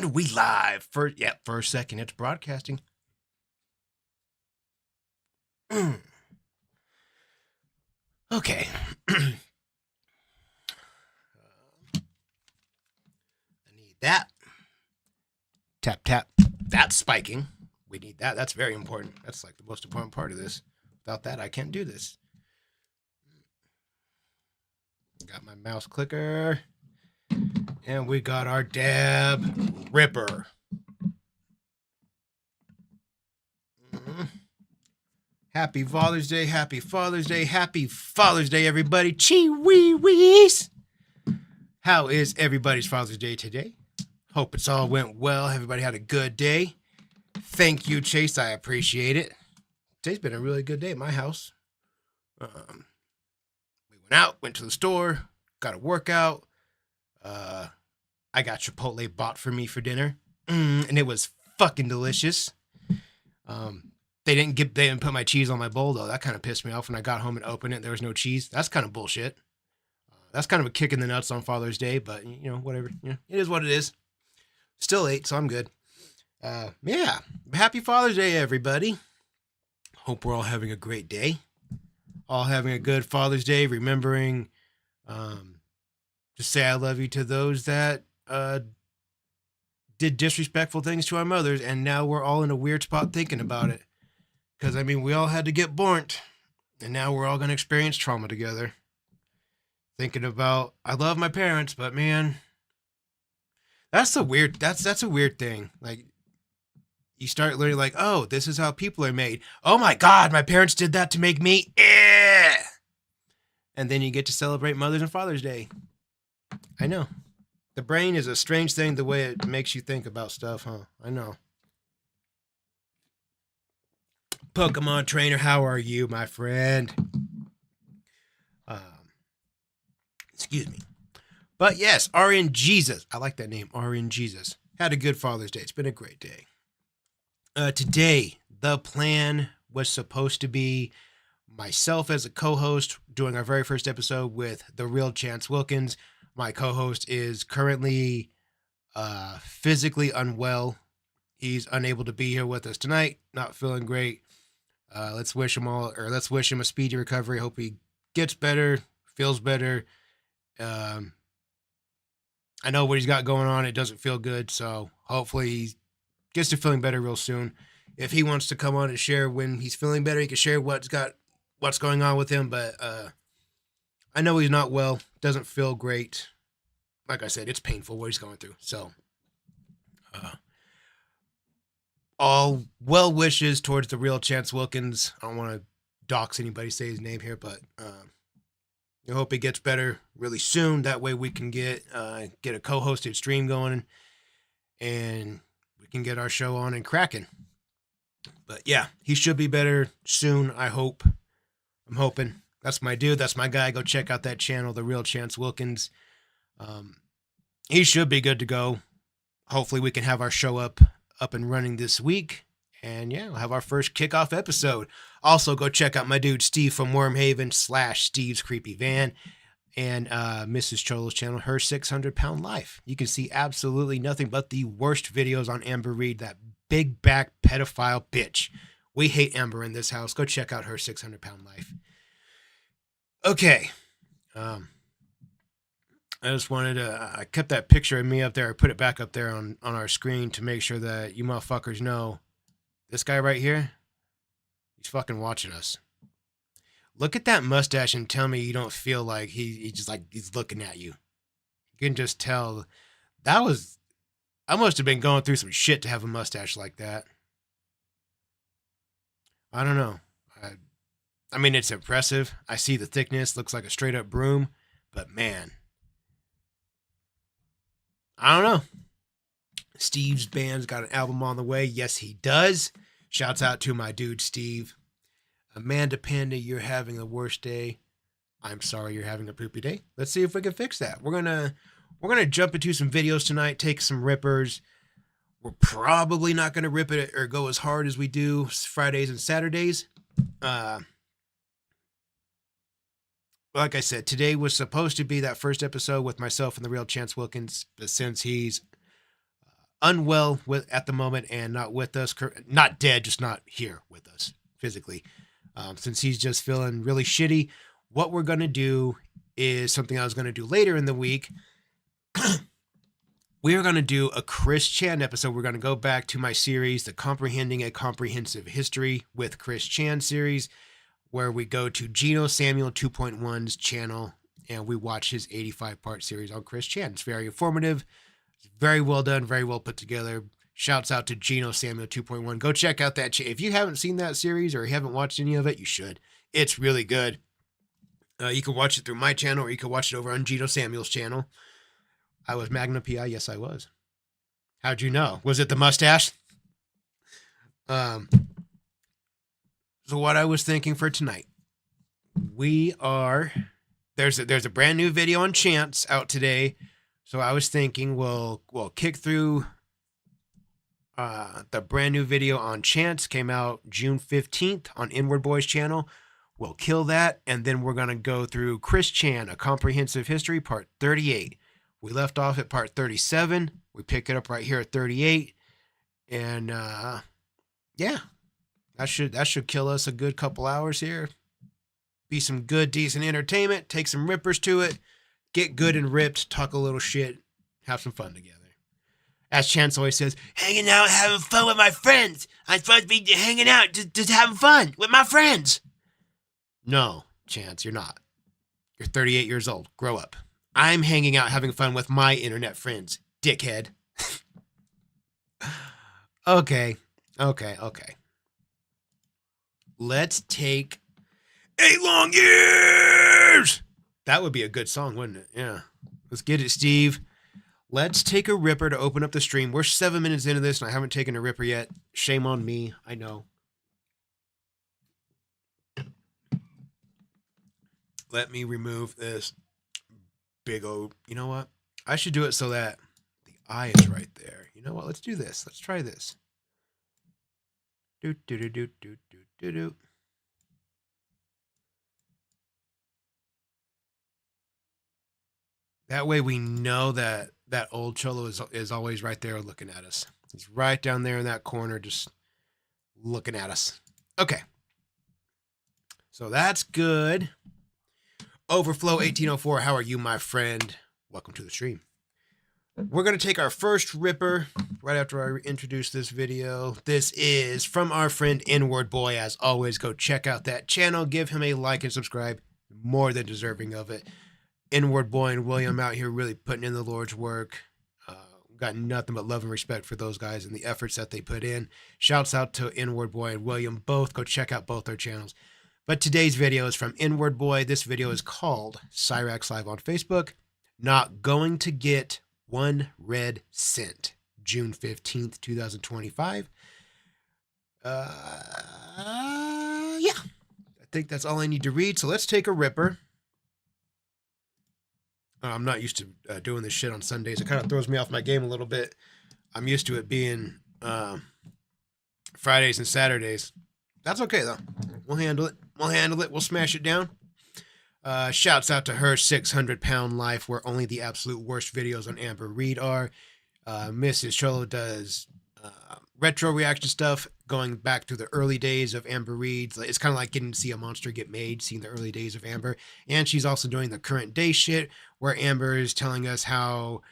And we live. For a second, it's broadcasting. Okay. I need that. Tap, tap. That's spiking. We need that. That's very important. That's like the most important part of this. Without that, I can't do this. Got my mouse clicker. And we got our dab ripper. Happy Father's Day, happy Father's Day, happy Father's Day, everybody. Chee-wee-wees. How is everybody's Father's Day today? Hope it's all went well. Everybody had a good day. Thank you, Chase. I appreciate it. Today's been a really good day at my house. We went out, went to the store, got a workout. I got Chipotle bought for me for dinner, and it was fucking delicious. They didn't put my cheese on my bowl though. That kind of pissed me off when I got home and opened it. There was no cheese. That's kind of bullshit. That's kind of a kick in the nuts on Father's Day, but you know, whatever. You know, it is what it is. Still ate, so I'm good. Yeah. Happy Father's Day, everybody. Hope we're all having a great day. All having a good Father's Day. Remembering to say I love you to those that did disrespectful things to our mothers, and now we're all in a weird spot thinking about it. Because, I mean, we all had to get born, and now we're all going to experience trauma together. Thinking about, I love my parents, but man, that's a weird thing. Like, you start learning, like, oh, this is how people are made. Oh my God, my parents did that to make me. And then you get to celebrate Mother's and Father's Day. I know. The brain is a strange thing, the way it makes you think about stuff, huh? I know. Pokemon trainer, how are you, my friend? Excuse me. But yes, RN Jesus. I like that name, RN Jesus. Had a good Father's Day. It's been a great day. Today, the plan was supposed to be myself as a co-host doing our very first episode with the real Chance Wilkins. My co-host is currently physically unwell. He's unable to be here with us tonight. Not feeling great. Let's wish him a speedy recovery. Hope he gets better, feels better. I know what he's got going on. It doesn't feel good, so hopefully he gets to feeling better real soon. If he wants to come on and share when he's feeling better, he can share what's going on with him. But I know he's not well. Doesn't feel great. Like I said, it's painful what he's going through. So, all well wishes towards the real Chance Wilkins. I don't want to dox anybody, say his name here, but I hope he gets better really soon. That way we can get a co-hosted stream going, and we can get our show on and cracking. But yeah, he should be better soon, I hope. I'm hoping. That's my dude. That's my guy. Go check out that channel, The Real Chance Wilkins. He should be good to go. Hopefully we can have our show up and running this week. And yeah, we'll have our first kickoff episode. Also, go check out my dude Steve from Wormhaven / Steve's Creepy Van and Mrs. Cholo's channel, Her 600-Pound Life. You can see absolutely nothing but the worst videos on Amber Reed, that big back pedophile bitch. We hate Amber in this house. Go check out Her 600-Pound Life. Okay. I just wanted to, I kept that picture of me up there. I put it back up there on our screen to make sure that you motherfuckers know this guy right here, he's fucking watching us. Look at that mustache and tell me you don't feel like he's looking at you. You can just tell I must have been going through some shit to have a mustache like that. I don't know. I mean, it's impressive. I see the thickness, looks like a straight up broom, but man, I don't know. Steve's band's got an album on the way. Yes, he does. Shouts out to my dude, Steve. Amanda Panda, you're having the worst day. I'm sorry you're having a poopy day. Let's see if we can fix that. We're gonna jump into some videos tonight, take some rippers. We're probably not gonna rip it or go as hard as we do Fridays and Saturdays. Like I said, today was supposed to be that first episode with myself and the real Chance Wilkins, but since he's unwell at the moment and not with us, not dead, just not here with us physically. Since he's just feeling really shitty, what we're going to do is something I was going to do later in the week. We are going to do a Chris Chan episode. We're going to go back to my series, the Comprehending a Comprehensive History with Chris Chan series, where we go to Geno Samuel 2.1's channel and we watch his 85-part series on Chris Chan. It's very informative. It's very well done, very well put together. Shouts out to Geno Samuel 2.1. Go check out that. If you haven't seen that series or you haven't watched any of it, you should. It's really good. You can watch it through my channel or you can watch it over on Geno Samuel's channel. I was Magna PI. Yes, I was. How'd you know? Was it the mustache? So what I was thinking for tonight, there's a brand new video on Chance out today. So I was thinking we'll kick through the brand new video on Chance. Came out June 15th on Inward Boy's channel. We'll kill that, and then we're going to go through Chris Chan, A Comprehensive History, Part 38. We left off at Part 37. We pick it up right here at 38. And, yeah, that should kill us a good couple hours here. Be some good, decent entertainment. Take some rippers to it. Get good and ripped. Talk a little shit. Have some fun together. As Chance always says, hanging out, having fun with my friends. I'm supposed to be hanging out, just having fun with my friends. No, Chance, you're not. You're 38 years old. Grow up. I'm hanging out, having fun with my internet friends. Dickhead. Okay. Let's take 8 long years. That would be a good song, wouldn't it? Yeah. Let's get it, Steve. Let's take a ripper to open up the stream. We're 7 minutes into this and I haven't taken a ripper yet. Shame on me. I know. Let me remove this big old, you know what? I should do it so that the eye is right there. You know what? Let's do this. Let's try this. Do. That way we know that old cholo is always right there looking at us. He's right down there in that corner just looking at us. Okay. So that's good. Overflow 1804, how are you, my friend? Welcome to the stream. We're going to take our first ripper right after I introduce this video. This is from our friend Inward Boy. As always, go check out that channel. Give him a like and subscribe. More than deserving of it. Inward Boy and William out here really putting in the Lord's work. Got nothing but love and respect for those guys and the efforts that they put in. Shouts out to Inward Boy and William both. Go check out both their channels. But today's video is from Inward Boy. This video is called Cyrax Live on Facebook. Not going to get 1 red cent. June 15th, 2025. Yeah. I think that's all I need to read. So let's take a ripper. I'm not used to doing this shit on Sundays. It kind of throws me off my game a little bit. I'm used to it being Fridays and Saturdays. That's okay, though. We'll handle it. We'll smash it down. Shouts out to her 600-pound life, where only the absolute worst videos on Amber Reed are. Mrs. Cholo does retro reaction stuff, going back to the early days of Amber Reed. It's kind of like getting to see a monster get made, seeing the early days of Amber. And she's also doing the current day shit, where Amber is telling us how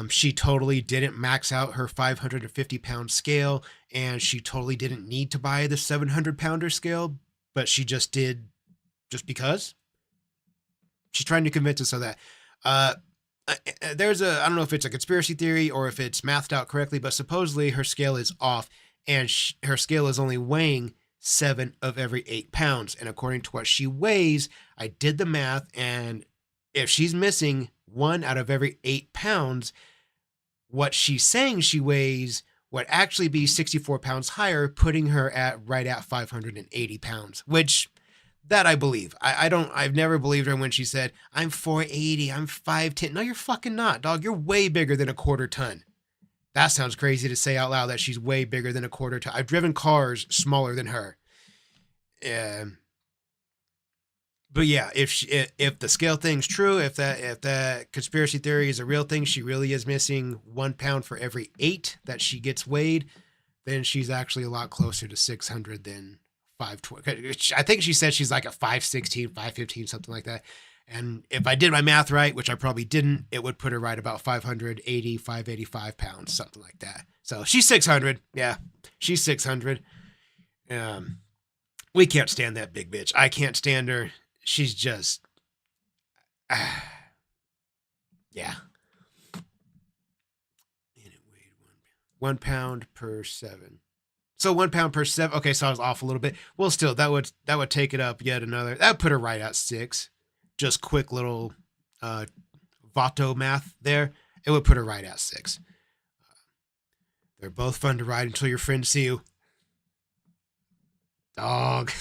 she totally didn't max out her 550-pound scale, and she totally didn't need to buy the 700-pounder scale, but she just did just because. She's trying to convince us of that. There's I don't know if it's a conspiracy theory or if it's mathed out correctly, but supposedly her scale is off, and her scale is only weighing 7 of every 8 pounds. And according to what she weighs, I did the math, and if she's missing 1 out of every 8 pounds, what she's saying she weighs would actually be 64 pounds higher, putting her right at 580 pounds, which that I believe. I've never believed her when she said, I'm 480, I'm 5'10". No, you're fucking not, dog. You're way bigger than a quarter ton. That sounds crazy to say out loud, that she's way bigger than a quarter ton. I've driven cars smaller than her. But yeah, if the scale thing's true, if that conspiracy theory is a real thing, she really is missing 1 pound for every 8 that she gets weighed. Then she's actually a lot closer to 600 than 520. I think she said she's like a 516, 515, something like that. And if I did my math right, which I probably didn't, it would put her right about 580, 585 pounds, something like that. So she's 600. Yeah, she's 600. We can't stand that big bitch. I can't stand her. She's just, yeah. And it weighed 1 pound per 7. So 1 pound per 7. Okay, so I was off a little bit. Well, still, that would take it up yet another. That would put her right at 6. Just quick little Vato math there. It would put her right at 6. They're both fun to ride until your friends see you. Dog.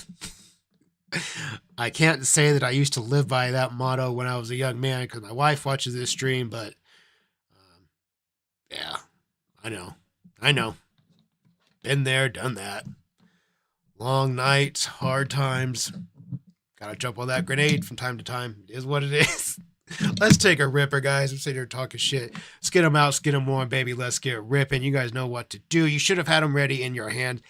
I can't say that I used to live by that motto when I was a young man because my wife watches this stream, but yeah, I know. Been there, done that. Long nights, hard times. Gotta jump on that grenade from time to time. It is what it is. Let's take a ripper, guys. I'm sitting here talking shit. Skid them out, skid them warm, baby. Let's get ripping. You guys know what to do. You should have had them ready in your hand.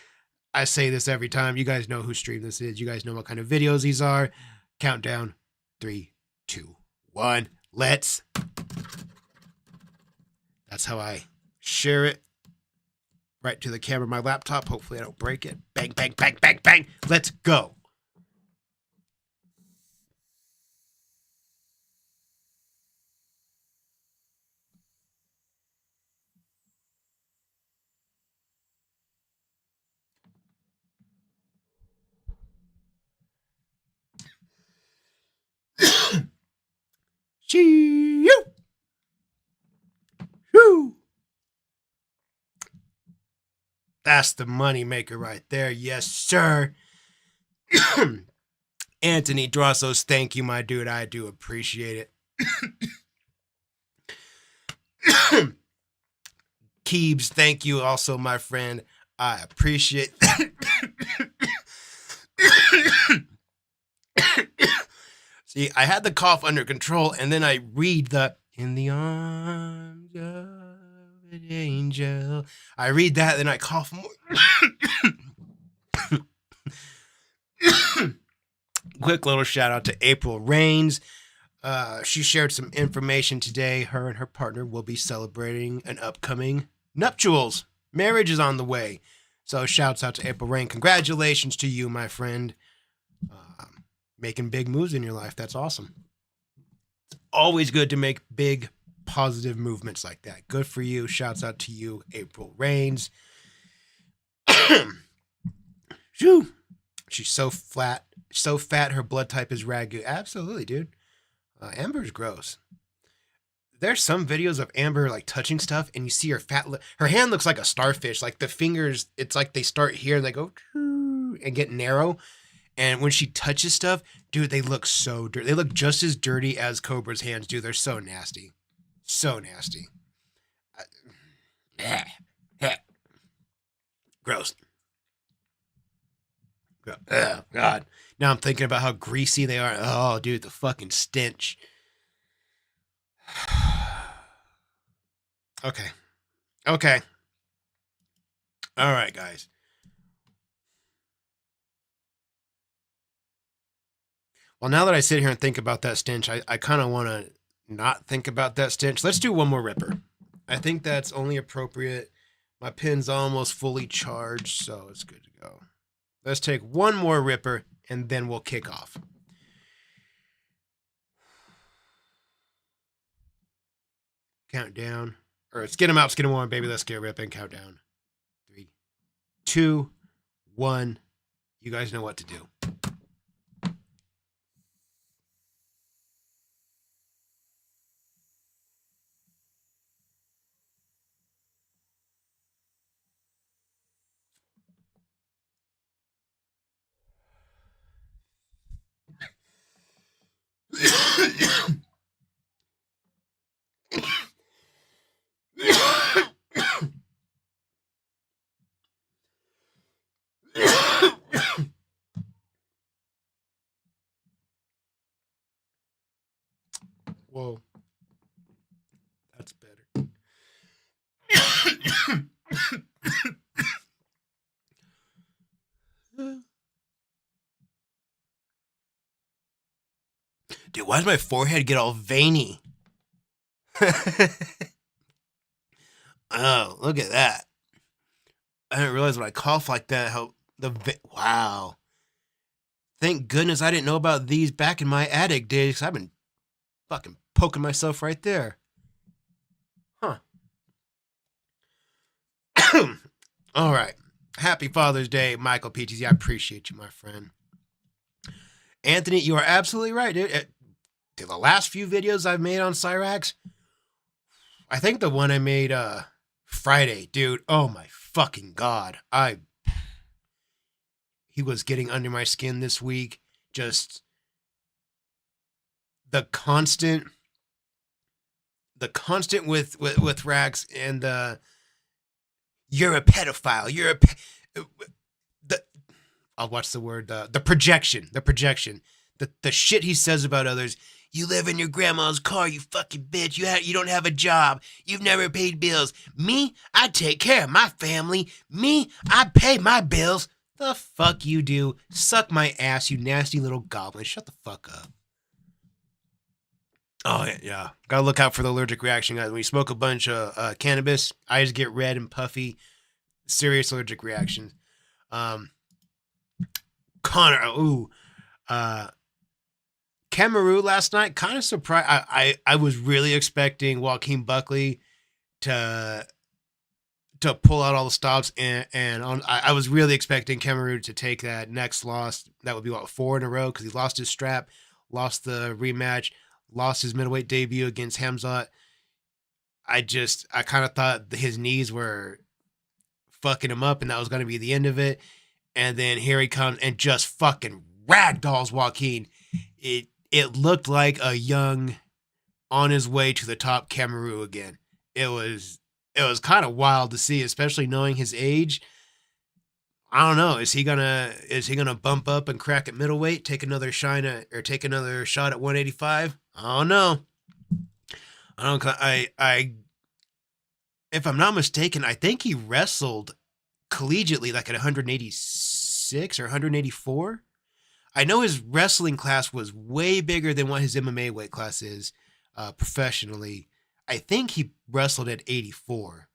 I say this every time. You guys know whose stream this is. You guys know what kind of videos these are. Countdown. 3, 2, 1. Let's. That's how I share it. Right to the camera of my laptop. Hopefully I don't break it. Bang, bang, bang, bang, bang. Let's go. Chee-you. Whew. That's the money maker right there. Yes, sir. Anthony Drossos, thank you, my dude. I do appreciate it. Keebs, thank you also, my friend. I appreciate See, I had the cough under control, and then I read the in the arms of an angel. I read that, then I cough more. Quick little shout out to April Rains. She shared some information today. Her and her partner will be celebrating an upcoming nuptials. Marriage is on the way. So shouts out to April Rain. Congratulations to you, my friend. Making big moves in your life. That's awesome. It's always good to make big, positive movements like that. Good for you. Shouts out to you, April Rains. Shoo. She's so flat, so fat, her blood type is ragu. Absolutely, dude. Amber's gross. There's some videos of Amber like touching stuff, and you see her her hand looks like a starfish. Like the fingers, it's like they start here and they go and get narrow. And when she touches stuff, dude, they look so dirty. They look just as dirty as Cobra's hands do. They're so nasty. So nasty. Gross. Oh, God. Now I'm thinking about how greasy they are. Oh, dude, the fucking stench. Okay. Okay. All right, guys. Well, now that I sit here and think about that stench, I kind of want to not think about that stench. Let's do one more ripper. I think that's only appropriate. My pin's almost fully charged, so it's good to go. Let's take one more ripper, and then we'll kick off. Countdown. Or skid them out, skid them on, baby. Let's get ripping. Countdown. 3, 2, 1. You guys know what to do. Whoa. That's better. Dude, why does my forehead get all veiny? Oh, look at that. I didn't realize when I cough like that how wow. Thank goodness I didn't know about these back in my attic days, 'cause I've been fucking poking myself right there. Huh. All right. Happy Father's Day, Michael PTZ. I appreciate you, my friend. Anthony, you are absolutely right, dude. The last few videos I've made on Cyrax, I think the one I made Friday, dude. Oh my fucking god. He was getting under my skin this week. Just the constant with Rax and you're a pedophile. You're I'll watch the word the projection. The shit he says about others. You live in your grandma's car, you fucking bitch. You don't have a job. You've never paid bills. Me, I take care of my family. Me, I pay my bills. The fuck you do? Suck my ass, you nasty little goblin. Shut the fuck up. Oh, yeah. Gotta look out for the allergic reaction, guys. When you smoke a bunch of cannabis, eyes get red and puffy. Serious allergic reactions. Connor, Cameroon last night, kind of surprised. I was really expecting Joaquin Buckley to pull out all the stops, and I was really expecting Cameroon to take that next loss. That would be, 4 in a row, because he lost his strap, lost the rematch, lost his middleweight debut against Hamzat. I kind of thought his knees were fucking him up, and that was going to be the end of it. And then here he comes and just fucking ragdolls Joaquin. It looked like a young, on his way to the top Cameroon again. It was kind of wild to see, especially knowing his age. I don't know. Is he gonna bump up and crack at middleweight, take another shot at 185? I don't know. If I'm not mistaken, I think he wrestled collegiately like at 186 or 184. I know his wrestling class was way bigger than what his MMA weight class is professionally. I think he wrestled at 84.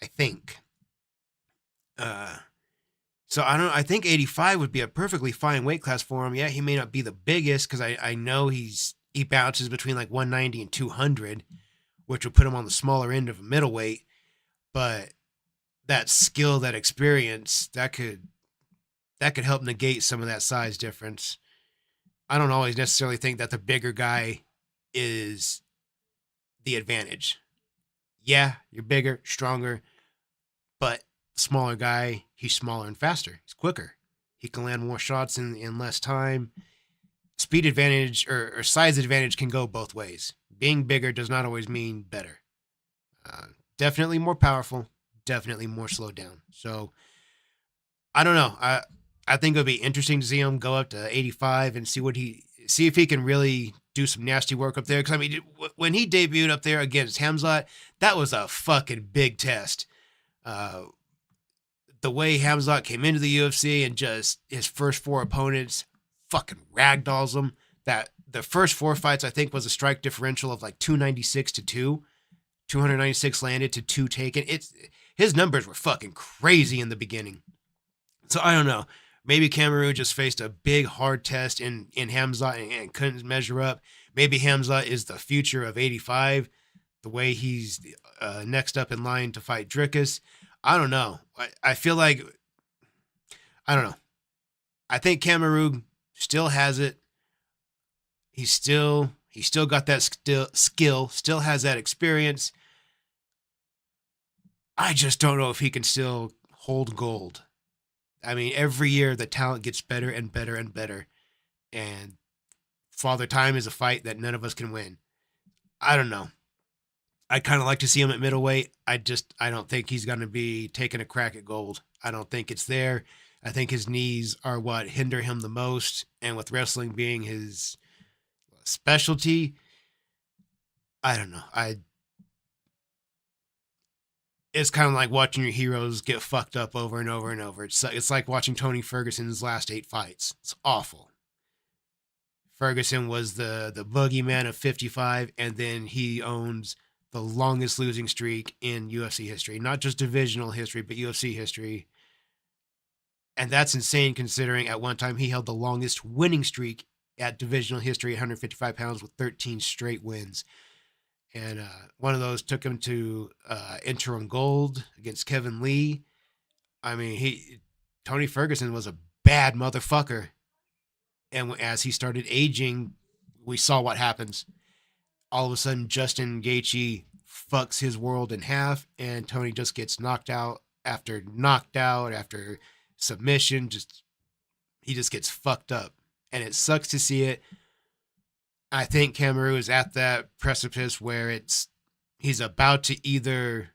I think. So I think 85 would be a perfectly fine weight class for him. Yeah, he may not be the biggest, because I know he bounces between like 190 and 200, which would put him on the smaller end of a middleweight. But that skill, that experience, that could help negate some of that size difference. I don't always necessarily think that the bigger guy is the advantage. Yeah, you're bigger, stronger, but smaller guy, he's smaller and faster. He's quicker. He can land more shots in less time. Speed advantage or size advantage can go both ways. Being bigger does not always mean better. Definitely more powerful, definitely more slowed down. So I don't know. I think it would be interesting to see him go up to 85 and see if he can really do some nasty work up there. Because I mean, when he debuted up there against Hamzat, that was a fucking big test. The way Hamzat came into the UFC and just his first 4 opponents fucking ragdolls him. That the first 4 fights, I think, was a strike differential of like 296 to 2. 296 landed to 2 taken. His numbers were fucking crazy in the beginning. So I don't know. Maybe Cameroon just faced a big hard test in Hamzat and couldn't measure up. Maybe Hamzat is the future of 85, the way he's next up in line to fight Dricus. I don't know. I feel like, I don't know. I think Cameroon still has it. He's still got that skill, still has that experience. I just don't know if he can still hold gold. I mean, every year the talent gets better and better and better. And Father Time is a fight that none of us can win. I don't know. I'd kind of like to see him at middleweight. I don't think he's going to be taking a crack at gold. I don't think it's there. I think his knees are what hinder him the most. And with wrestling being his specialty, I don't know. It's kind of like watching your heroes get fucked up over and over and over. It's like watching Tony Ferguson's last 8 fights. It's awful. Ferguson was the boogeyman of 55, and then he owns the longest losing streak in UFC history. Not just divisional history, but UFC history. And that's insane considering at one time he held the longest winning streak at divisional history, 155 pounds with 13 straight wins. And one of those took him to interim gold against Kevin Lee. I mean, Tony Ferguson was a bad motherfucker. And as he started aging, we saw what happens. All of a sudden, Justin Gaethje fucks his world in half, and Tony just gets knocked out after submission. He just gets fucked up. And it sucks to see it. I think Kamaru is at that precipice where he's about to either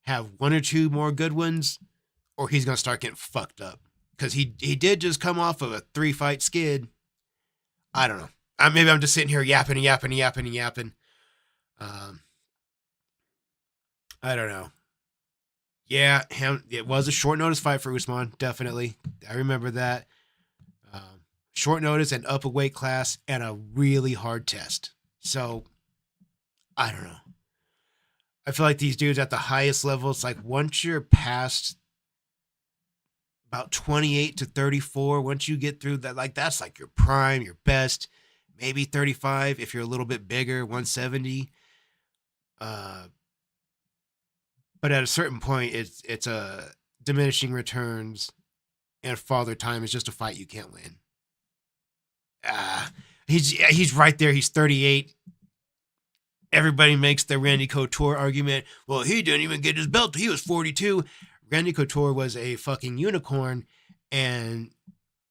have 1 or 2 more good ones, or he's going to start getting fucked up. Because he did just come off of a 3-fight skid. I don't know. Maybe I'm just sitting here yapping. I don't know. Yeah, it was a short notice fight for Usman, definitely. I remember that. Short notice and up a weight class and a really hard test. So, I don't know. I feel like these dudes at the highest level, it's like once you're past about 28 to 34, once you get through that, like that's like your prime, your best, maybe 35 if you're a little bit bigger, 170. But at a certain point, it's a diminishing returns, and Father Time is just a fight you can't win. He's right there. He's 38. Everybody makes the Randy Couture argument. Well, he didn't even get his belt. He was 42. Randy Couture was a fucking unicorn, and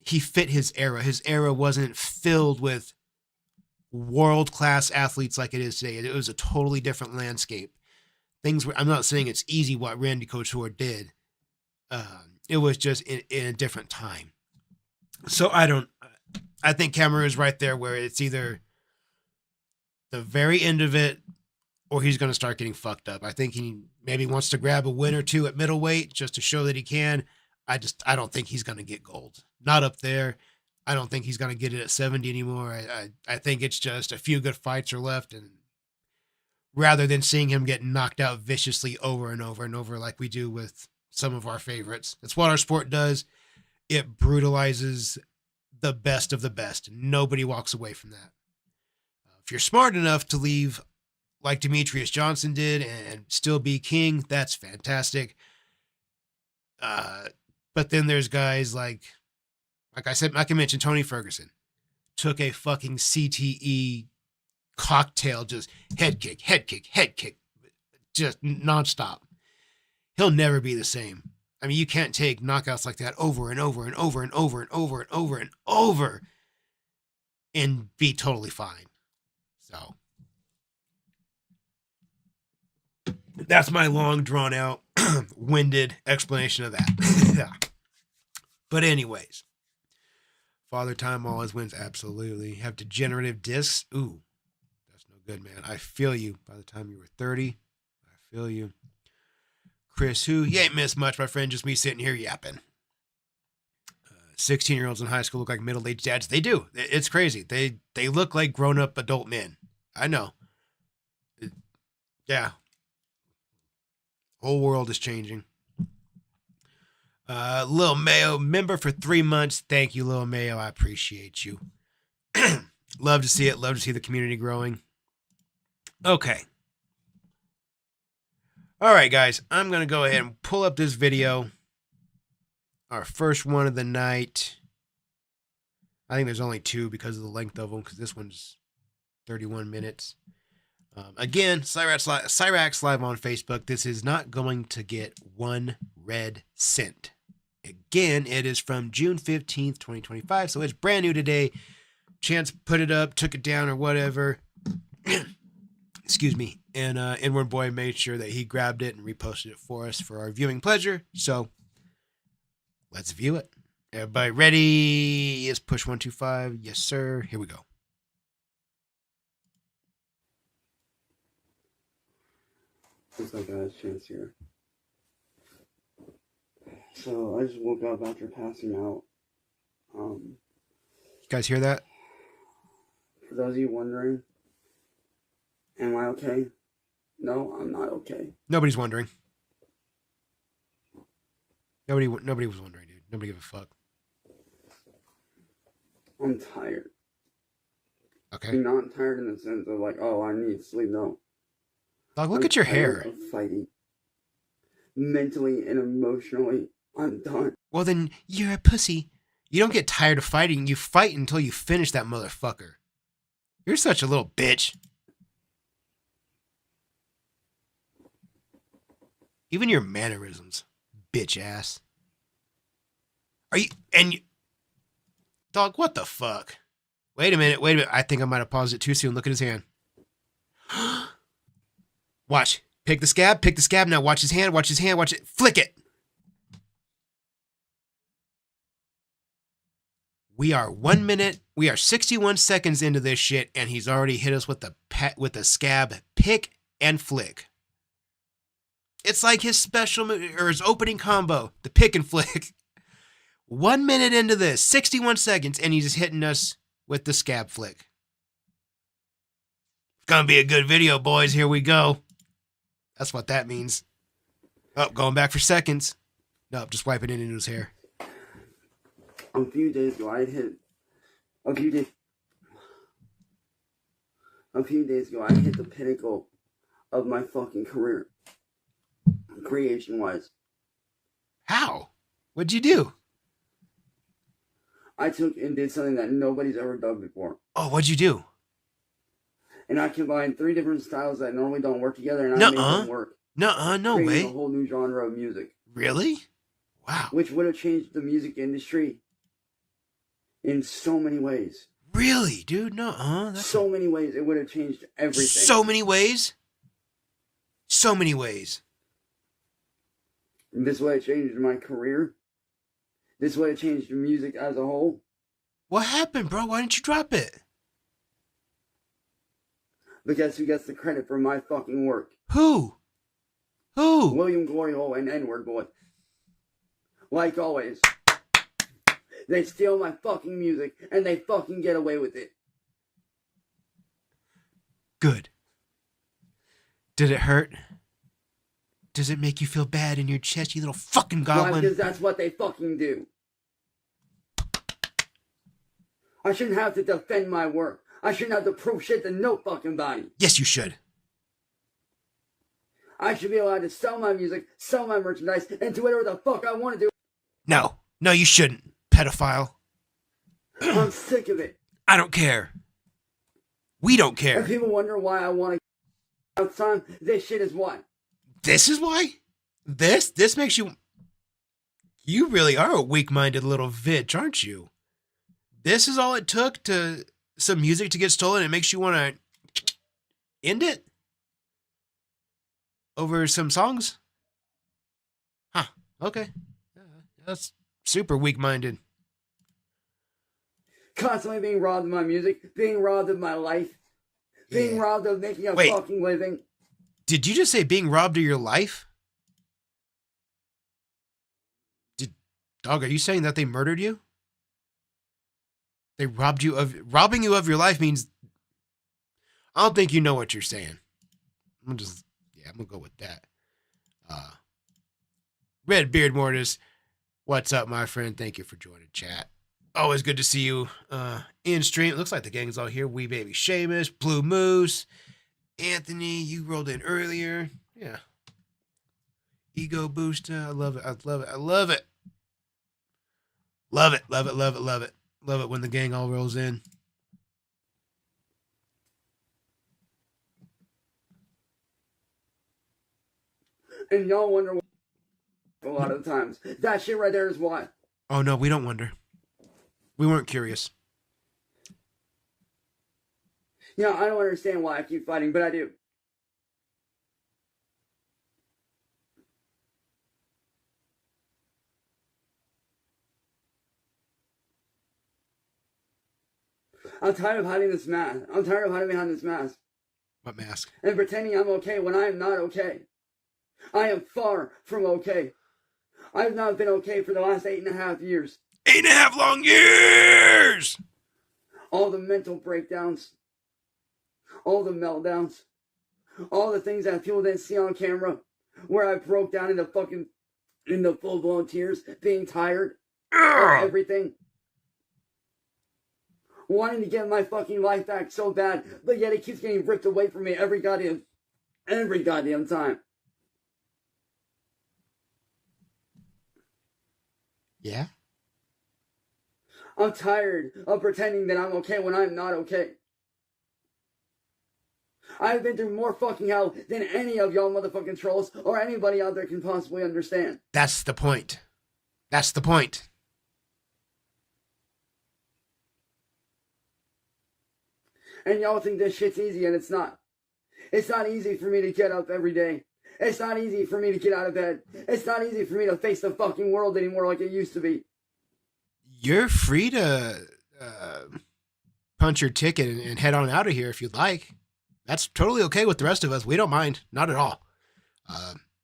he fit his era. His era wasn't filled with world-class athletes like it is today. It was a totally different landscape. I'm not saying it's easy what Randy Couture did. It was just in a different time. So I think Kamaru is right there where it's either the very end of it or he's going to start getting fucked up. I think he maybe wants to grab a win or 2 at middleweight just to show that he can. I don't think he's going to get gold. Not up there. I don't think he's going to get it at 70 anymore. I think it's just a few good fights are left, and rather than seeing him get knocked out viciously over and over and over like we do with some of our favorites. That's what our sport does. It brutalizes the best of the best. Nobody walks away from that. If you're smart enough to leave like Demetrius Johnson did and still be king, that's fantastic. But then there's guys like I said, I can mention Tony Ferguson. Took a fucking CTE cocktail, just head kick, just nonstop. He'll never be the same. I mean, you can't take knockouts like that over and over and over and over and over and over and over and be totally fine. So that's my long, drawn out, winded explanation of that. Yeah. But anyways, Father Time always wins. Absolutely. Have degenerative discs. Ooh, that's no good, man. I feel you. By the time you were 30, I feel you. Chris, who? You ain't missed much, my friend. Just me sitting here yapping. 16-year-olds in high school look like middle-aged dads. They do. It's crazy. They look like grown-up adult men. I know. Yeah. Whole world is changing. Lil Mayo, member for 3 months. Thank you, Lil Mayo. I appreciate you. Love to see it. Love to see the community growing. Okay. All right, guys. I'm going to go ahead and pull up this video. Our first one of the night. I think there's only 2 because of the length of them, because this one's 31 minutes. Again, Cyrax live on Facebook. This is not going to get 1 red cent. Again, it is from June 15th, 2025. So it's brand new today. Chance put it up, took it down, or whatever. Excuse me. And Inward Boy made sure that he grabbed it and reposted it for us for our viewing pleasure. So let's view it. Everybody ready? Yes, push 125. Yes, sir. Here we go. Looks like I had a chance here. So I just woke up after passing out. You guys hear that? For those of you wondering, am I okay? No, I'm not okay. Nobody's wondering. Nobody was wondering, dude. Nobody give a fuck. I'm tired. Okay. I'm not tired in the sense of like, oh, I need sleep. No. Dog, look at your hair. I'm fighting. Mentally and emotionally, I'm done. Well, then you're a pussy. You don't get tired of fighting. You fight until you finish that motherfucker. You're such a little bitch. Even your mannerisms, bitch ass. Are you, and you, dog, what the fuck? Wait a minute. I think I might have paused it too soon. Look at his hand. Watch. Pick the scab. Now watch his hand. Watch it. Flick it. We are 1 minute. We are 61 seconds into this shit, and he's already hit us with the scab pick and flick. It's like his special or his opening combo, the pick and flick. 1 minute into this, 61 seconds, and he's just hitting us with the scab flick. It's gonna be a good video, boys. Here we go. That's what that means. Oh, going back for seconds. Nope, just wiping it into his hair. A few days ago, I hit the pinnacle of my fucking career, creation-wise. How? What'd you do? I took and did something that nobody's ever done before. Oh, what'd you do? And I combined 3 different styles that normally don't work together, and I made them work. No way. Creating a whole new genre of music. Really? Wow. Which would have changed the music industry in so many ways. Really, dude? So many ways. It would have changed everything. So many ways? So many ways. And this would have changed my career. This would have changed music as a whole. What happened, bro? Why didn't you drop it? But guess who gets the credit for my fucking work? Who? William Glory Hole and N-word boy. Like always. They steal my fucking music, and they fucking get away with it. Good. Did it hurt? Does it make you feel bad in your chest, you little fucking goblin? Why? Because that's what they fucking do. I shouldn't have to defend my work. I shouldn't have to prove shit to no fucking body. Yes, you should. I should be allowed to sell my music, sell my merchandise, and do whatever the fuck I want to do. No, you shouldn't, pedophile. I'm sick of it. I don't care. We don't care. And people wonder why I want to outside. This shit is why. This is why? This makes you... You really are a weak-minded little bitch, aren't you? This is all it took to some music to get stolen. It makes you want to end it? Over some songs? Huh. Okay. That's super weak-minded. Constantly being robbed of my music, being robbed of my life, being robbed of making a fucking living. Did you just say being robbed of your life? Dog, are you saying that they murdered you? They robbing you of your life means I don't think you know what you're saying. I'm gonna go with that. Red Beard Mortis, what's up, my friend? Thank you for joining chat. Always good to see you in stream. It looks like the gang's all here. Wee Baby Seamus, Blue Moose, Anthony, you rolled in earlier. Yeah. Ego Booster. I love it. Love it when the gang all rolls in. And y'all wonder why a lot of the times. That shit right there is why. Oh, no, we don't wonder. We weren't curious. Yeah, I don't understand why I keep fighting, but I do. I'm tired of hiding this mask. I'm tired of hiding behind this mask. What mask? And pretending I'm okay when I am not okay. I am far from okay. I've not been okay for the last 8.5 years. 8.5 long years! All the mental breakdowns, all the meltdowns, all the things that people didn't see on camera, where I broke down into full-blown tears, being tired of everything. Wanting to get my fucking life back so bad, but yet it keeps getting ripped away from me every goddamn time. Yeah? I'm tired of pretending that I'm okay when I'm not okay. I've been through more fucking hell than any of y'all motherfucking trolls or anybody out there can possibly understand. That's the point. That's the point. And y'all think this shit's easy, and it's not. It's not easy for me to get up every day. It's not easy for me to get out of bed. It's not easy for me to face the fucking world anymore like it used to be. You're free to punch your ticket and head on out of here if you'd like. That's totally okay with the rest of us. We don't mind. Not at all.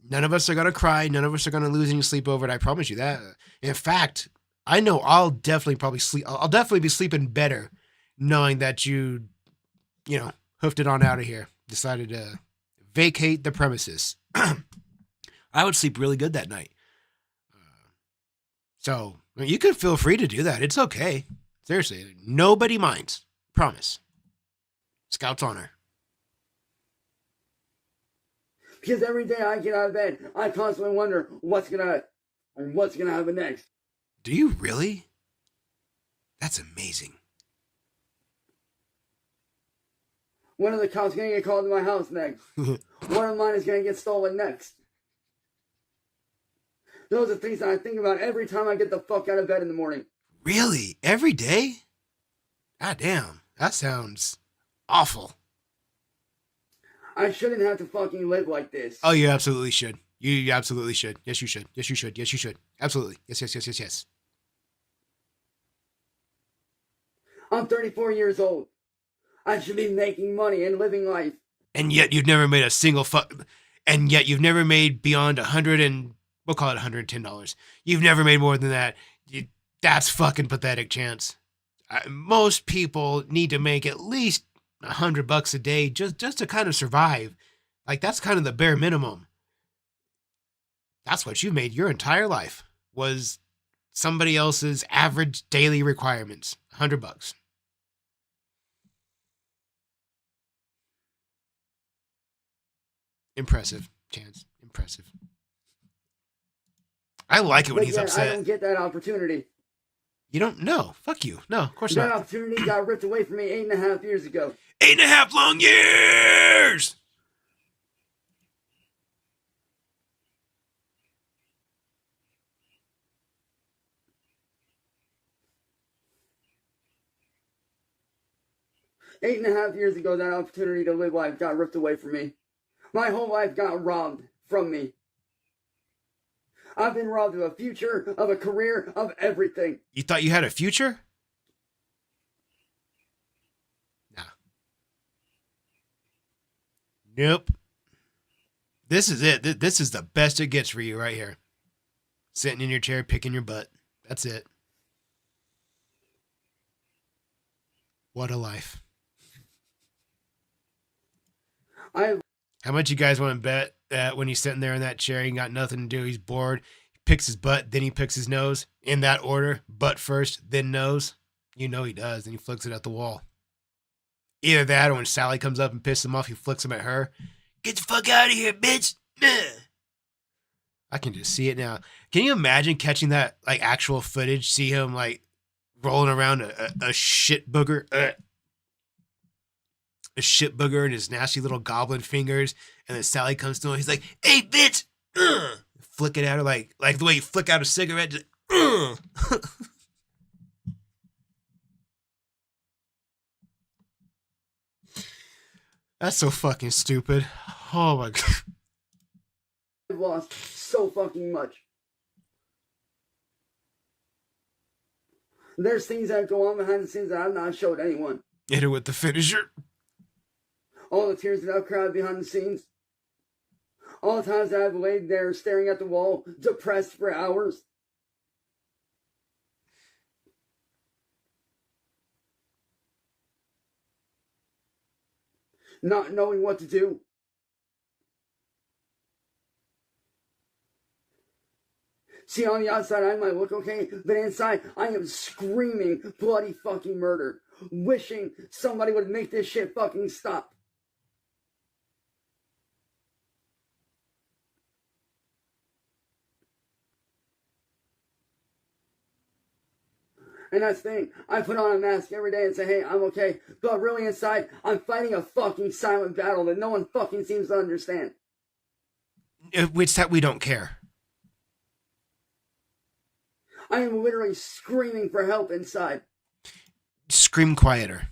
None of us are going to cry. None of us are going to lose any sleep over it. I promise you that. In fact, I know I'll definitely be sleeping better knowing that you hoofed it on out of here. Decided to vacate the premises. I would sleep really good that night. So you can feel free to do that. It's okay. Seriously, nobody minds. Promise. Scout's honor. Because every day I get out of bed, I constantly wonder what's gonna happen next. Do you really? That's amazing. When are the cops gonna get called to my house next? One of mine is gonna get stolen next. Those are things that I think about every time I get the fuck out of bed in the morning. Really? Every day? God damn. That sounds awful. I shouldn't have to fucking live like this. Oh, you absolutely should. You absolutely should. Yes, you should. Yes, you should. Yes, you should. Absolutely. Yes. I'm 34 years old. I should be making money and living life. And yet you've never made a single and yet you've never made beyond we'll call it $110. You've never made more than that. That's fucking pathetic, Chance. Most people need to make at least $100 a day just to kind of survive. Like, that's kind of the bare minimum. That's what you made your entire life, was somebody else's average daily requirements. $100. Impressive, Chance. Impressive. I like it when he's upset. I don't get that opportunity. You don't? No. Fuck you. No, of course not. That opportunity got ripped away from me 8.5 years ago. 8.5 long years! Eight and a half years ago, that opportunity to live life got ripped away from me. My whole life got robbed from me. I've been robbed of a future, of a career, of everything. You thought you had a future? Nah. Nope. This is it. This is the best it gets for you right here. Sitting in your chair, picking your butt. That's it. What a life. How much you guys want to bet that when he's sitting there in that chair, he got nothing to do, he's bored, he picks his butt, then he picks his nose, in that order, butt first, then nose? You know he does, then he flicks it at the wall. Either that, or when Sally comes up and pisses him off, he flicks him at her. Get the fuck out of here, bitch! I can just see it now. Can you imagine catching that, like, actual footage, see him, like, rolling around a shit booger? A shit booger in his nasty little goblin fingers, and then Sally comes to him, he's like, hey, bitch! Flick it at her like the way you flick out a cigarette. Just, That's so fucking stupid. Oh my god. I've lost so fucking much. There's things that go on behind the scenes that I've not showed anyone. Hit her with the finisher. All the tears that I've cried behind the scenes. All the times that I've laid there staring at the wall, depressed for hours. Not knowing what to do. See, on the outside, I might look okay, but inside, I am screaming bloody fucking murder, wishing somebody would make this shit fucking stop. And that's the thing, I put on a mask every day and say, hey, I'm okay, but really inside, I'm fighting a fucking silent battle that no one fucking seems to understand. It's that we don't care. I am literally screaming for help inside. Scream quieter.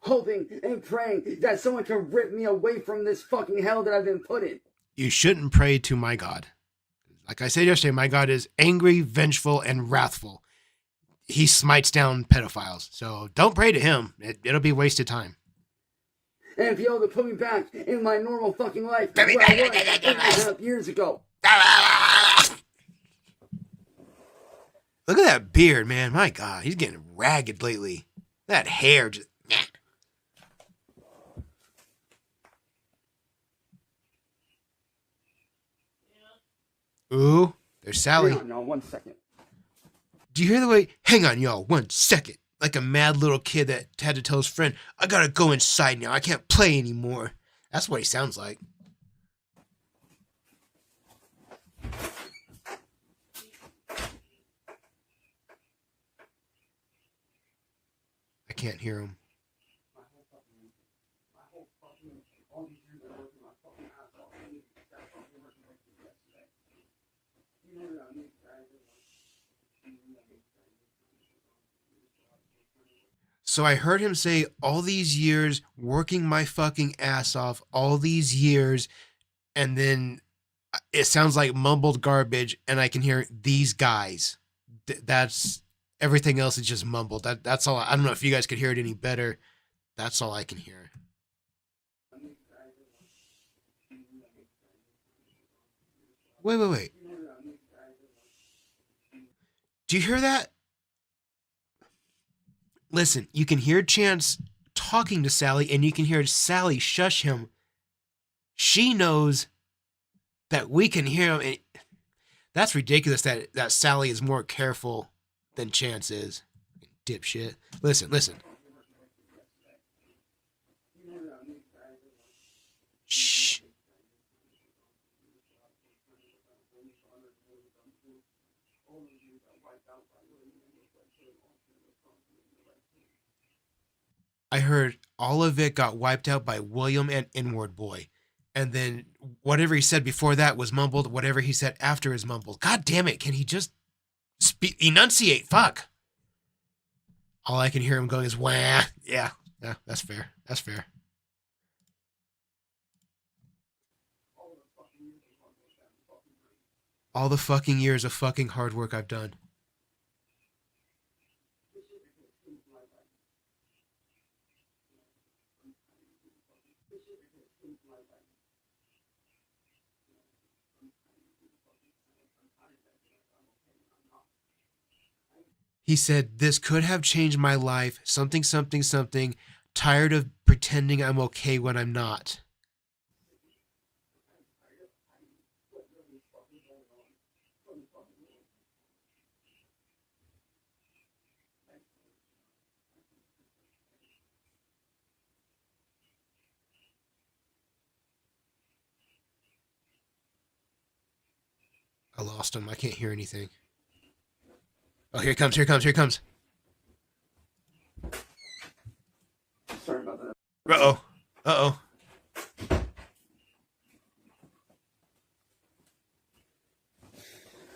Hoping and praying that someone can rip me away from this fucking hell that I've been put in. You shouldn't pray to my God. Like I said yesterday, my God is angry, vengeful, and wrathful. He smites down pedophiles. So don't pray to him. It'll be wasted time. And if you're able to put me back in my normal fucking life where I was 8.5 years ago. Look at that beard, man. My God, he's getting ragged lately. That hair just... Ooh, there's Sally. Hang on, no, 1 second. Do you hear the way? Hang on, y'all, 1 second. Like a mad little kid that had to tell his friend, I gotta go inside now. I can't play anymore. That's what he sounds like. I can't hear him. So I heard him say, all these years working my fucking ass off, all these years, and then it sounds like mumbled garbage, and I can hear these guys. That's everything else is just mumbled. That's all. I don't know if you guys could hear it any better. That's all I can hear. Wait. Do you hear that? Listen, you can hear Chance talking to Sally, and you can hear Sally shush him. She knows that we can hear him. And that's ridiculous that Sally is more careful than Chance is. Dipshit. Listen. Shh. I heard all of it got wiped out by William and Inward Boy. And then whatever he said before that was mumbled. Whatever he said after is mumbled. God damn it. Can he just enunciate? Fuck. All I can hear him going is, wah. Yeah, that's fair. That's fair. All the fucking years of fucking hard work I've done. He said, this could have changed my life. Something. Tired of pretending I'm okay when I'm not. I lost him. I can't hear anything. Oh, here it comes. Sorry about that. Uh-oh.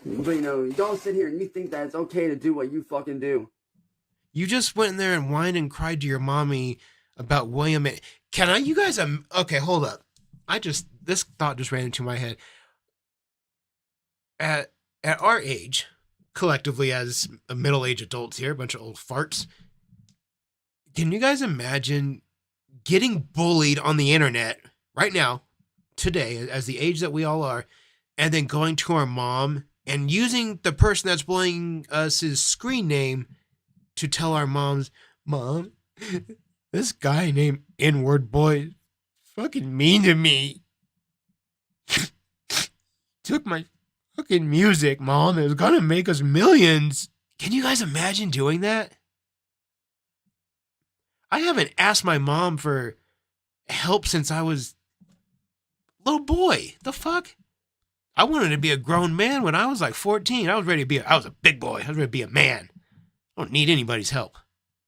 But you don't sit here and you think that it's okay to do what you fucking do. You just went in there and whined and cried to your mommy about William. You guys, okay, hold up. This thought just ran into my head. At our age, collectively as middle-aged adults here, a bunch of old farts, can you guys imagine getting bullied on the internet right now today, as the age that we all are, and then going to our mom and using the person that's bullying us his screen name to tell our moms, Mom, this guy named N-word boy fucking mean to me. Took my fucking music, Mom. It was gonna make us millions. Can you guys imagine doing that? I haven't asked my mom for help since I was a little boy. The fuck? I wanted to be a grown man when I was like 14. I was a big boy. I was ready to be a man. I don't need anybody's help.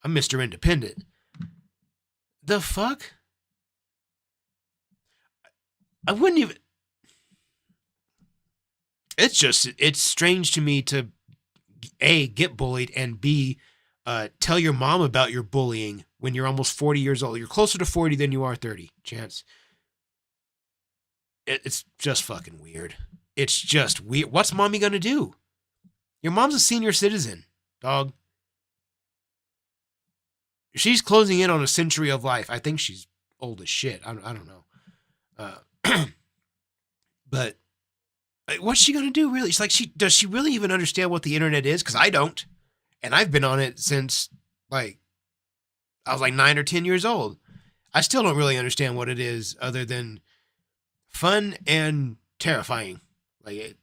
I'm Mr. Independent. The fuck? I wouldn't even... It's strange to me to, A, get bullied, and B, tell your mom about your bullying when you're almost 40 years old. You're closer to 40 than you are 30, Chance. It's just fucking weird. It's just weird. What's mommy gonna do? Your mom's a senior citizen, dog. She's closing in on a century of life. I think she's old as shit. I don't know. But what's she gonna do, really? It's like, does she really even understand what the internet is? Because I don't. And I've been on it since, like, I was like 9 or 10 years old. I still don't really understand what it is other than fun and terrifying. Like,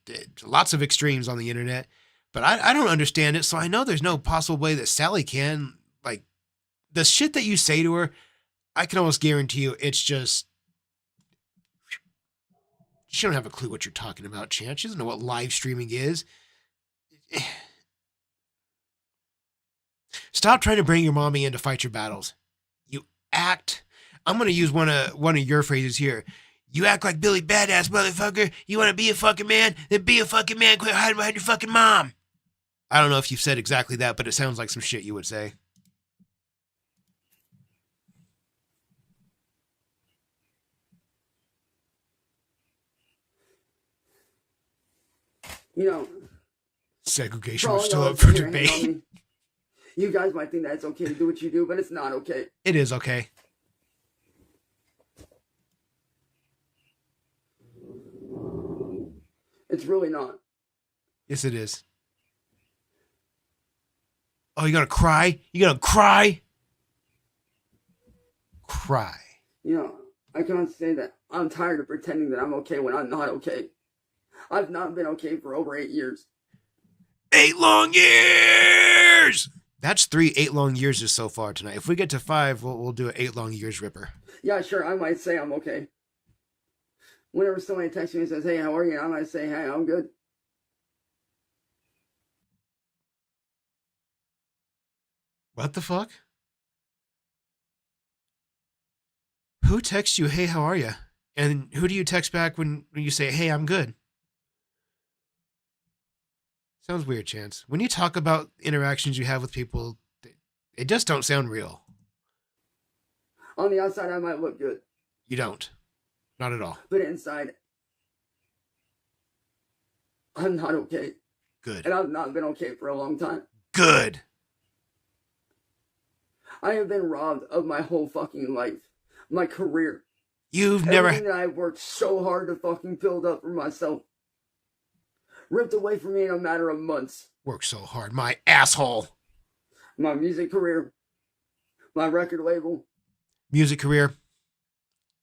lots of extremes on the internet. But I don't understand it, so I know there's no possible way that Sally can. Like, the shit that you say to her, I can almost guarantee you it's just... She don't have a clue what you're talking about, Chance. She doesn't know what live streaming is. Stop trying to bring your mommy in to fight your battles. You act... I'm going to use one of your phrases here. You act like Billy Badass, motherfucker. You want to be a fucking man? Then be a fucking man. Quit hiding behind your fucking mom. I don't know if you've said exactly that, but it sounds like some shit you would say. You know, segregation was still up for debate. You guys might think that it's okay to do what you do, but it's not okay. It is okay. It's really not. Yes, it is. Oh, you gonna cry? You gonna cry? Cry. You know, I can't say that I'm tired of pretending that I'm okay when I'm not okay. I've not been okay for over 8 years. 8 long years! That's 8 long years so far tonight. If we get to 5, we'll do an 8 long years ripper. Yeah, sure, I might say I'm okay. Whenever somebody texts me and says, hey, how are you? I might say, hey, I'm good. What the fuck? Who texts you, hey, how are you? And who do you text back when you say, hey, I'm good? Sounds weird, Chance. When you talk about interactions you have with people, it just don't sound real. On the outside, I might look good. You don't. Not at all. But inside, I'm not okay. Good. And I've not been okay for a long time. Good. I have been robbed of my whole fucking life. My career. Everything that I've worked so hard to fucking build up for myself. Ripped away from me in a matter of months. Worked so hard, my asshole. My music career. My record label. Music career.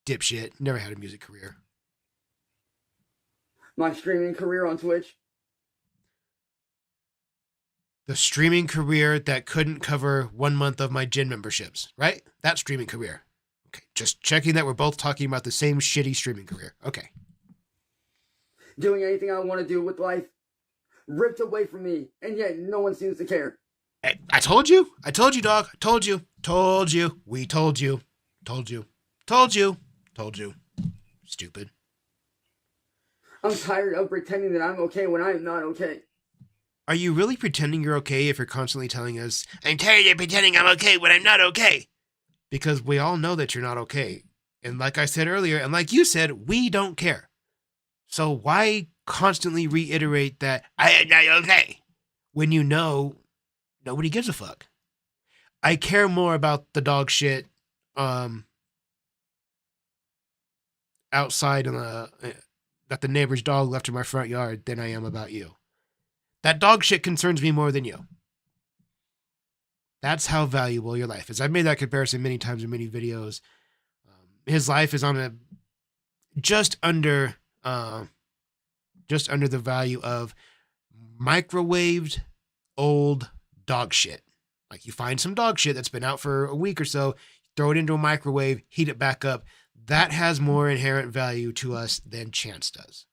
Dipshit. Never had a music career. My streaming career on Twitch. The streaming career that couldn't cover 1 month of my gym memberships, right? That streaming career. Okay, just checking that we're both talking about the same shitty streaming career. Okay. Doing anything I want to do with life. Ripped away from me, and yet no one seems to care. I told you. I told you, dog. I told you. Told you. We told you. Told you. Told you. Told you. Stupid. I'm tired of pretending that I'm okay when I'm not okay. Are you really pretending you're okay if you're constantly telling us, I'm tired of pretending I'm okay when I'm not okay? Because we all know that you're not okay. And like I said earlier, and like you said, we don't care. So why constantly reiterate that I am not okay when you know nobody gives a fuck? I care more about the dog shit outside that the neighbor's dog left in my front yard than I am about you. That dog shit concerns me more than you. That's how valuable your life is. I've made that comparison many times in many videos. His life is on just under the value of microwaved old dog shit. Like you find some dog shit that's been out for a week or so, throw it into a microwave, heat it back up. That has more inherent value to us than chance does.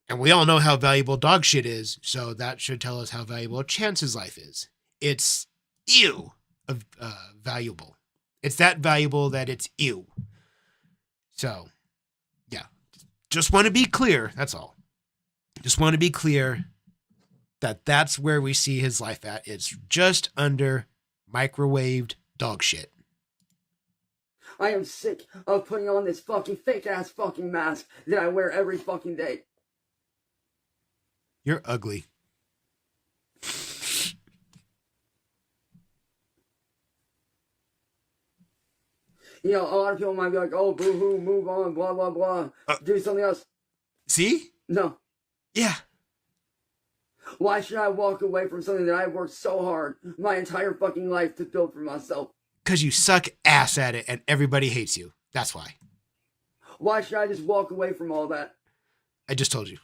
And we all know how valuable dog shit is, so that should tell us how valuable Chance's life is. It's valuable. It's that valuable that it's ew. So, yeah. Just want to be clear, that's all. Just want to be clear that that's where we see his life at. It's just under microwaved dog shit. I am sick of putting on this fucking fake-ass fucking mask that I wear every fucking day. You're ugly. You know, a lot of people might be like, oh, boo-hoo, move on, blah, blah, blah. Do something else. See? No. Yeah. Why should I walk away from something that I've worked so hard my entire fucking life to build for myself? Because you suck ass at it and everybody hates you. That's why. Why should I just walk away from all that? I just told you.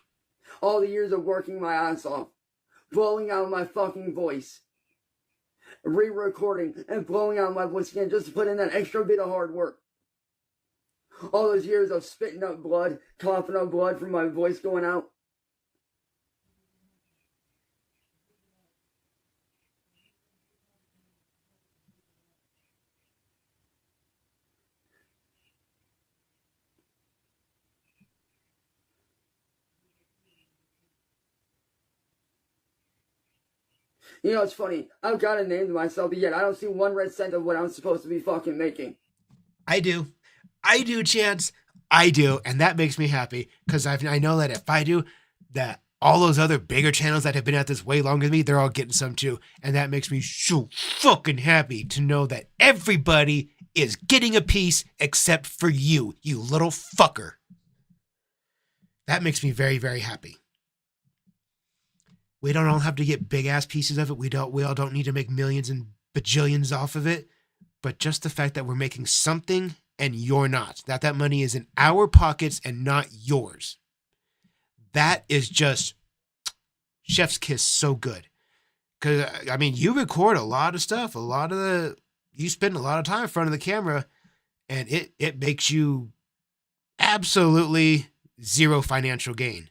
All the years of working my ass off, blowing out my fucking voice, re-recording and blowing out my voice again just to put in that extra bit of hard work. All those years of spitting up blood, coughing up blood from my voice going out. You know, it's funny. I've got a name to myself, but yet I don't see 1 red cent of what I'm supposed to be fucking making. I do. I do, Chance. I do. And that makes me happy because I know that if I do, that all those other bigger channels that have been at this way longer than me, they're all getting some too. And that makes me so fucking happy to know that everybody is getting a piece except for you, you little fucker. That makes me very, very happy. We don't all have to get big ass pieces of it. We all don't need to make millions and bajillions off of it. But just the fact that we're making something and you're not, that money is in our pockets and not yours. That is just chef's kiss so good. Cause I mean, you record a lot of stuff, you spend a lot of time in front of the camera and it makes you absolutely zero financial gain.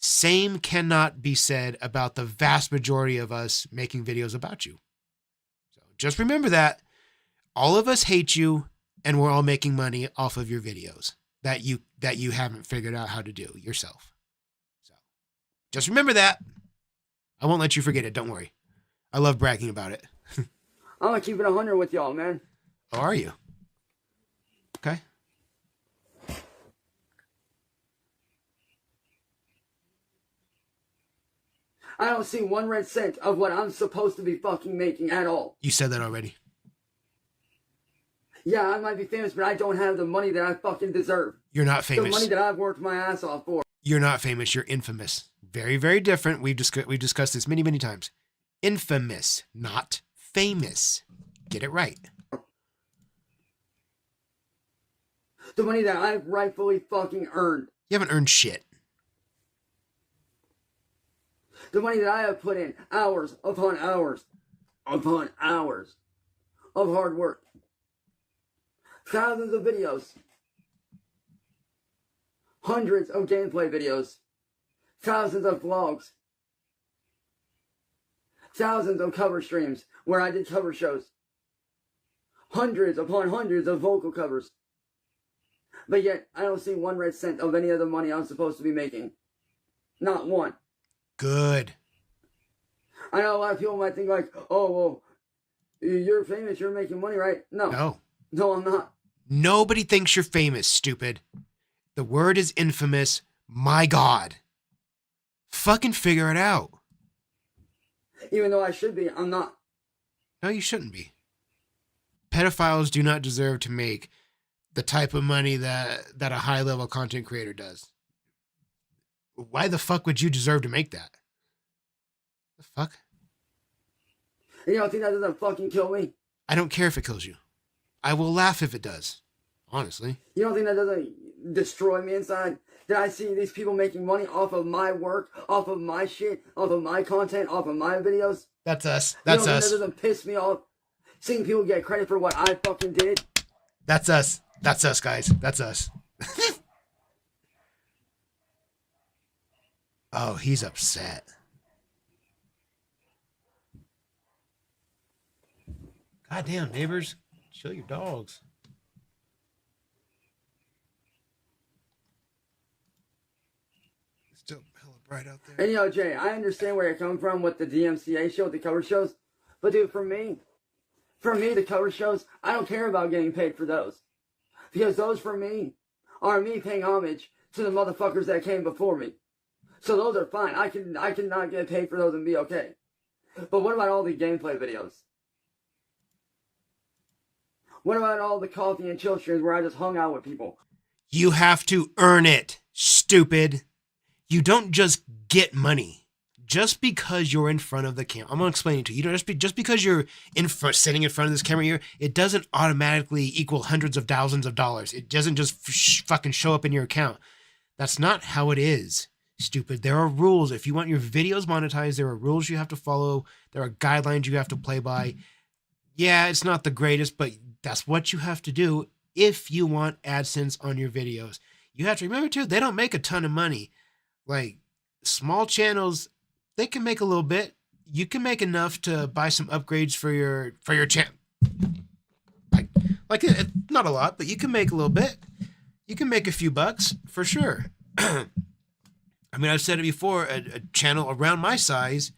Same cannot be said about the vast majority of us making videos about you. So just remember that all of us hate you and we're all making money off of your videos that you haven't figured out how to do yourself. So just remember that. I won't let you forget it. Don't worry. I love bragging about it. I'm gonna keep it 100 with y'all, man. Oh, are you? Okay. I don't see 1 red cent of what I'm supposed to be fucking making at all. You said that already. Yeah, I might be famous, but I don't have the money that I fucking deserve. You're not famous. The money that I've worked my ass off for. You're not famous. You're infamous. Very, very different. We've discussed this many, many times. Infamous, not famous. Get it right. The money that I've rightfully fucking earned. You haven't earned shit. The money that I have put in hours upon hours upon hours of hard work. Thousands of videos. Hundreds of gameplay videos. Thousands of vlogs. Thousands of cover streams where I did cover shows. Hundreds upon hundreds of vocal covers. But yet, I don't see 1 red cent of any of the money I'm supposed to be making. Not one. Good. I know a lot of people might think like, oh, well, you're famous, you're making money, right? No. No, I'm not. Nobody thinks you're famous, stupid. The word is infamous. My God. Fucking figure it out. Even though I should be, I'm not. No, you shouldn't be. Pedophiles do not deserve to make the type of money that a high level content creator does. Why the fuck would you deserve to make that? The fuck? And you don't think that doesn't fucking kill me? I don't care if it kills you. I will laugh if it does. Honestly. You don't think that doesn't destroy me inside? That I see these people making money off of my work, off of my shit, off of my content, off of my videos? That's us. That's you don't us. Think that doesn't piss me off? Seeing people get credit for what I fucking did? That's us. That's us, guys. That's us. Oh, he's upset. Goddamn, neighbors. Chill your dogs. Still hella bright out there. And Jay, I understand where you're coming from with the DMCA show, the cover shows. But dude, for me, the cover shows, I don't care about getting paid for those. Because those, for me, are me paying homage to the motherfuckers that came before me. So those are fine. I cannot get paid for those and be okay. But what about all the gameplay videos? What about all the coffee and chill streams where I just hung out with people? You have to earn it, stupid. You don't just get money. Just because you're in front of the camera, I'm gonna explain it to you. You know, just because you're sitting in front of this camera here, it doesn't automatically equal hundreds of thousands of dollars. It doesn't just fucking show up in your account. That's not how it is, stupid. There are rules. If you want your videos monetized, there are rules you have to follow. There are guidelines you have to play by. Yeah, it's not the greatest, but that's what you have to do if you want AdSense on your videos. You have to remember too, they don't make a ton of money. Like small channels, they can make a little bit. You can make enough to buy some upgrades for your channel. Like not a lot, but you can make a little bit. You can make a few bucks for sure. I mean, I've said it before, a channel around my size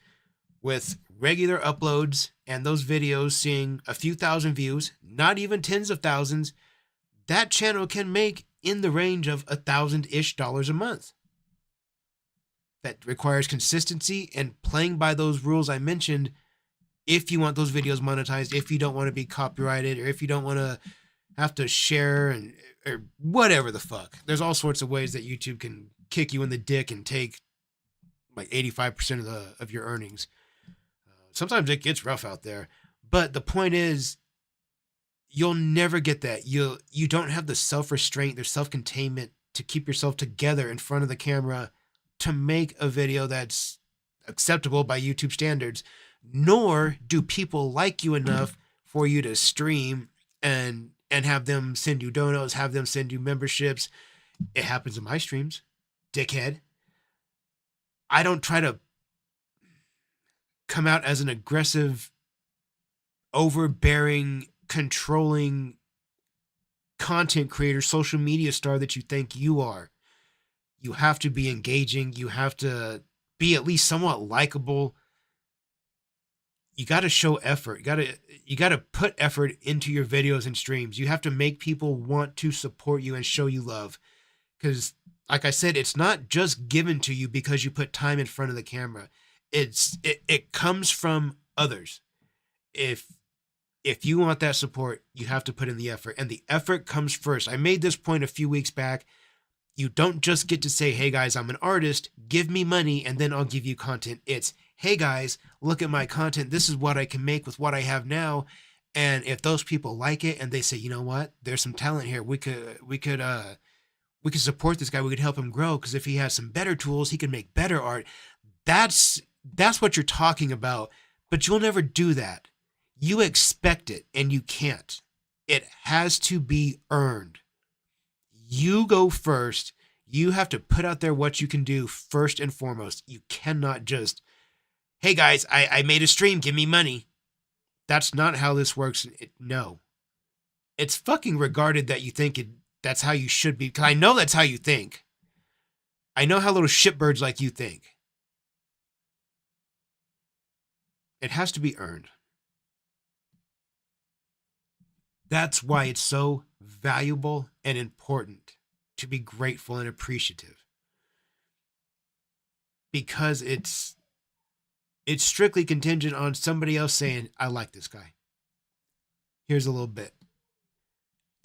with regular uploads and those videos seeing a few thousand views, not even tens of thousands, that channel can make in the range of $1,000-ish a month. That requires consistency and playing by those rules I mentioned if you want those videos monetized, if you don't want to be copyrighted, or if you don't want to have to share or whatever the fuck. There's all sorts of ways that YouTube can kick you in the dick and take like 85% of your earnings. Sometimes it gets rough out there, but the point is you'll never get that. You don't have the self-restraint, the self-containment to keep yourself together in front of the camera to make a video that's acceptable by YouTube standards, nor do people like you enough for you to stream and have them send you donos, have them send you memberships. It happens in my streams, dickhead. I don't try to come out as an aggressive, overbearing, controlling content creator, social media star that you think you are. You have to be engaging. You have to be at least somewhat likable. You got to show effort. You got to put effort into your videos and streams. You have to make people want to support you and show you love. Because, like I said, it's not just given to you because you put time in front of the camera. It comes from others. If you want that support, you have to put in the effort. And the effort comes first. I made this point a few weeks back. You don't just get to say, hey guys, I'm an artist, give me money, and then I'll give you content. It's, hey guys, look at my content. This is what I can make with what I have now. And if those people like it and they say, you know what, there's some talent here. We could support this guy. We could help him grow. Because if he has some better tools, he can make better art. That's what you're talking about. But you'll never do that. You expect it and you can't. It has to be earned. You go first. You have to put out there what you can do first and foremost. You cannot just, hey guys, I made a stream, give me money. That's not how this works. No. It's fucking regarded that you think that's how you should be. Because I know that's how you think. I know how little shitbirds like you think. It has to be earned. That's why it's so valuable and important to be grateful and appreciative. Because it's strictly contingent on somebody else saying, I like this guy. Here's a little bit.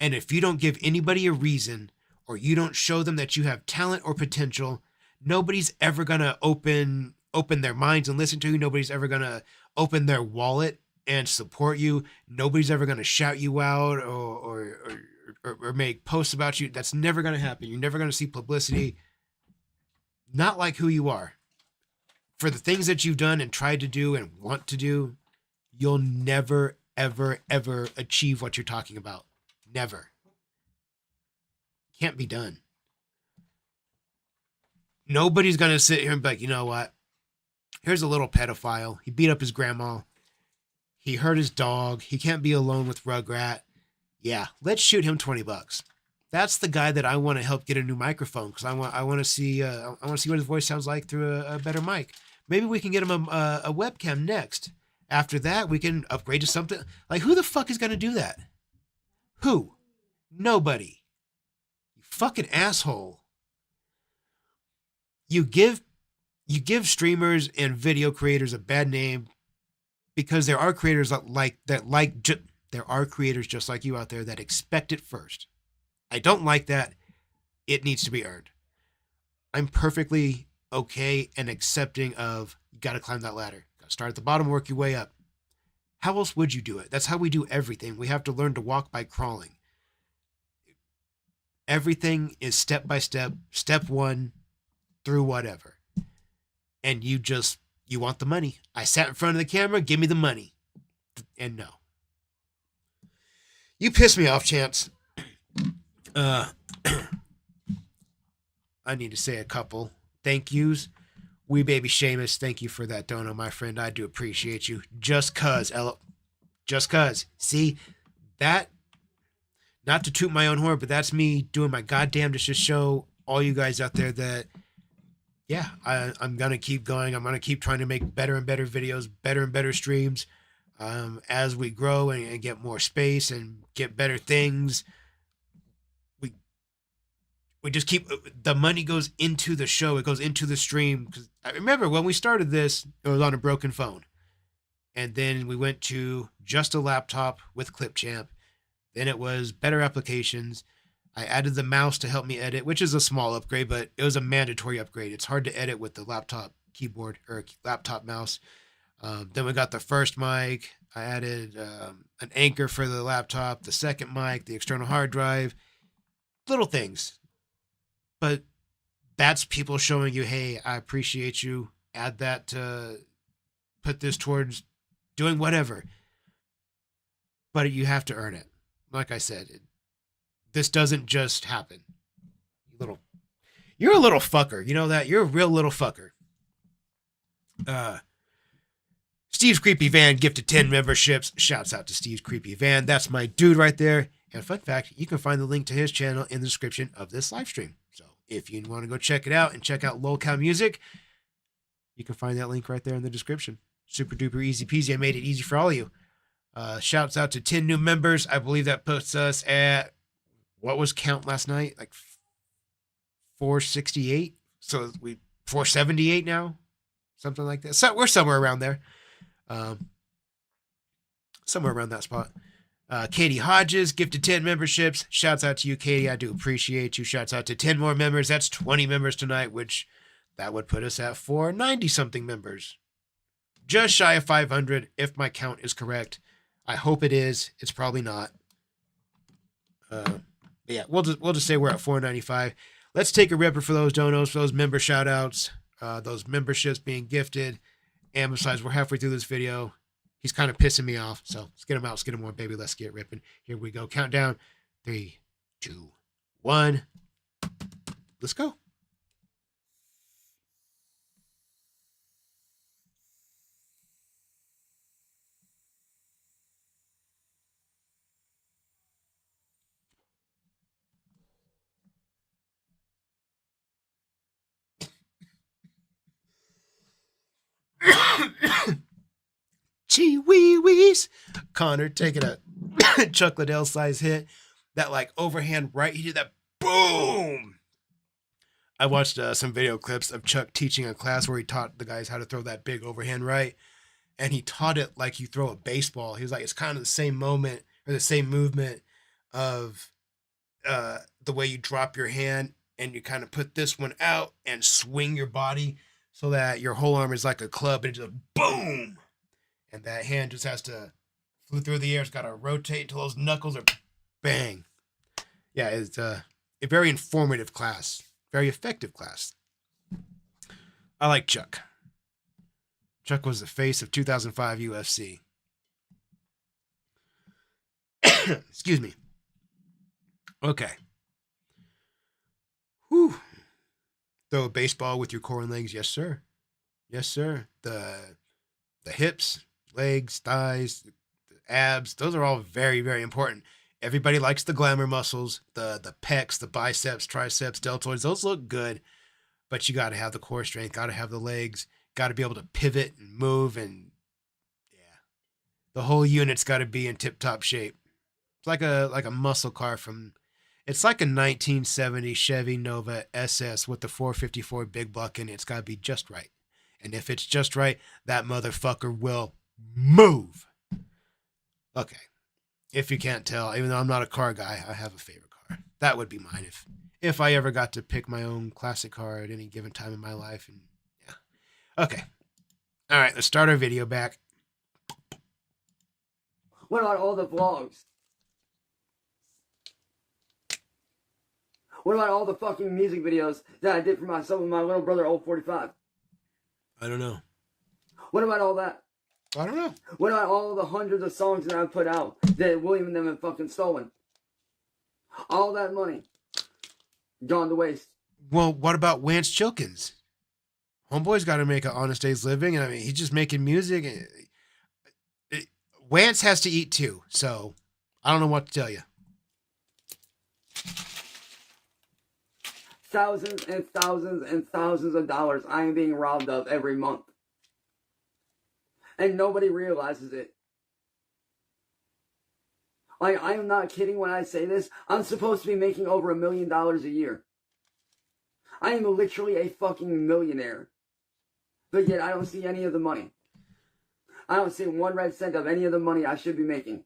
And if you don't give anybody a reason, or you don't show them that you have talent or potential, nobody's ever going to open their minds and listen to you. Nobody's ever going to open their wallet and support you. Nobody's ever going to shout you out or make posts about you. That's never going to happen. You're never going to see publicity. Not like who you are. For the things that you've done and tried to do and want to do, you'll never, ever, ever achieve what you're talking about. Never. Can't be done. Nobody's going to sit here and be like, you know what? Here's a little pedophile. He beat up his grandma. He hurt his dog. He can't be alone with Rugrat. Yeah, let's shoot him $20. That's the guy that I want to help get a new microphone, because I want to see what his voice sounds like through a better mic. Maybe we can get him a webcam next. After that, we can upgrade to something. Like, who the fuck is going to do that? Who? Nobody. You fucking asshole. You give streamers and video creators a bad name because there are creators there are creators just like you out there that expect it first. I don't like that. It needs to be earned. I'm perfectly okay and accepting of, you got to climb that ladder. Got to start at the bottom, work your way up. How else would you do it? That's how we do everything. We have to learn to walk by crawling. Everything is step by step, step one through whatever. And you want the money. I sat in front of the camera, give me the money. And no. You piss me off, Chance. I need to say a couple thank yous. Wee Baby Seamus, thank you for that dono, my friend. I do appreciate you. Just cuz. See, that, not to toot my own horn, but that's me doing my goddamnedest to show all you guys out there that, yeah, I'm going to keep going. I'm going to keep trying to make better and better videos, better and better streams. As we grow and get more space and get better things, we just keep, the money goes into the show. It goes into the stream. Because I remember when we started this, it was on a broken phone. And then we went to just a laptop with Clipchamp. Then it was better applications. I added the mouse to help me edit, which is a small upgrade, but it was a mandatory upgrade. It's hard to edit with the laptop keyboard or laptop mouse. Then we got the first mic. I added an anchor for the laptop, the second mic, the external hard drive, little things. But that's people showing you, hey, I appreciate you. Add that to put this towards doing whatever. But you have to earn it. Like I said, this doesn't just happen. You're a little fucker. You know that? You're a real little fucker. Steve's Creepy Van gifted 10 memberships. Shouts out to Steve's Creepy Van. That's my dude right there. And fun fact, you can find the link to his channel in the description of this live stream. So if you want to go check it out and check out lolcow music, you can find that link right there in the description. Super duper easy peasy. I made it easy for all of you. Shouts out to 10 new members. I believe that puts us at, what was count last night? Like 468. So we 478 now, something like that. So we're somewhere around there. Somewhere around that spot. Katie Hodges gifted 10 memberships. Shouts out to you, Katie. I do appreciate you. Shouts out to 10 more members. That's 20 members tonight, which that would put us at 490 something members. Just shy of 500 if my count is correct. I hope it is. It's probably not. Yeah, we'll just say we're at 495. Let's take a ripper for those donos, for those member shout outs, those memberships being gifted. And besides, we're halfway through this video. He's kind of pissing me off. So let's get him out. Let's get him more, baby. Let's get ripping. Here we go. Countdown. 3, 2, 1. Let's go. Chee wee wees. Connor taking a Chuck Liddell size hit. That like overhand right. He did that. Boom. I watched some video clips of Chuck teaching a class where he taught the guys how to throw that big overhand right. And he taught it like you throw a baseball. He was like, it's kind of the same moment or the same movement. of the way you drop your hand and you kind of put this one out and swing your body so that your whole arm is like a club and just boom. And that hand just has to flew through the air. It's got to rotate until those knuckles are bang. Yeah, it's a very informative class, very effective class. I like Chuck. Chuck was the face of 2005 UFC. Excuse me. Okay. Whew. Throw a baseball with your core and legs. Yes, sir. Yes, sir. The hips, legs, thighs, the abs, those are all very, very important. Everybody likes the glamour muscles, the pecs, the biceps, triceps, deltoids. Those look good, but you got to have the core strength, got to have the legs, got to be able to pivot and move, and yeah, the whole unit's got to be in tip-top shape. It's like a muscle car from, it's like a 1970 Chevy Nova SS with the 454 big block in it. It's got to be just right. And if it's just right, that motherfucker will move. Okay. If you can't tell, even though I'm not a car guy, I have a favorite car. That would be mine if I ever got to pick my own classic car at any given time in my life. And yeah. Okay. All right, let's start our video back. What about all the vlogs? What about all the fucking music videos that I did for myself and my little brother, Old 45? I don't know. What about all that? I don't know. What about all the hundreds of songs that I've put out that William and them have fucking stolen? All that money gone to waste. Well, what about Wance Chilkins? Homeboy's got to make an honest day's living. I mean, he's just making music. Wance has to eat too, so I don't know what to tell you. Thousands and thousands and thousands of dollars I am being robbed of every month. And nobody realizes it. Like, I am not kidding when I say this. I'm supposed to be making over $1 million a year. I am literally a fucking millionaire. But yet I don't see any of the money. I don't see 1 red cent of any of the money I should be making.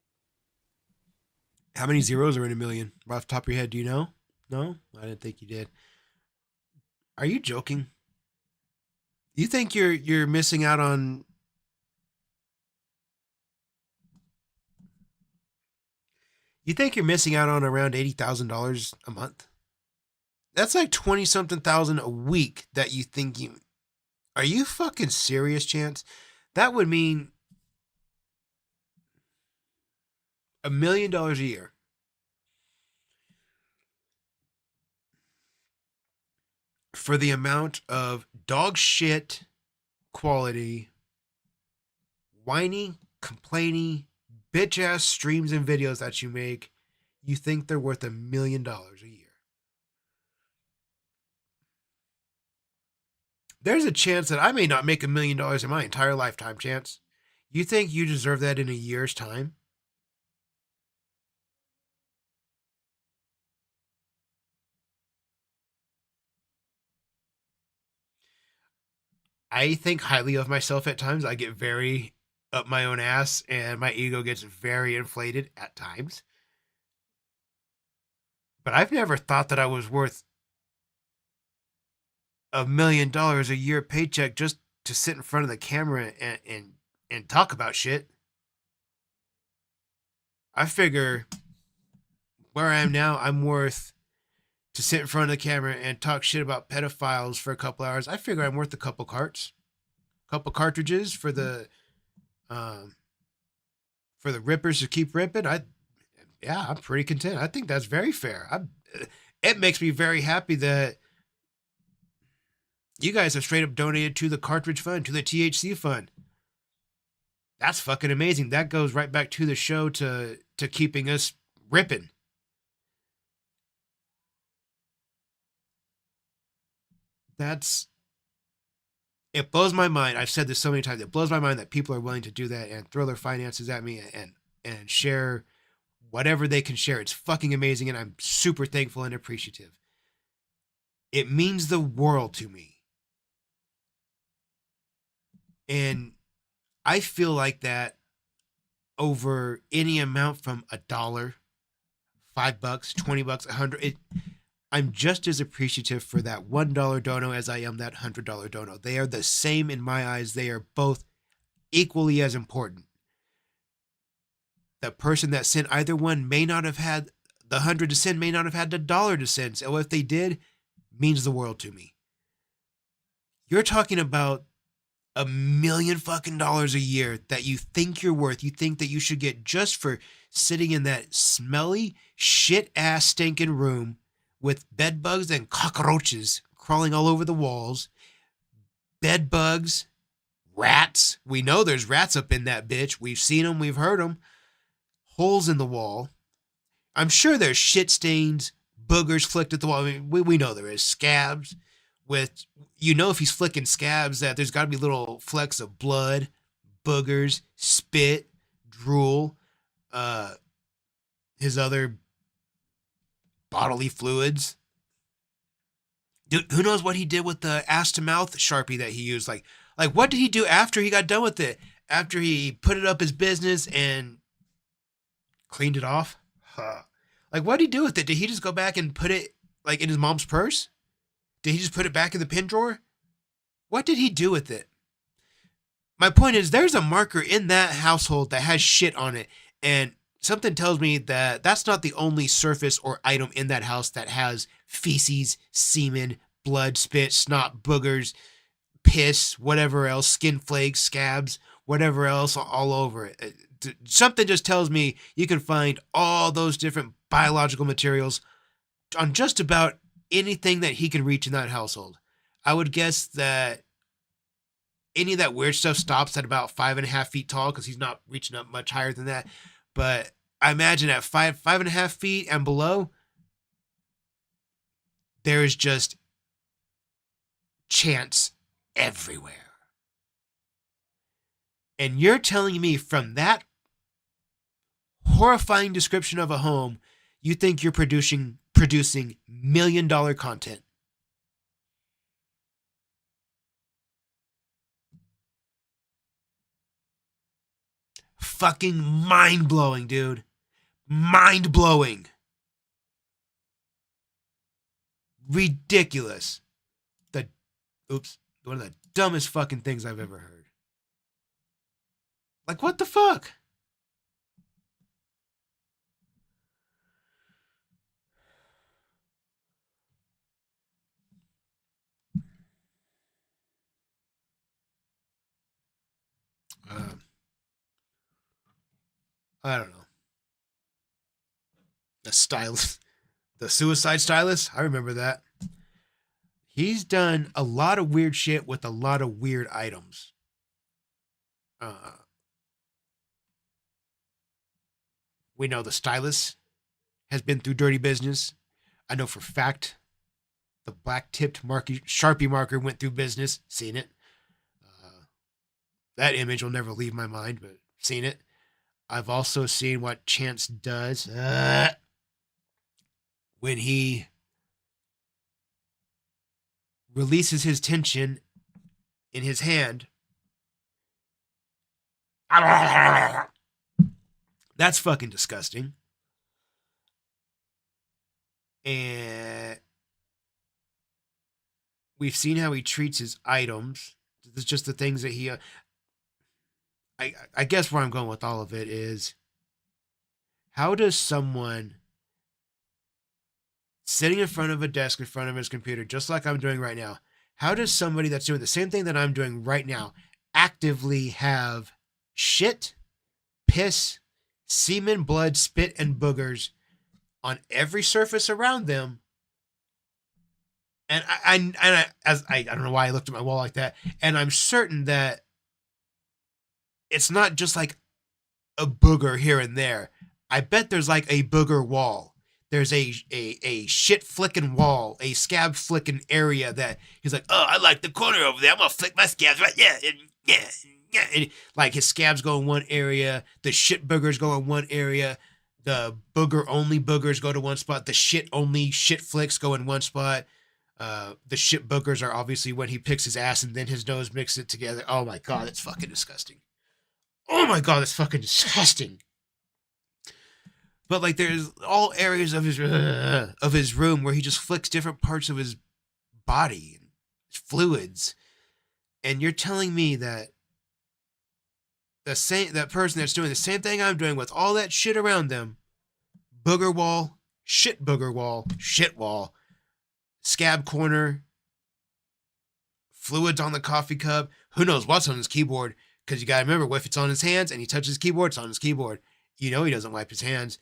How many zeros are in $1 million? Right off the top of your head, do you know? No? I didn't think you did. Are you joking? You think you're missing out on... You think you're missing out on around $80,000 a month? That's like 20-something thousand a week that you think you... Are you fucking serious, Chance? That would mean $1 million a year. For the amount of dog shit quality, whiny, complaining, bitch ass streams and videos that you make, you think they're worth $1 million a year. There's a chance that I may not make $1 million in my entire lifetime, Chance. You think you deserve that in a year's time? I think highly of myself at times. I get very up my own ass and my ego gets very inflated at times. But I've never thought that I was worth $1 million a year paycheck just to sit in front of the camera and talk about shit. I figure where I am now, I'm worth to sit in front of the camera and talk shit about pedophiles for a couple hours. I figure I'm worth a couple cartridges for the rippers to keep ripping. I'm pretty content. I think that's very fair. It makes me very happy that you guys have straight up donated to the cartridge fund, to the THC fund. That's fucking amazing. That goes right back to the show to keeping us ripping. It blows my mind. I've said this so many times. It blows my mind that people are willing to do that and throw their finances at me and share whatever they can share. It's fucking amazing, and I'm super thankful and appreciative. It means the world to me. And I feel like that over any amount from $1, $5, $20, $100. I'm just as appreciative for that $1 dono as I am that $100 dono. They are the same in my eyes. They are both equally as important. The person that sent either one may not have had the 100 to send, may not have had the dollar to send. So if they did, means the world to me. You're talking about $1 million fucking dollars a year that you think you're worth. You think that you should get just for sitting in that smelly, shit ass stinking room with bed bugs and cockroaches crawling all over the walls. Bed bugs, rats. We know there's rats up in that bitch. We've seen them. We've heard them. Holes in the wall. I'm sure there's shit stains, boogers flicked at the wall. I mean, we know there is. Scabs with, if he's flicking scabs, that there's got to be little flecks of blood, boogers, spit, drool, his other bodily fluids. Dude, who knows what he did with the ass to mouth Sharpie that he used? Like what did he do after he got done with it? After he put it up his business and cleaned it off? Like, what did he do with it? Did he just go back and put it like in his mom's purse? Did he just put it back in the pin drawer? What did he do with it? My point is, there's a marker in that household that has shit on it, and something tells me that that's not the only surface or item in that house that has feces, semen, blood, spit, snot, boogers, piss, whatever else, skin flakes, scabs, whatever else all over it. Something just tells me you can find all those different biological materials on just about anything that he can reach in that household. I would guess that any of that weird stuff stops at about 5.5 feet tall because he's not reaching up much higher than that. But I imagine at 5.5 feet and below, there is just chance everywhere. And you're telling me from that horrifying description of a home, you think you're producing $1 million content? Fucking mind-blowing, dude. Mind-blowing. Ridiculous. One of the dumbest fucking things I've ever heard. Like, what the fuck? I don't know. The stylist, the suicide stylist, I remember that. He's done a lot of weird shit with a lot of weird items. We know the stylist has been through dirty business. I know for a fact the black-tipped Sharpie marker went through business. Seen it. That image will never leave my mind, but seen it. I've also seen what Chance does when he releases his tension in his hand. That's fucking disgusting. And we've seen how he treats his items. It's just the things that he... I guess where I'm going with all of it is, how does someone sitting in front of a desk in front of his computer, just like I'm doing right now, how does somebody that's doing the same thing that I'm doing right now actively have shit, piss, semen, blood, spit, and boogers on every surface around them? And I don't know why I looked at my wall like that, and I'm certain that it's not just like a booger here and there. I bet there's like a booger wall. There's a shit flicking wall, a scab flicking area that he's like, oh, I like the corner over there. I'm gonna flick my scabs right there. Yeah. And like his scabs go in one area, the shit boogers go in one area, the booger only boogers go to one spot, the shit only shit flicks go in one spot. The shit boogers are obviously when he picks his ass and then his nose mixes it together. Oh my god, that's fucking disgusting. Oh my god, that's fucking disgusting. But like there's all areas of his room where he just flicks different parts of his body and fluids. And you're telling me that that person that's doing the same thing I'm doing with all that shit around them, booger wall, shit wall, scab corner, fluids on the coffee cup, who knows what's on his keyboard, because you gotta remember, if it's on his hands and he touches his keyboard, it's on his keyboard. You know he doesn't wipe his hands.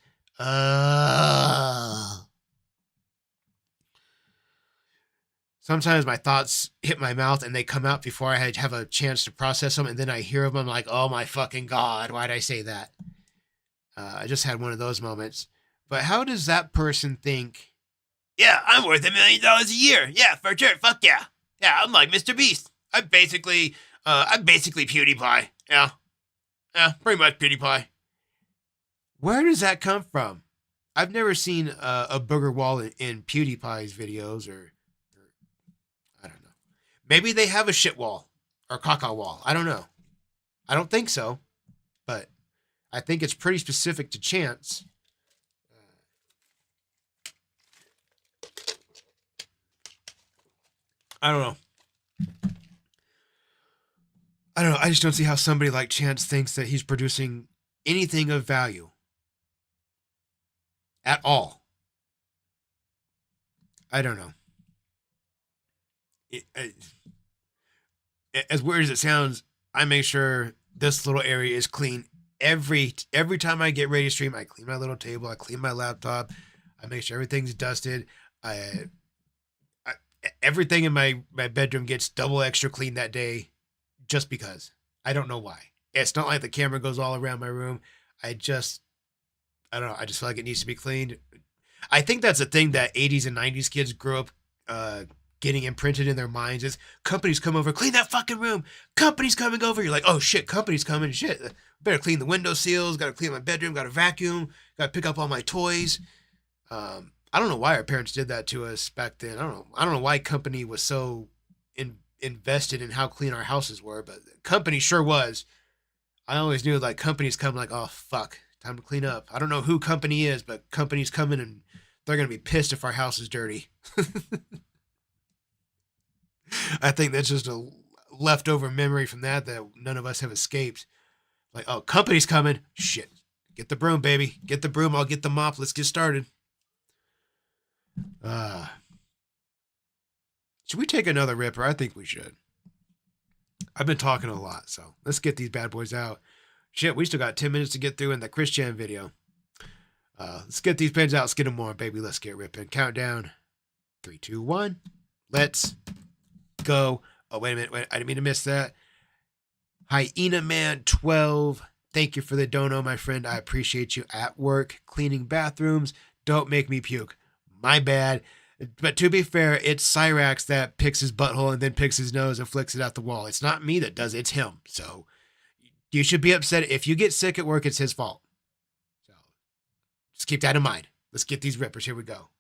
Sometimes my thoughts hit my mouth and they come out before I have a chance to process them, and then I hear them, I'm like, oh my fucking God, why'd I say that? I just had one of those moments. But how does that person think, yeah, I'm worth $1 million a year. Yeah, for sure. Fuck yeah. Yeah, I'm like Mr. Beast. I'm basically PewDiePie. Yeah. Yeah, pretty much PewDiePie. Where does that come from? I've never seen a booger wall in PewDiePie's videos, or I don't know. Maybe they have a shit wall or caca wall. I don't know. I don't think so, but I think it's pretty specific to Chance. I don't know. I just don't see how somebody like Chance thinks that he's producing anything of value at all. I don't know. As weird as it sounds, I make sure this little area is clean every time I get ready to stream. I clean my little table. I clean my laptop. I make sure everything's dusted. Everything in my bedroom gets double extra clean that day, just because. I don't know why. It's not like the camera goes all around my room. I don't know. I just feel like it needs to be cleaned. I think that's a thing that 80s and 90s kids grew up getting imprinted in their minds is companies come over, clean that fucking room. Company's coming over. You're like, oh shit, company's coming. Shit, better clean the window seals. Got to clean my bedroom. Got to vacuum. Got to pick up all my toys. I don't know why our parents did that to us back then. I don't know why company was so invested in how clean our houses were, but company sure was. I always knew like companies come like, oh fuck, time to clean up. I don't know who company is, but company's coming and they're going to be pissed if our house is dirty. I think that's just a leftover memory from that none of us have escaped. Like, oh, company's coming. Shit. Get the broom, baby. Get the broom. I'll get the mop. Let's get started. Should we take another ripper? I think we should. I've been talking a lot, so let's get these bad boys out. Shit, we still got 10 minutes to get through in the Chris Chan video. Let's get these pens out. Let's get them on, baby. Let's get ripping. Countdown. 3, 2, 1. Let's go. Oh, wait a minute. I didn't mean to miss that. Hyena Man 12. Thank you for the dono, my friend. I appreciate you. At work, cleaning bathrooms. Don't make me puke. My bad. But to be fair, it's Cyrax that picks his butthole and then picks his nose and flicks it out the wall. It's not me that does it. It's him. So you should be upset. If you get sick at work, it's his fault. So just keep that in mind. Let's get these rippers. Here we go.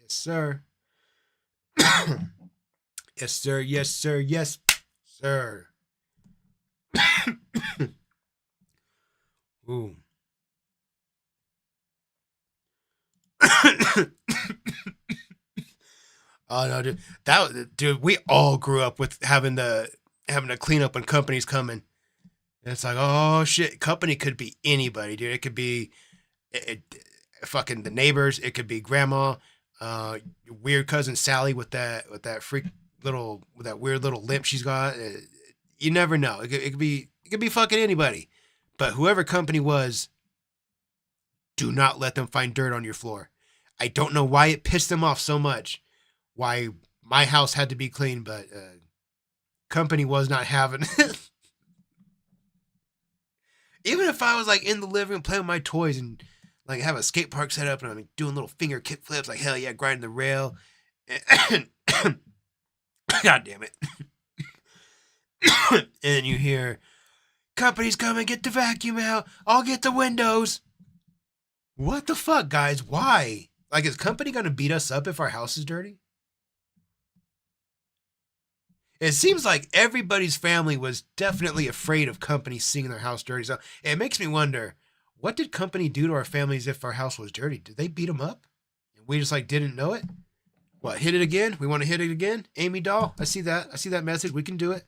Yes, sir. Yes, sir. Yes, sir. Yes, sir. Ooh. Oh no, dude, we all grew up with having to clean up when company's coming. And it's like, oh shit, company could be anybody, dude. It could be fucking the neighbors. It could be grandma, your weird cousin Sally with that weird little limp she's got. You never know. It could be fucking anybody. But whoever company was, do not let them find dirt on your floor. I don't know why it pissed them off so much. Why my house had to be clean, but company was not having it. Even if I was like in the living room playing with my toys and like have a skate park set up and I'm doing little finger kick flips, like hell yeah, grinding the rail. God damn it. And you hear company's coming, get the vacuum out. I'll get the windows. What the fuck, guys? Why? Like, is company going to beat us up if our house is dirty? It seems like everybody's family was definitely afraid of company seeing their house dirty. So it makes me wonder, what did company do to our families if our house was dirty? Did they beat them up? And we just like didn't know it? What, hit it again? We want to hit it again? Amy doll, I see that. I see that message. We can do it.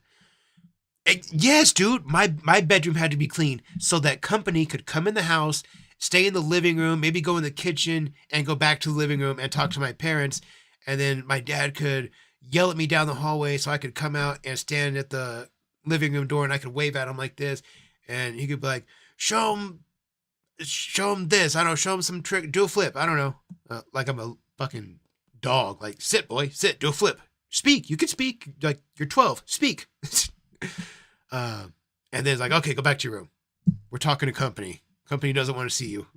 Yes, dude. My bedroom had to be clean so that company could come in the house, stay in the living room, maybe go in the kitchen and go back to the living room and talk to my parents. And then my dad could yell at me down the hallway so I could come out and stand at the living room door and I could wave at him like this. And he could be like, show him this. I don't know, show him some trick, do a flip. I don't know. Like I'm a fucking dog. Like, sit, boy, sit, do a flip. Speak. You can speak. Like, you're 12. Speak. And then it's like, okay, go back to your room. We're talking to company. Company doesn't want to see you.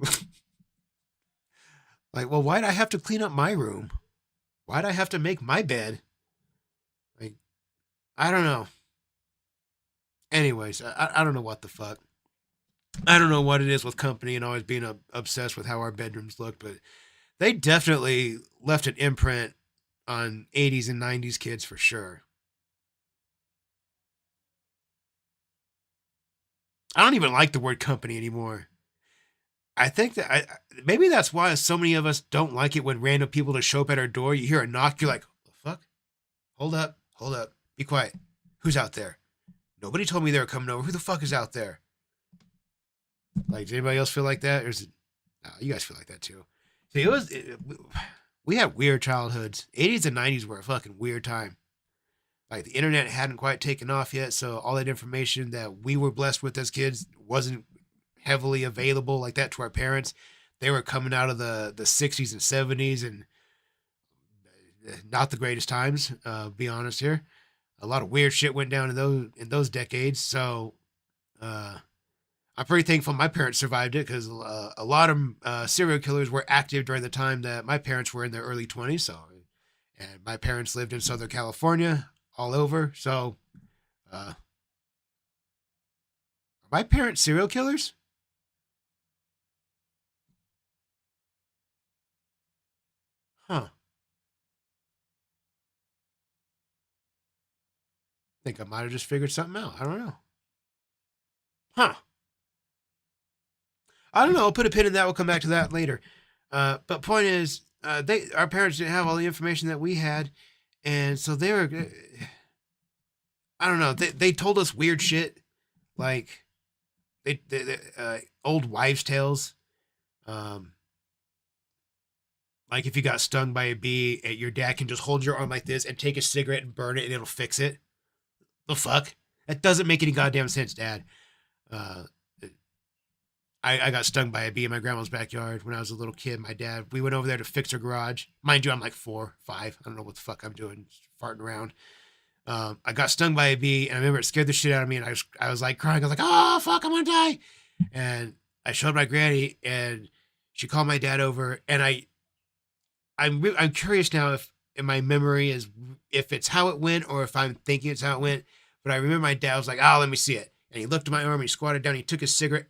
Like, well, why'd I have to clean up my room? Why'd I have to make my bed? Like, I don't know. Anyways, I don't know what the fuck. I don't know what it is with company and always being obsessed with how our bedrooms look, but they definitely left an imprint on 80s and 90s kids for sure. I don't even like the word company anymore. I think that maybe that's why so many of us don't like it when random people just show up at our door. You hear a knock, you're like, what the fuck? Hold up, be quiet. Who's out there? Nobody told me they were coming over. Who the fuck is out there? Like, does anybody else feel like that? Or is it, no, you guys feel like that too. See, we had weird childhoods. 80s and 90s were a fucking weird time. Like, the internet hadn't quite taken off yet, so all that information that we were blessed with as kids wasn't heavily available like that to our parents. They were coming out of the 60s and 70s and not the greatest times, be honest here. A lot of weird shit went down in those decades, so I'm pretty thankful my parents survived it because a lot of serial killers were active during the time that my parents were in their early 20s. So, and my parents lived in Southern California all over. So, are my parents serial killers? Huh. Think I might have just figured something out. I don't know. Huh. I don't know. I'll put a pin in that. We'll come back to that later. But point is, our parents didn't have all the information that we had, and so they were. I don't know. They told us weird shit, like they old wives' tales. Like if you got stung by a bee, your dad can just hold your arm like this and take a cigarette and burn it, and it'll fix it. The fuck? That doesn't make any goddamn sense, Dad. I got stung by a bee in my grandma's backyard when I was a little kid. My dad, we went over there to fix her garage. Mind you, I'm like 4, 5. I don't know what the fuck I'm doing, just farting around. I got stung by a bee, and I remember it scared the shit out of me, and I was like crying. I was like, oh, fuck, I'm gonna die. And I showed my granny, and she called my dad over, and I'm curious now if in my memory is if it's how it went or if I'm thinking it's how it went. But I remember my dad was like, oh, let me see it. And he looked at my arm, and he squatted down, he took his cigarette.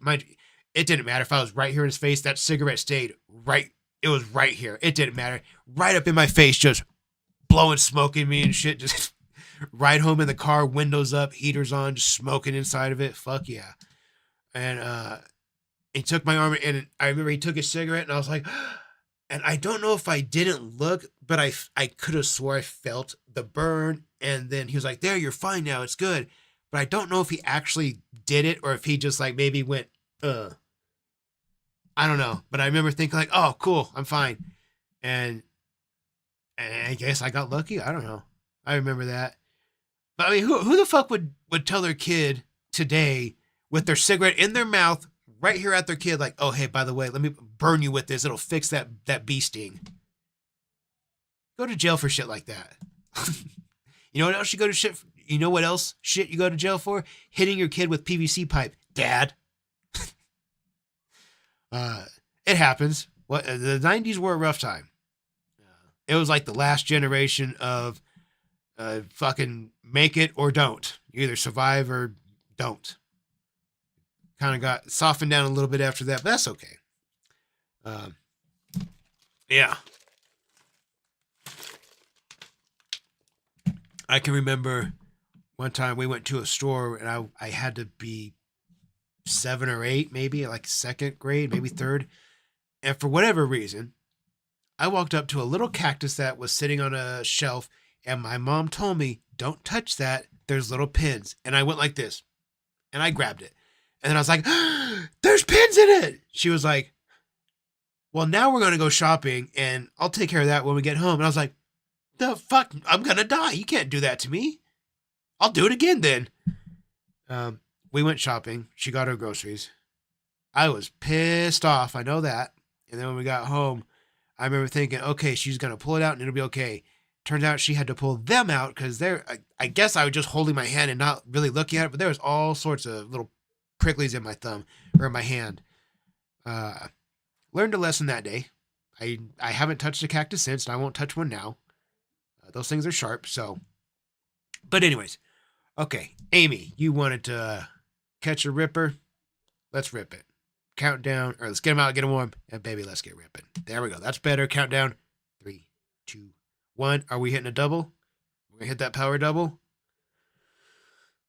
It didn't matter if I was right here in his face. That cigarette stayed right. It was right here. It didn't matter. Right up in my face, just blowing smoke in me and shit. Just ride home in the car, windows up, heaters on, just smoking inside of it. Fuck yeah. And he took my arm, and I remember he took his cigarette, and I was like, and I don't know if I didn't look, but I could have swore I felt the burn. And then he was like, there, you're fine now. It's good. But I don't know if he actually did it or if he just like maybe went, I don't know, but I remember thinking like, oh, cool, I'm fine. And I guess I got lucky. I don't know. I remember that. But I mean, who the fuck would tell their kid today with their cigarette in their mouth right here at their kid, like, oh, hey, by the way, let me burn you with this. It'll fix that bee sting. Go to jail for shit like that. You know what else you go to shit? You know what else shit you go to jail for? Hitting your kid with PVC pipe. Dad. It happens. What the 90s were a rough time. It was like the last generation of fucking make it or don't. You either survive or don't. Kind of got softened down a little bit after that, but that's okay. Yeah. I can remember one time we went to a store and I had to be 7 or 8, maybe like second grade, maybe third. And for whatever reason, I walked up to a little cactus that was sitting on a shelf, and my mom told me, don't touch that. There's little pins. And I went like this, and I grabbed it. And then I was like, there's pins in it. She was like, well, now we're going to go shopping, and I'll take care of that when we get home. And I was like, the fuck? I'm going to die. You can't do that to me. I'll do it again then. We went shopping. She got her groceries. I was pissed off. I know that. And then when we got home, I remember thinking, okay, she's going to pull it out and it'll be okay. Turns out she had to pull them out because I guess I was just holding my hand and not really looking at it, but there was all sorts of little pricklies in my thumb or in my hand. Learned a lesson that day. I haven't touched a cactus since, and I won't touch one now. Those things are sharp, so. But anyways, okay, Amy, you wanted to catch a ripper. Let's rip it. Countdown, or let's get them out, get them warm, and baby, let's get ripping. There we go. That's better. Countdown. 3, 2, 1. Are we hitting a double? We're gonna hit that power double.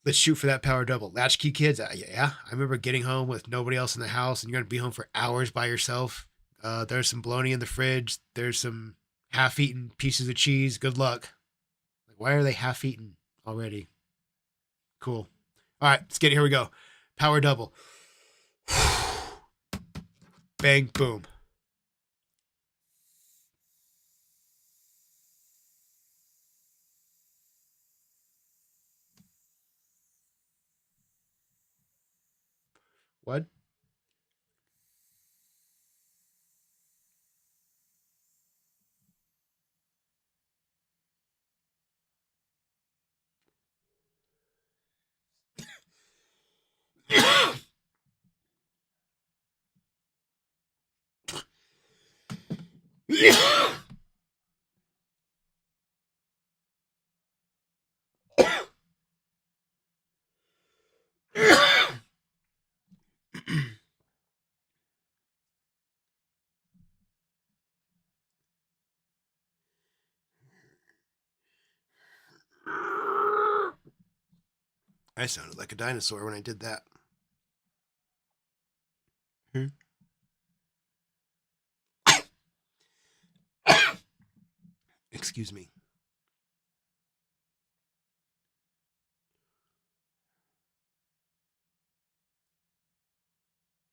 Let's shoot for that power double. Latchkey kids, yeah. I remember getting home with nobody else in the house, and you're gonna be home for hours by yourself. There's some bologna in the fridge. There's some half-eaten pieces of cheese. Good luck. Like, why are they half-eaten already? Cool. All right, let's get it. Here we go. Power double. Bang, boom. What? I sounded like a dinosaur when I did that. Excuse me.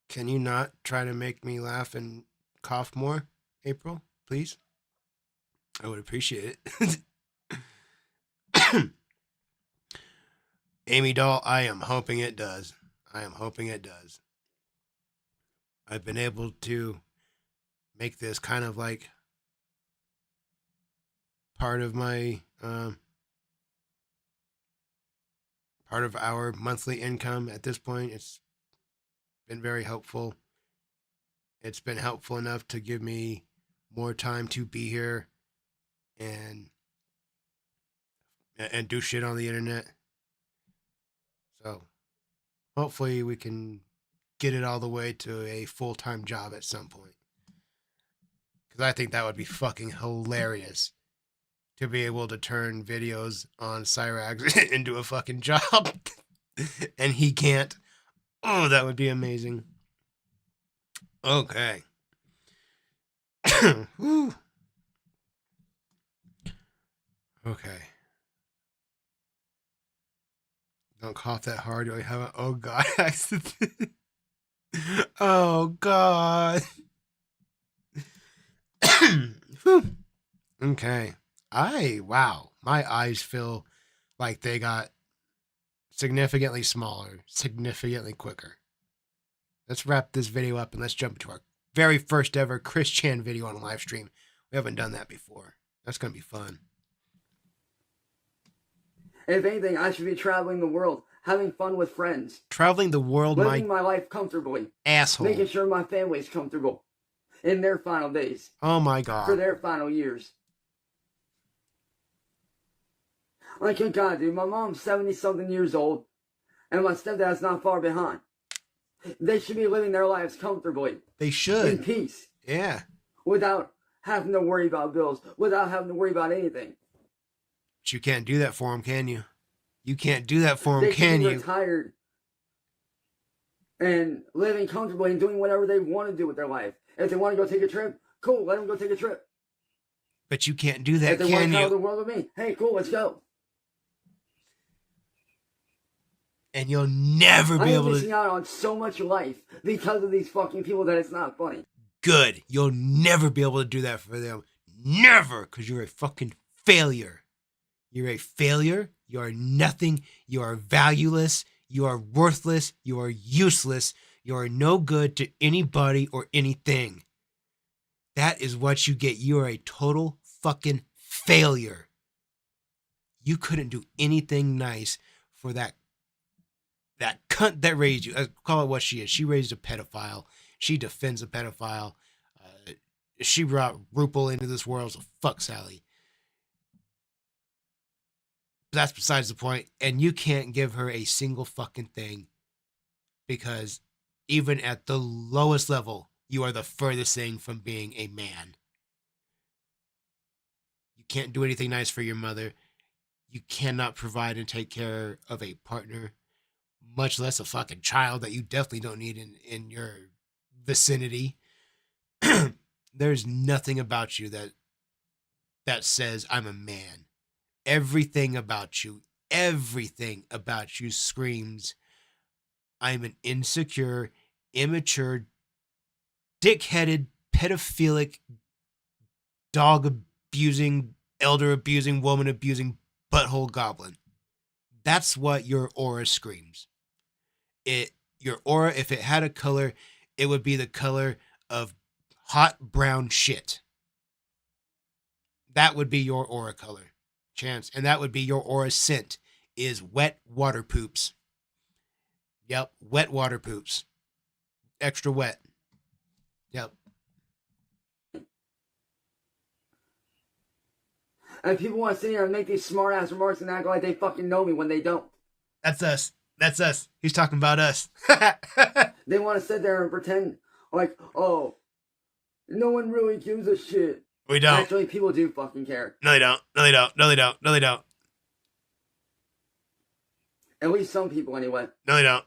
Can you not try to make me laugh and cough more, April, please? I would appreciate it. Amy doll, I am hoping it does. I am hoping it does. I've been able to make this kind of like part of my part of our monthly income at this point. It's been very helpful. It's been helpful enough to give me more time to be here and do shit on the internet. So hopefully we can get it all the way to a full-time job at some point. Because I think that would be fucking hilarious to be able to turn videos on Cyrax into a fucking job. And he can't. Oh, that would be amazing. Okay. Okay. Don't cough that hard. You have oh god. Oh god. Okay. Wow. My eyes feel like they got significantly smaller, significantly quicker. Let's wrap this video up and let's jump into our very first ever Chris Chan video on a live stream. We haven't done that before. That's going to be fun. If anything, I should be traveling the world, having fun with friends. Traveling the world, living my life comfortably. Asshole. Making sure my family's comfortable in their final days. Oh my god. For their final years. Like, good God, dude, my mom's 70-something years old, and my stepdad's not far behind. They should be living their lives comfortably. They should. In peace. Yeah. Without having to worry about bills. Without having to worry about anything. But you can't do that for them, can you? You can't do that for them, They can should be you? retired and living comfortably and doing whatever they want to do with their life. If they want to go take a trip, cool, let them go take a trip. But you can't do that, if they want can to travel you? the world with me, hey, cool, let's go. And you'll never be able I'm missing to... out on so much life because of these fucking people that it's not funny. Good. You'll never be able to do that for them. Never. Because you're a fucking failure. You're a failure. You are nothing. You are valueless. You are worthless. You are useless. You are no good to anybody or anything. That is what you get. You are a total fucking failure. You couldn't do anything nice for that cunt that raised you. I call it what she is. She raised a pedophile. She defends a pedophile. She brought RuPaul into this world, so fuck Sally. But that's besides the point. And you can't give her a single fucking thing because even at the lowest level, you are the furthest thing from being a man. You can't do anything nice for your mother. You cannot provide and take care of a partner, much less a fucking child that you definitely don't need in your vicinity. There's nothing about you that says I'm a man. Everything about you screams I'm an insecure, immature, dick-headed, pedophilic, dog-abusing, elder-abusing, woman-abusing, butthole goblin. That's what your aura screams. Your aura, if it had a color, it would be the color of hot brown shit. That would be your aura color, Chance. And that would be your aura scent, is wet water poops. Yep, wet water poops. Extra wet. Yep. And people want to sit here and make these smart ass remarks and act like they fucking know me when they don't. That's us. That's us. He's talking about us. They want to sit there and pretend like, oh, no one really gives a shit. We don't. Actually, people do fucking care. No, they don't. No, they don't. No, they don't. No, they don't. At least some people, anyway. No, they don't.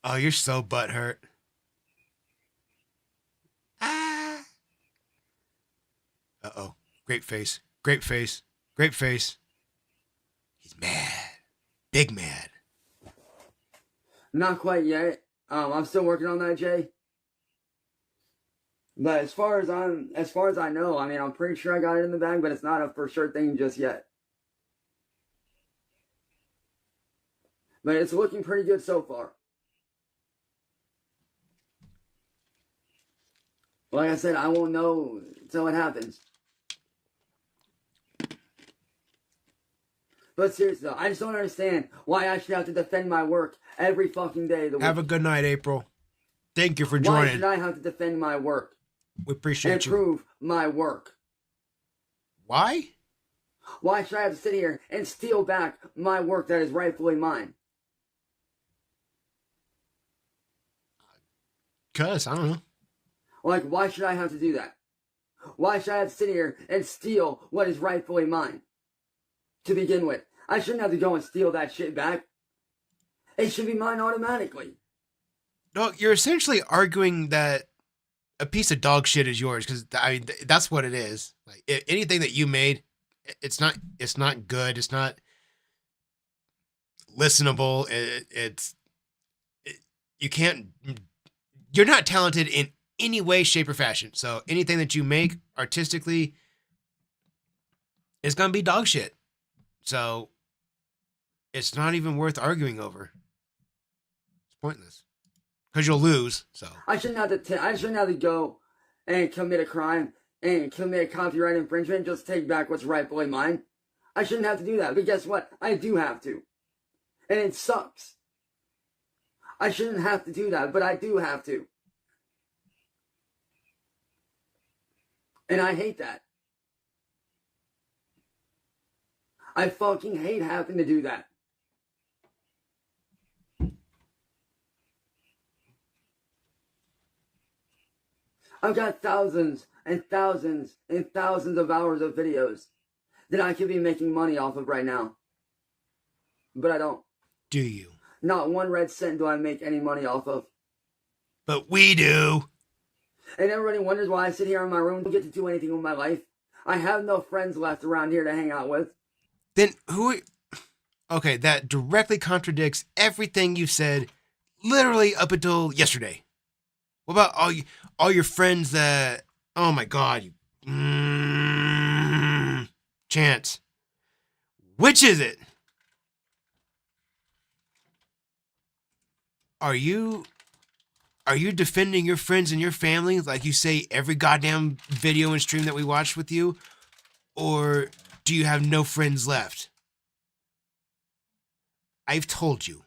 Oh, you're so butthurt. Ah. Uh-oh. Great face. Great face. Great face. He's mad. Big mad. Not quite yet. I'm still working on that, Jay. But as far as I know, I mean, I'm pretty sure I got it in the bag, but it's not a for sure thing just yet. But it's looking pretty good so far. Like I said, I won't know until it happens. But seriously though, I just don't understand why I should have to defend my work every fucking day of the week. Have a good night, April. Thank you for Why joining. should I have to defend my work? We appreciate and you. prove my work? Why? Why should I have to sit here and steal back my work that is rightfully mine? Cause, I don't know. Like, why should I have to do that? Why should I have to sit here and steal what is rightfully mine? To begin with, I shouldn't have to go and steal that shit back. It should be mine automatically. No, you're essentially arguing that a piece of dog shit is yours, because I mean that's what it is. Like anything that you made, it's not good. It's not listenable. You can't. You're not talented in any way, shape, or fashion. So anything that you make artistically is gonna be dog shit. So it's not even worth arguing over. It's pointless because you'll lose. So I shouldn't have to go and commit a crime and commit copyright infringement just to take back what's rightfully mine. I shouldn't have to do that, but guess what? I do have to, and it sucks. I shouldn't have to do that, but I do have to, and I hate that. I fucking hate having to do that. I've got thousands and thousands and thousands of hours of videos that I could be making money off of right now. But I don't. Do you? Not one red cent do I make any money off of. But we do. And everybody wonders why I sit here in my room and don't get to do anything with my life. I have no friends left around here to hang out with. Then who... Okay, that directly contradicts everything you said literally up until yesterday. What about all your friends that... Oh my God. Chance. Which is it? Are you defending your friends and your family like you say every goddamn video and stream that we watched with you? Or do you have no friends left? I've told you.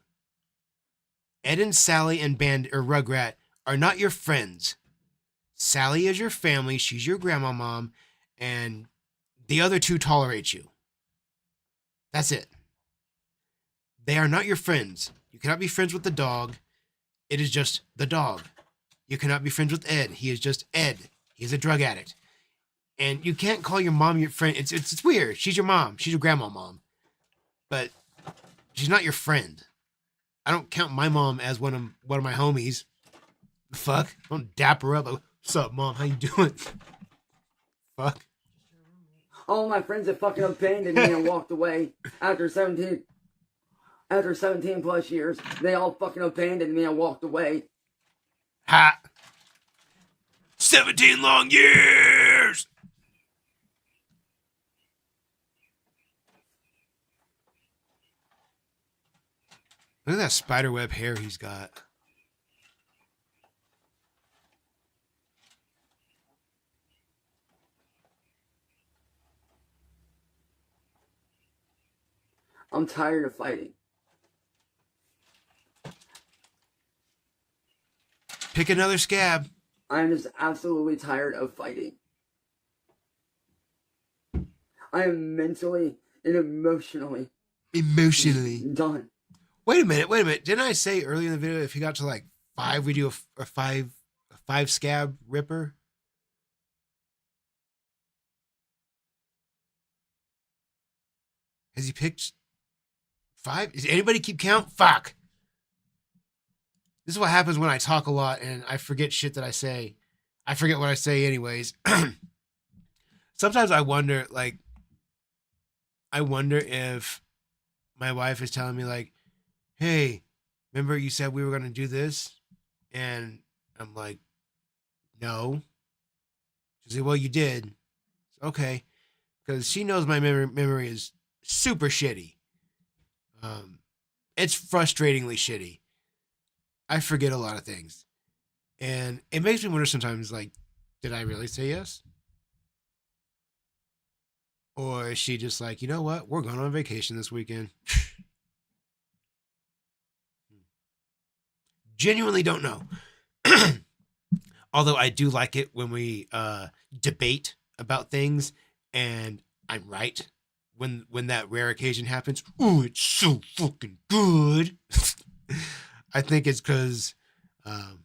Ed and Sally and Rugrat are not your friends. Sally is your family, she's your grandma mom, and the other two tolerate you. That's it. They are not your friends. You cannot be friends with the dog. It is just the dog. You cannot be friends with Ed. He is just Ed. He is a drug addict. And you can't call your mom your friend. It's weird. She's your mom. She's your grandma mom. But she's not your friend. I don't count my mom as one of my homies. The fuck? I don't dap her up. Like, what's up, mom? How you doing? Fuck. All my friends have fucking abandoned me and walked away after 17 plus years. They all fucking abandoned me and walked away. Ha! 17 long years! Look at that spiderweb hair he's got. I'm tired of fighting. Pick another scab. I'm just absolutely tired of fighting. I am mentally and emotionally done. Wait a minute. Didn't I say earlier in the video if you got to like 5, we do a five scab ripper? Has he picked 5? Does anybody keep count? Fuck. This is what happens when I talk a lot and I forget shit that I say. I forget what I say anyways. Sometimes I wonder if my wife is telling me like, hey, remember you said we were going to do this? And I'm like, no. She's like, well, you did. Okay. Because she knows my memory is super shitty. It's frustratingly shitty. I forget a lot of things. And it makes me wonder sometimes, like, did I really say yes? Or is she just like, you know what? We're going on vacation this weekend. Genuinely don't know. Although I do like it when we debate about things and I'm right when that rare occasion happens. Ooh, it's so fucking good. I think it's because most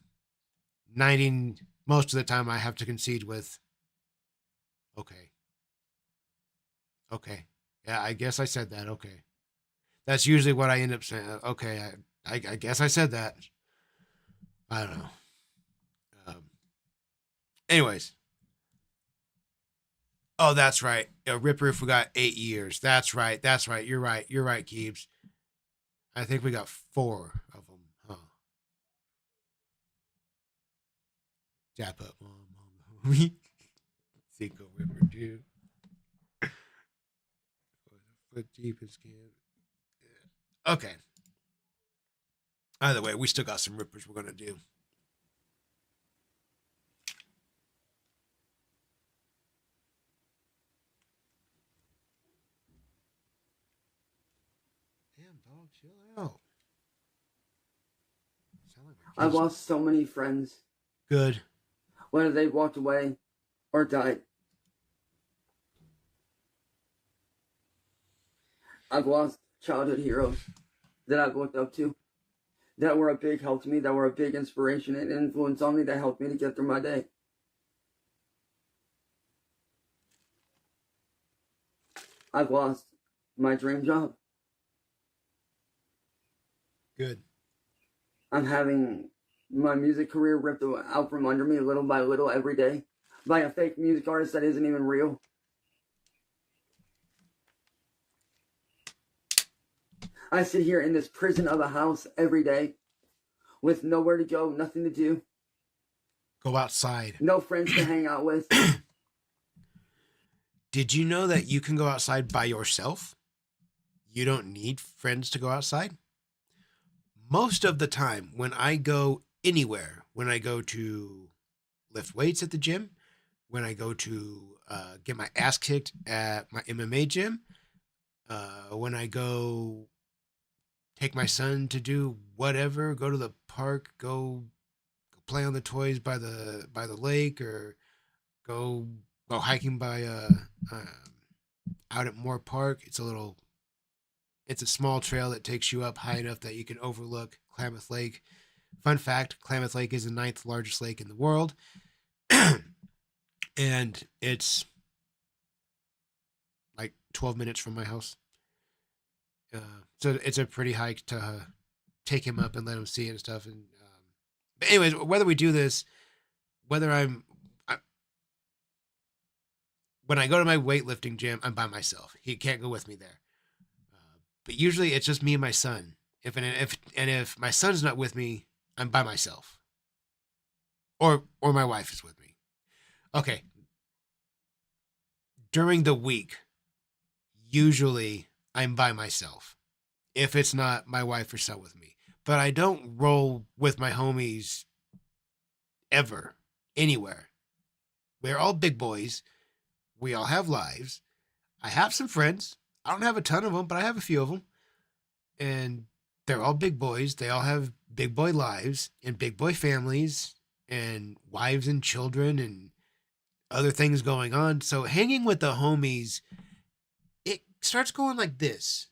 of the time I have to concede with, okay. Yeah, I guess I said that. Okay. That's usually what I end up saying. Okay, I guess I said that. I don't know. Anyways. Oh, that's right. Rip Roof, we got 8 years. That's right. You're right, Keebs. I think we got 4 of them, huh? Dap up, mom. Cinco Ripper, dude. Foot deep in skin. Yeah. Okay. Either way, we still got some rippers we're gonna do. Damn, dog, chill out. I've lost so many friends. Good. Whether they walked away or died. I've lost childhood heroes that I've looked up to, that were a big help to me, that were a big inspiration and influence on me, that helped me to get through my day. I've lost my dream job. Good. I'm having my music career ripped out from under me little by little every day by a fake music artist that isn't even real. I sit here in this prison of a house every day with nowhere to go, nothing to do. Go outside. No friends to hang out with. Did you know that you can go outside by yourself? You don't need friends to go outside. Most of the time when I go anywhere, when I go to lift weights at the gym, when I go to get my ass kicked at my MMA gym, when I go take my son to do whatever, go to the park, go play on the toys by the lake, or go hiking by out at Moore Park. It's a small trail that takes you up high enough that you can overlook Klamath Lake. Fun fact, Klamath Lake is the 9th largest lake in the world. And it's like 12 minutes from my house. So it's a pretty hike to take him up and let him see it and stuff. And but anyways, whether we do this, when I go to my weightlifting gym, I'm by myself. He can't go with me there. But usually it's just me and my son. If my son's not with me, I'm by myself. Or my wife is with me. Okay. During the week, usually I'm by myself. If it's not my wife or son with me. But I don't roll with my homies ever, anywhere. We're all big boys. We all have lives. I have some friends. I don't have a ton of them, but I have a few of them. And they're all big boys. They all have big boy lives and big boy families and wives and children and other things going on. So hanging with the homies, it starts going like this.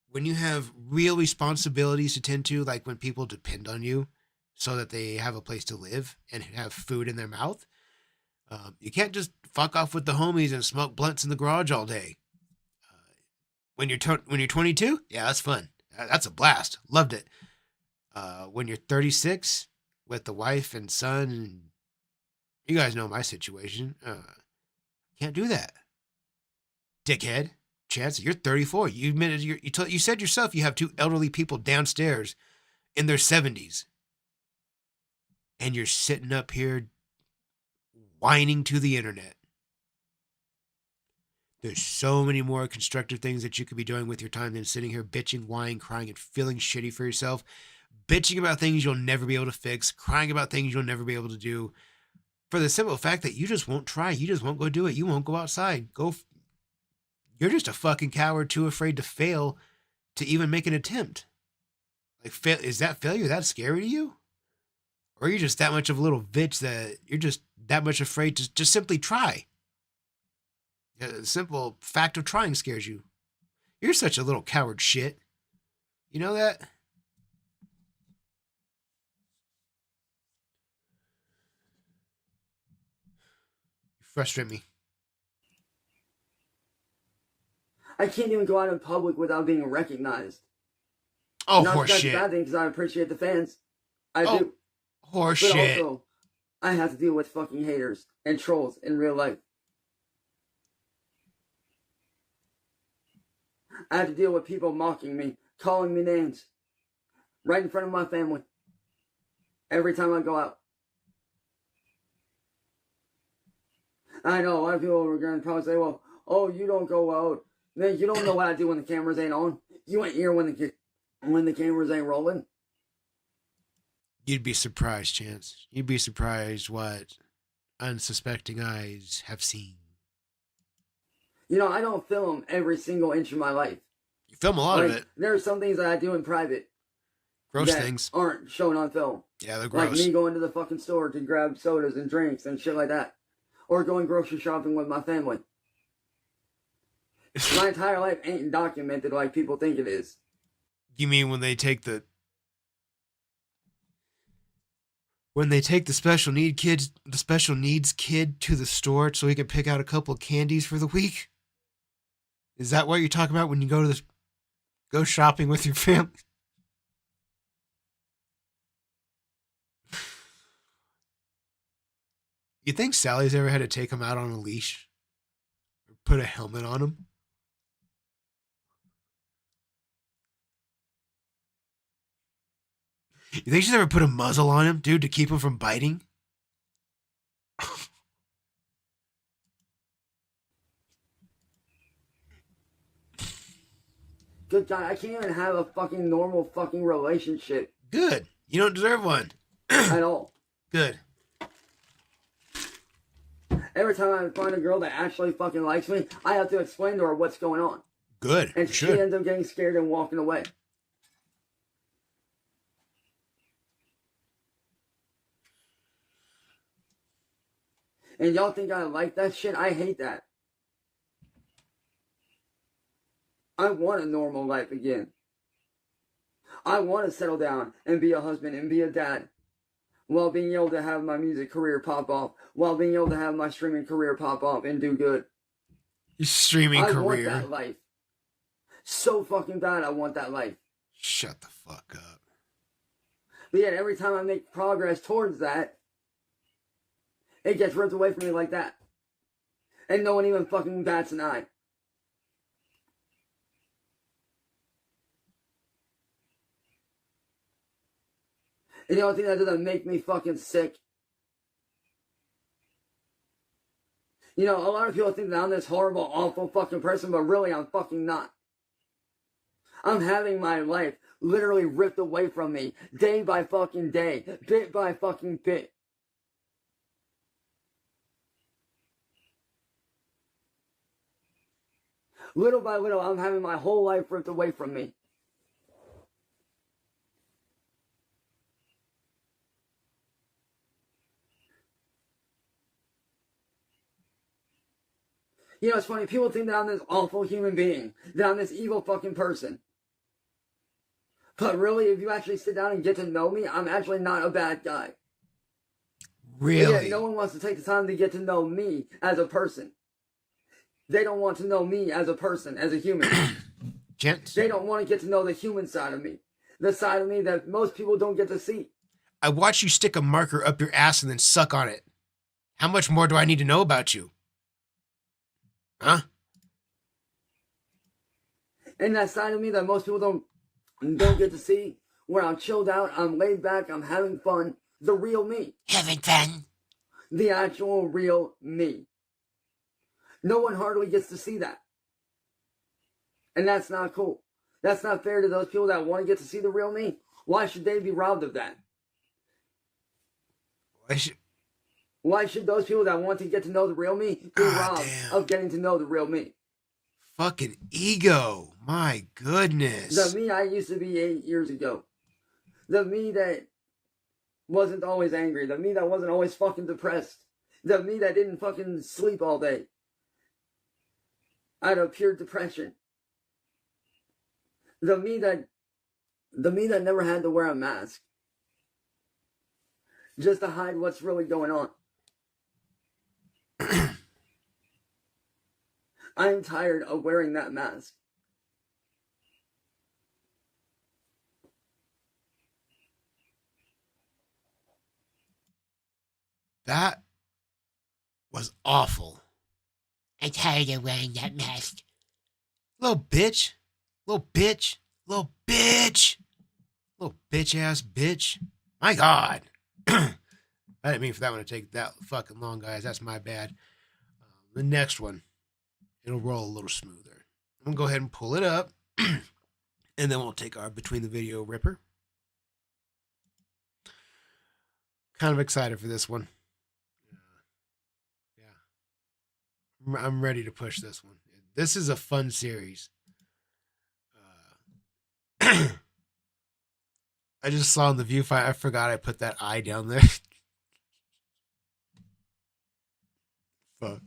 When you have real responsibilities to tend to, like when people depend on you so that they have a place to live and have food in their mouth, you can't just fuck off with the homies and smoke blunts in the garage all day. When you're 22, yeah, that's fun. That's a blast. Loved it. When you're 36 with the wife and son, and you guys know my situation, can't do that. Dickhead. Chance, you're 34. You said yourself you have 2 elderly people downstairs in their 70s. And you're sitting up here whining to the internet. There's so many more constructive things that you could be doing with your time than sitting here bitching, whining, crying, and feeling shitty for yourself. Bitching about things you'll never be able to fix. Crying about things you'll never be able to do. For the simple fact that you just won't try. You just won't go do it. You won't go outside. You're just a fucking coward, too afraid to fail to even make an attempt. Like, is that failure that scary to you? Or are you just that much of a little bitch that you're just that much afraid to just simply try? The simple fact of trying scares you. You're such a little coward shit. You know that? You frustrate me. I can't even go out in public without being recognized. Oh, Not that's a horseshit. bad thing because I appreciate the fans. I do. But Horseshit. also, I have to deal with fucking haters and trolls in real life. I have to deal with people mocking me, calling me names, right in front of my family. Every time I go out. I know a lot of people are going to probably say, well, oh, you don't go out. Man, you don't know what I do when the cameras ain't on. You ain't here when the cameras ain't rolling. You'd be surprised, Chance. You'd be surprised what unsuspecting eyes have seen. You know, I don't film every single inch of my life. You film a lot of it. There are some things that I do in private. Gross that things. aren't shown on film. Yeah, they're gross. Like me going to the fucking store to grab sodas and drinks and shit like that. Or going grocery shopping with my family. My entire life ain't documented like people think it is. You mean when they take the special needs kid to the store so he can pick out a couple of candies for the week? Is that what you're talking about when you go shopping with your family? You think Sally's ever had to take him out on a leash? Or put a helmet on him? You think she's ever put a muzzle on him, dude, to keep him from biting? Good God, I can't even have a fucking normal fucking relationship. Good. You don't deserve one. At all. Good. Every time I find a girl that actually fucking likes me, I have to explain to her what's going on. Good. And she ends up getting scared and walking away. And y'all think I like that shit? I hate that. I want a normal life again. I want to settle down and be a husband and be a dad, while being able to have my music career pop off, while being able to have my streaming career pop off and do good. Your streaming career? I want that life. So fucking bad I want that life. Shut the fuck up. But yet every time I make progress towards that, it gets ripped away from me like that. And no one even fucking bats an eye. And the only thing that doesn't make me fucking sick. You know, a lot of people think that I'm this horrible, awful fucking person, but really I'm fucking not. I'm having my life literally ripped away from me, day by fucking day, bit by fucking bit. Little by little, I'm having my whole life ripped away from me. You know, it's funny, people think that I'm this awful human being, that I'm this evil fucking person. But really, if you actually sit down and get to know me, I'm actually not a bad guy. Really? Yet no one wants to take the time to get to know me as a person. They don't want to know me as a person, as a human. Gents. They don't want to get to know the human side of me. The side of me that most people don't get to see. I watch you stick a marker up your ass and then suck on it. How much more do I need to know about you? Huh? And that side of me that most people don't get to see, where I'm chilled out, I'm laid back, I'm having fun, the real me. Having fun? The actual real me. No one hardly gets to see that. And that's not cool. That's not fair to those people that want to get to see the real me. Why should they be robbed of that? Why should those people that want to get to know the real me be robbed of getting to know the real me? Fucking ego. My goodness. The me I used to be 8 years ago. The me that wasn't always angry. The me that wasn't always fucking depressed. The me that didn't fucking sleep all day. Out of pure depression. The me that never had to wear a mask. Just to hide what's really going on. I'm tired of wearing that mask. That was awful. I'm tired of wearing that mask. Little bitch. Little bitch. Little bitch. Little bitch ass bitch. My God. I didn't mean for that one to take that fucking long, guys. That's my bad. The next one, it'll roll a little smoother. I'm going to go ahead and pull it up. And then we'll take our Between the Video Ripper. Kind of excited for this one. Yeah. I'm ready to push this one. This is a fun series. I just saw in the viewfinder, I forgot I put that eye down there. Fuck.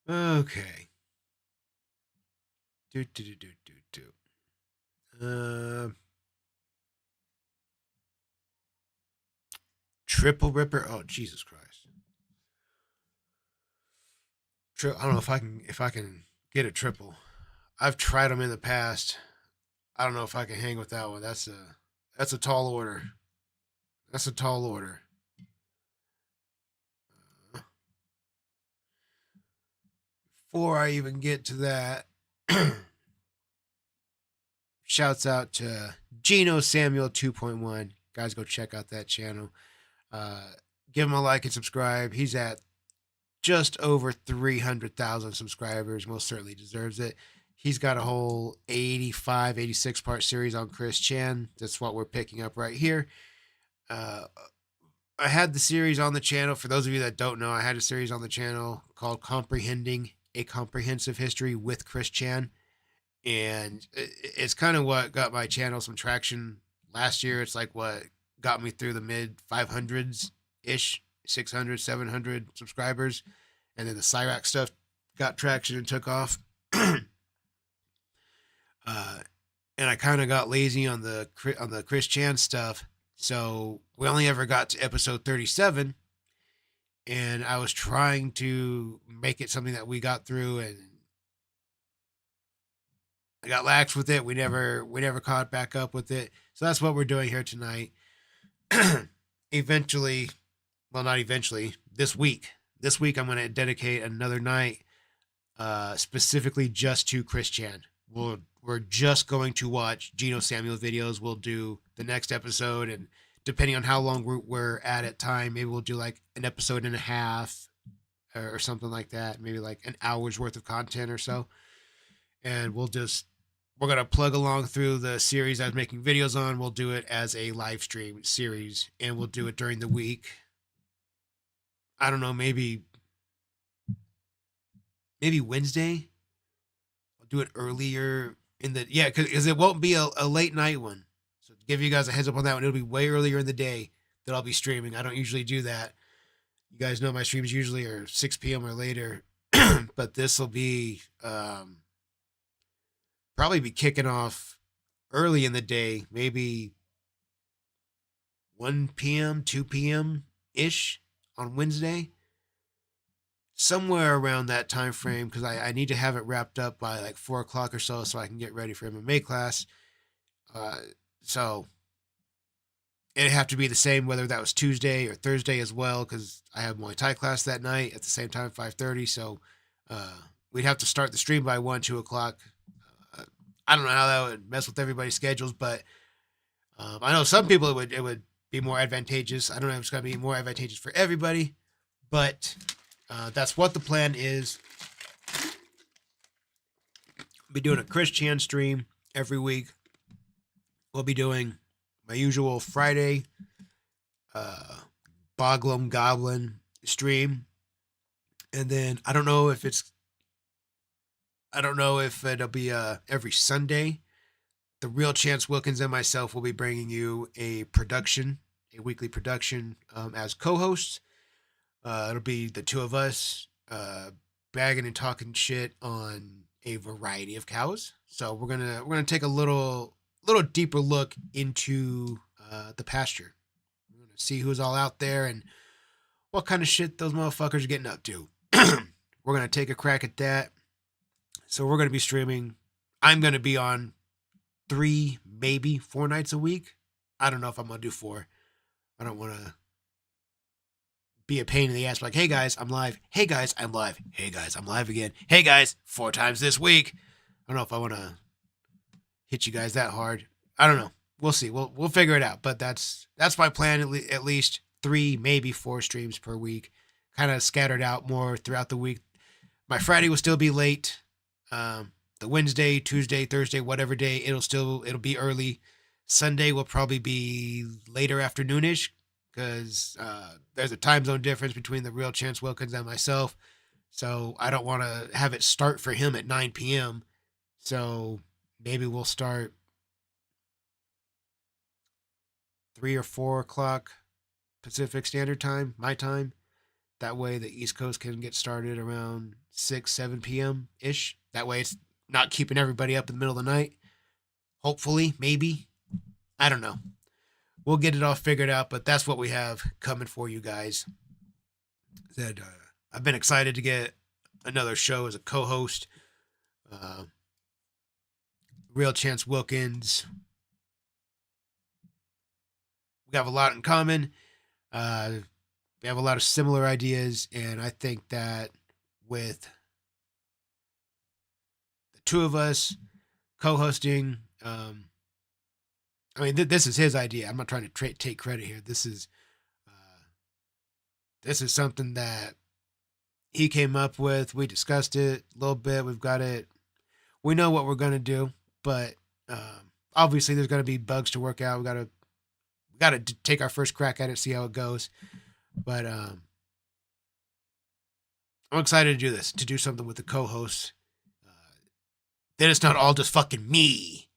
Okay. Triple Ripper. Oh, Jesus Christ. I don't know if I can get a triple. I've tried them in the past. I don't know if I can hang with that one. That's a tall order. That's a tall order. Before I even get to that, shouts out to Gino Samuel 2.1. Guys, go check out that channel. Give him a like and subscribe. He's at just over 300,000 subscribers. Most certainly deserves it. He's got a whole 85, 86 part series on Chris Chan. That's what we're picking up right here. I had the series on the channel. For those of you that don't know, I had a series on the channel called Comprehending a Comprehensive History with Chris Chan. And it's kind of what got my channel some traction last year. It's like what got me through the mid 500s-ish, 600, 700 subscribers. And then the Cyrax stuff got traction and took off. And I kind of got lazy on the Chris Chan stuff. So we only ever got to episode 37. And I was trying to make it something that we got through, and I got lax with it. We never caught back up with it. So that's what we're doing here tonight. Eventually, well, not eventually, this week I'm going to dedicate another night specifically just to Chris Chan. We're just going to watch Gino Samuel videos. We'll do the next episode, and depending on how long we're at time, maybe we'll do like an episode and a half or something like that. Maybe like an hour's worth of content or so. And we're going to plug along through the series I was making videos on. We'll do it as a live stream series, and we'll do it during the week. I don't know, maybe Wednesday. I'll do it earlier because it won't be a late night one. So to give you guys a heads up on that one, it'll be way earlier in the day that I'll be streaming. I don't usually do that. You guys know my streams usually are 6 p.m. or later, but this will be probably be kicking off early in the day, maybe 1 p.m., 2 p.m. ish on Wednesday. Somewhere around that time frame, because I need to have it wrapped up by like 4 o'clock or so I can get ready for MMA class. So it'd have to be the same whether that was Tuesday or Thursday as well, because I have Muay Thai class that night at the same time, 5:30. So we'd have to start the stream by 1, 2 o'clock. I don't know how that would mess with everybody's schedules, but I know some people it would be more advantageous. I don't know if it's going to be more advantageous for everybody, but that's what the plan is. I'll be doing a Chris Chan stream every week. We'll be doing my usual Friday Boglum Goblin stream. And then I don't know if it'll be every Sunday. The Real Chance Wilkins and myself will be bringing you a weekly production as co-hosts. It'll be the two of us bagging and talking shit on a variety of cows. So we're gonna take a little deeper look into the pasture. We're gonna see who's all out there and what kind of shit those motherfuckers are getting up to. We're gonna take a crack at that. So we're gonna be streaming. I'm gonna be on 3, maybe 4 nights a week. I don't know if I'm gonna do 4. I don't want to be a pain in the ass. Like, hey guys, I'm live. Hey guys, I'm live. Hey guys, I'm live again. Hey guys, 4 times this week. I don't know if I want to hit you guys that hard. I don't know. We'll see. We'll figure it out. But that's my plan. At least 3, maybe 4 streams per week, kind of scattered out more throughout the week. My Friday will still be late. The Wednesday, Tuesday, Thursday, whatever day, it'll be early. Sunday will probably be later afternoonish, because there's a time zone difference between the Real Chance Wilkins and myself. So I don't want to have it start for him at 9 p.m. So maybe we'll start 3 or 4 o'clock Pacific Standard Time, my time. That way the East Coast can get started around 6, 7 p.m.-ish. That way it's not keeping everybody up in the middle of the night. Hopefully, maybe. I don't know. We'll get it all figured out, but that's what we have coming for you guys. I've been excited to get another show as a co-host. Real Chance Wilkins. We have a lot in common. We have a lot of similar ideas, and I think that with the two of us co-hosting, I mean, this is his idea. I'm not trying to take credit here. This is something that he came up with. We discussed it a little bit. We've got it. We know what we're gonna do, but obviously there's gonna be bugs to work out. We gotta take our first crack at it, see how it goes. But I'm excited to do this, to do something with the co-hosts. Then it's not all just fucking me.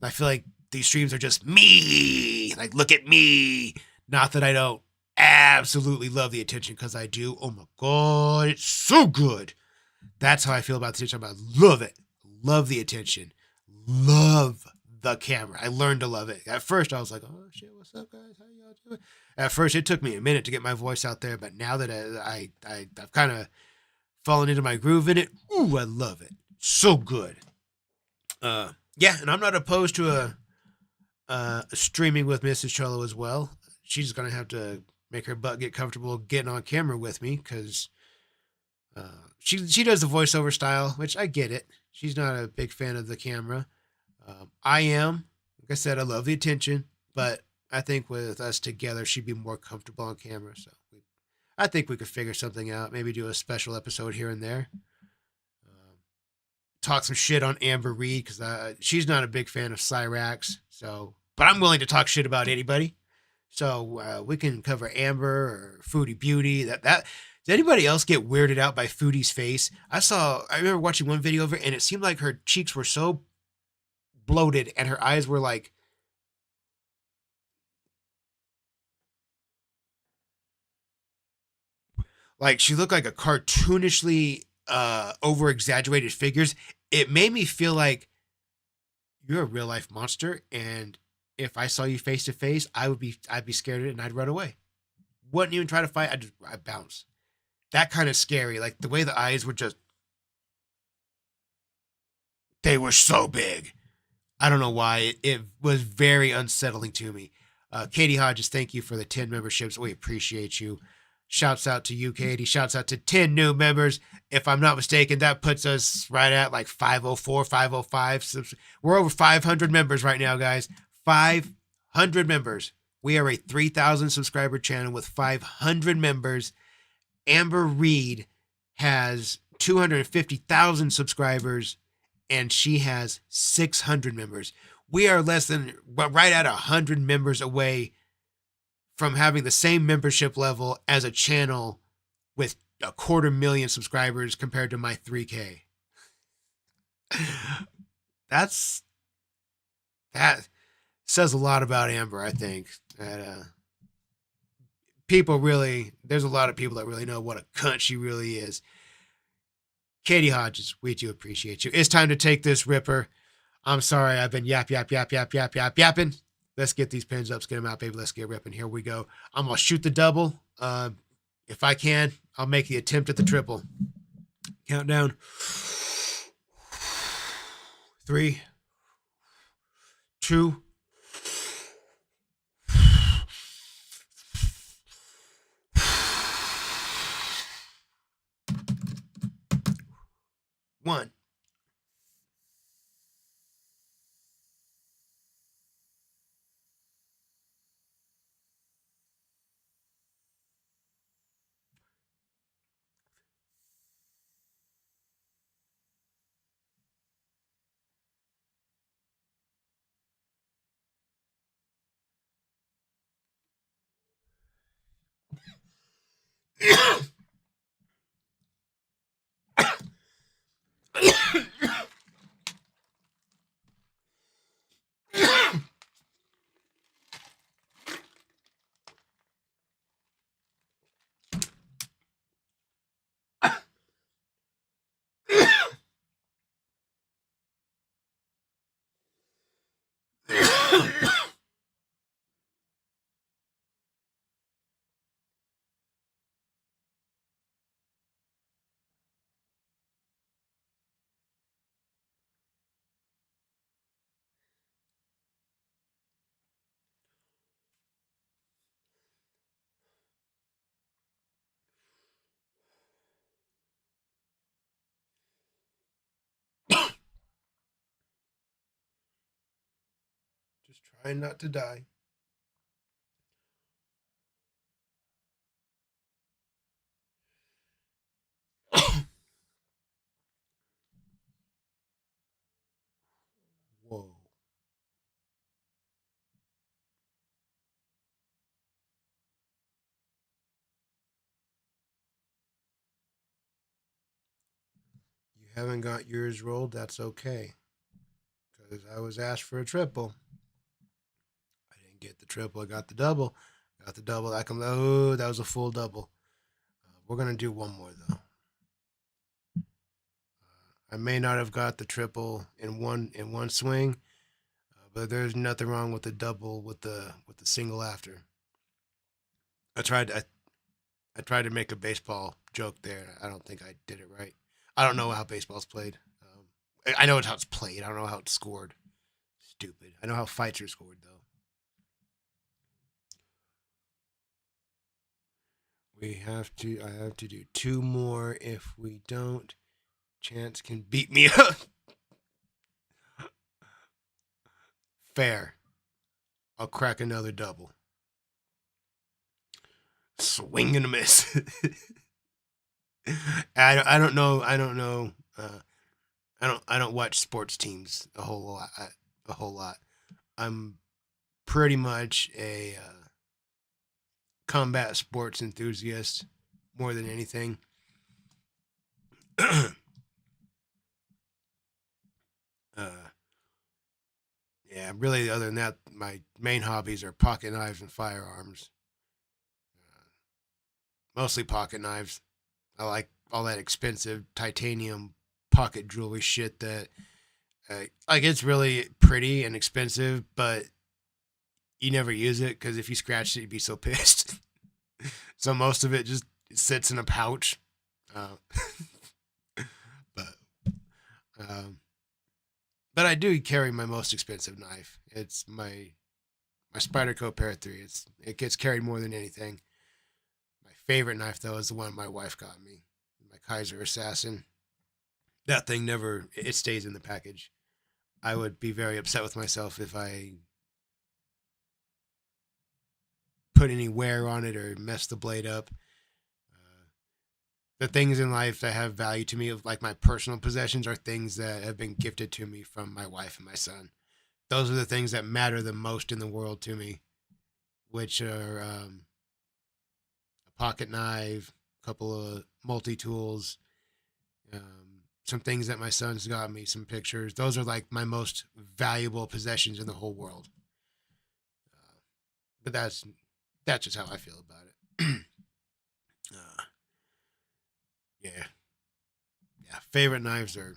I feel like these streams are just me. Like, look at me. Not that I don't absolutely love the attention, because I do. Oh my God, it's so good. That's how I feel about the attention. I love it. Love the attention. Love the camera. I learned to love it. At first, I was like, oh shit, what's up, guys? How y'all doing? At first, it took me a minute to get my voice out there, but now that I've kind of fallen into my groove in it, ooh, I love it. So good. Yeah, and I'm not opposed to a streaming with Mrs. Cholo as well. She's gonna have to make her butt get comfortable getting on camera with me, because she does the voiceover style, which I get it. She's not a big fan of the camera. I am. Like I said, I love the attention, but I think with us together, she'd be more comfortable on camera. So I think we could figure something out. Maybe do a special episode here and there. Talk some shit on Amber Reed, because she's not a big fan of Cyrax. So, but I'm willing to talk shit about anybody. So we can cover Amber or Foodie Beauty. Does anybody else get weirded out by Foodie's face? I remember watching one video of her, and it seemed like her cheeks were so bloated and her eyes were like she looked like a cartoonishly over exaggerated figures. It made me feel like you're a real life monster, and if I saw you face to face, I'd be scared of it and I'd run away. Wouldn't even try to fight. I'd bounce. That kind of scary. Like the way the eyes were they were so big. I don't know why. It was very unsettling to me. Katie Hodges, thank you for the 10 memberships. We appreciate you. Shouts out to you, Katie. Shouts out to 10 new members. If I'm not mistaken, that puts us right at like 504, 505. We're over 500 members right now, guys. 500 members. We are a 3,000 subscriber channel with 500 members. Amber Reed has 250,000 subscribers, and she has 600 members. We are right at 100 members away from having the same membership level as a channel with 250,000 subscribers compared to my 3K. That says a lot about Amber, I think. That there's a lot of people that really know what a cunt she really is. Katie Hodges, we do appreciate you. It's time to take this ripper. I'm sorry, I've been yapping. Let's get these pins up, get them out, baby. Let's get ripping. Here we go. I'm going to shoot the double. If I can, I'll make the attempt at the triple. Countdown. 3, 2, 1. Just trying not to die. Whoa. You haven't got yours rolled, that's okay. Because I was asked for a triple. I didn't get the triple, I got the double. Got the double. Oh, that was a full double. We're going to do one more, though. I may not have got the triple in one swing, but there's nothing wrong with the double with the single after. I tried to make a baseball joke there. I don't think I did it right. I don't know how baseball's played. I know how it's played. I don't know how it's scored. Stupid. I know how fights are scored though. I have to do two more. If we don't, Chance can beat me up. Fair. I'll crack another double. Swing and a miss. I don't know. I don't watch sports teams a whole lot. I'm pretty much a combat sports enthusiast more than anything. Yeah, really. Other than that, my main hobbies are pocket knives and firearms. Mostly pocket knives. I like all that expensive titanium pocket jewelry shit that, like, it's really pretty and expensive, but you never use it because if you scratched it, you'd be so pissed. So most of it just sits in a pouch. Uh, but um, but I do carry my most expensive knife. It's my Spyderco Para 3. It gets carried more than anything. My favorite knife though is the one my wife got me, my Kaiser Assassin. That thing never it stays in the package. I would be very upset with myself if I put any wear on it or mess the blade up. The things in life that have value to me, like my personal possessions, are things that have been gifted to me from my wife and my son. Those are the things that matter the most in the world to me, which are a pocket knife, a couple of multi tools, some things that my son's got me, some pictures. Those are like my most valuable possessions in the whole world. But that's just how I feel about it. uh, yeah, yeah. Favorite knives are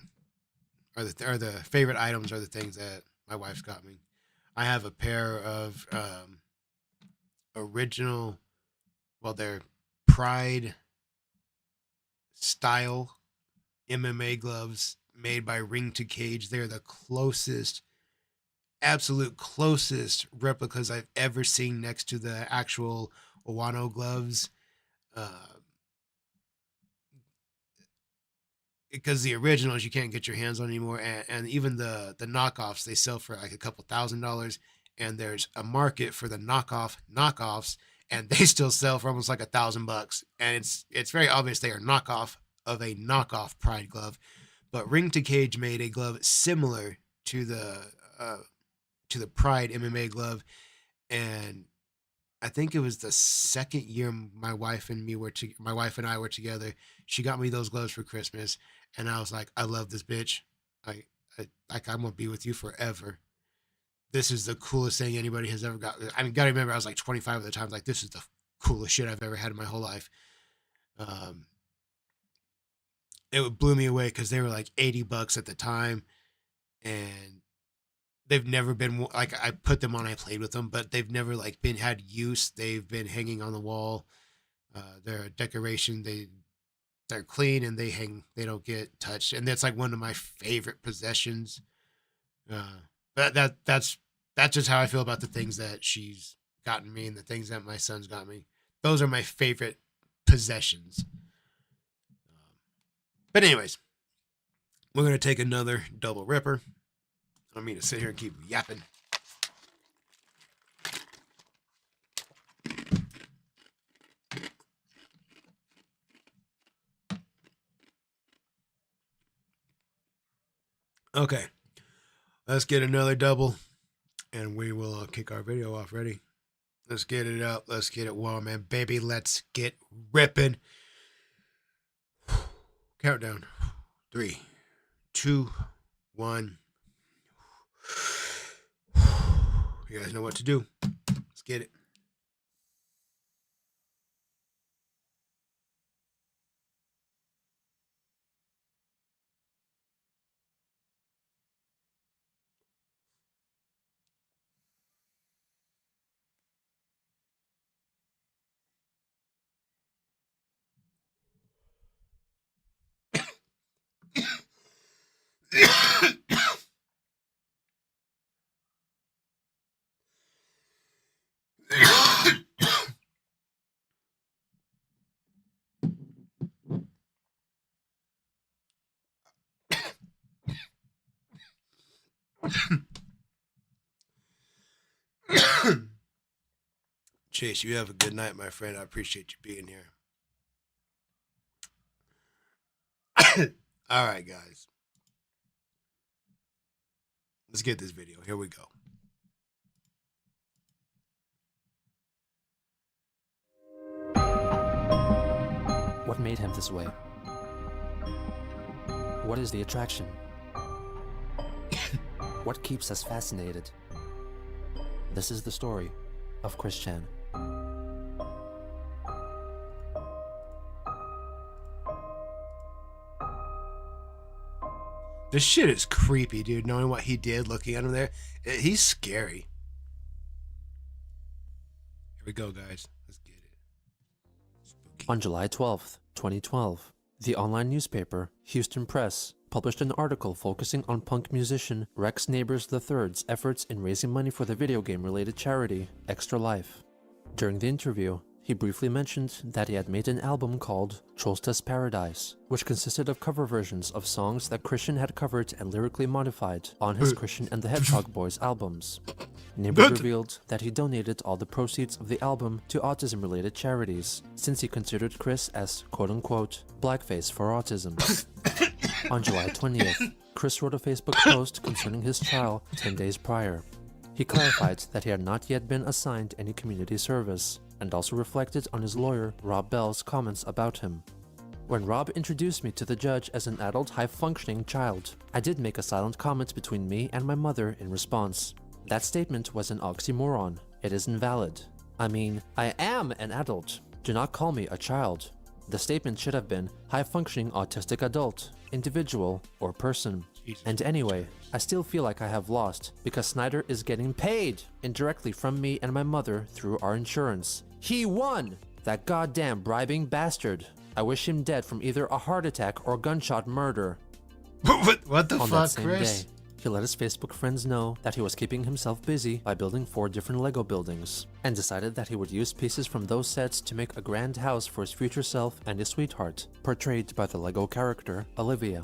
the favorite items are the things that my wife's got me. I have a pair of original, well, they're Pride style MMA gloves made by Ring to Cage. They're the absolute closest replicas I've ever seen next to the actual Owano gloves. Uh, because the originals you can't get your hands on anymore, and even the knockoffs they sell for like a couple $1,000s, and there's a market for the knockoffs, and they still sell for almost like $1,000, and it's very obvious they are knockoff of a knockoff Pride glove. But Ring to Cage made a glove similar to the Pride MMA glove, and I think it was the second year my wife and I were together. She got me those gloves for Christmas, and I was like, I love this bitch. Like I'm gonna be with you forever. This is the coolest thing anybody has ever got. I mean, gotta remember I was like 25 at the time. Like this is the coolest shit I've ever had in my whole life. Um, it blew me away because they were like $80 at the time, and they've never been like I put them on, I played with them, but they've never like been had use. They've been hanging on the wall. They're a decoration. They're clean and they hang. They don't get touched, and that's like one of my favorite possessions. That's just how I feel about the things that she's gotten me and the things that my son's got me. Those are my favorite possessions. But anyways, we're gonna take another double ripper. I don't mean to sit here and keep yapping. Okay. Let's get another double, and we will kick our video off. Ready? Let's get it up. Let's get it warm, man. Baby, let's get ripping. Countdown. 3, 2, 1. You guys know what to do. Let's get it. Chase, you have a good night, my friend. I appreciate you being here. All right, guys. Let's get this video. Here we go. What made him this way? What is the attraction? What keeps us fascinated? This is the story of Chris Chan. This shit is creepy, dude. Knowing what he did, looking at him there, he's scary. Here we go, guys. Let's get it. Spooky. On July 12th, 2012, the online newspaper Houston Press published an article focusing on punk musician Rex Neighbors III's efforts in raising money for the video game-related charity Extra Life. During the interview, he briefly mentioned that he had made an album called Trollsta's Paradise, which consisted of cover versions of songs that Christian had covered and lyrically modified on his Christian and the Hedgehog Boys albums. Neighbors revealed that he donated all the proceeds of the album to autism-related charities, since he considered Chris as quote-unquote blackface for autism. On July 20th, Chris wrote a Facebook post concerning his trial 10 days prior. He clarified that he had not yet been assigned any community service, and also reflected on his lawyer Rob Bell's comments about him. When Rob introduced me to the judge as an adult high-functioning child, I did make a silent comment between me and my mother in response. That statement was an oxymoron. It is invalid. I mean, I am an adult. Do not call me a child. The statement should have been high-functioning autistic adult, individual, or person. Jesus. And anyway, I still feel like I have lost because Snyder is getting paid indirectly from me and my mother through our insurance. He won! That goddamn bribing bastard. I wish him dead from either a heart attack or gunshot murder. What the On that fuck, same Chris? day, he let his Facebook friends know that he was keeping himself busy by building 4 different Lego buildings, and decided that he would use pieces from those sets to make a grand house for his future self and his sweetheart, portrayed by the Lego character Olivia.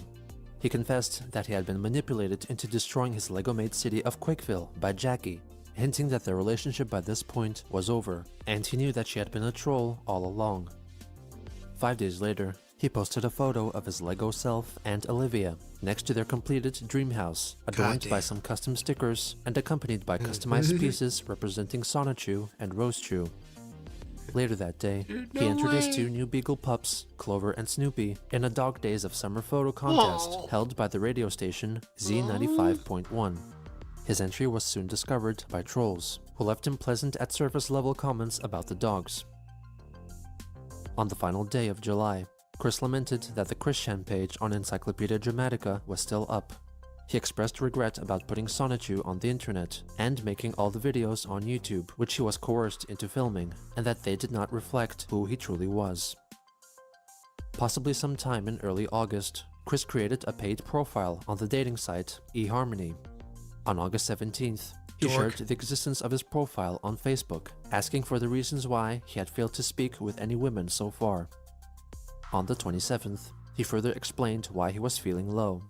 He confessed that he had been manipulated into destroying his Lego-made city of Quakeville by Jackie, hinting that their relationship by this point was over, and he knew that she had been a troll all along. 5 days later, he posted a photo of his Lego self and Olivia next to their completed dream house, adorned by some custom stickers and accompanied by customized pieces representing Sonichu and Rosechu. Later that day, he entered his 2 new beagle pups, Clover and Snoopy, in a Dog Days of Summer photo contest held by the radio station Z95.1. His entry was soon discovered by trolls, who left him pleasant at surface level comments about the dogs. On the final day of July, Chris lamented that the Chris Chan page on Encyclopedia Dramatica was still up. He expressed regret about putting Sonichu on the internet and making all the videos on YouTube, which he was coerced into filming, and that they did not reflect who he truly was. Possibly sometime in early August, Chris created a paid profile on the dating site eHarmony. On August 17th, he shared the existence of his profile on Facebook, asking for the reasons why he had failed to speak with any women so far. On the 27th, he further explained why he was feeling low.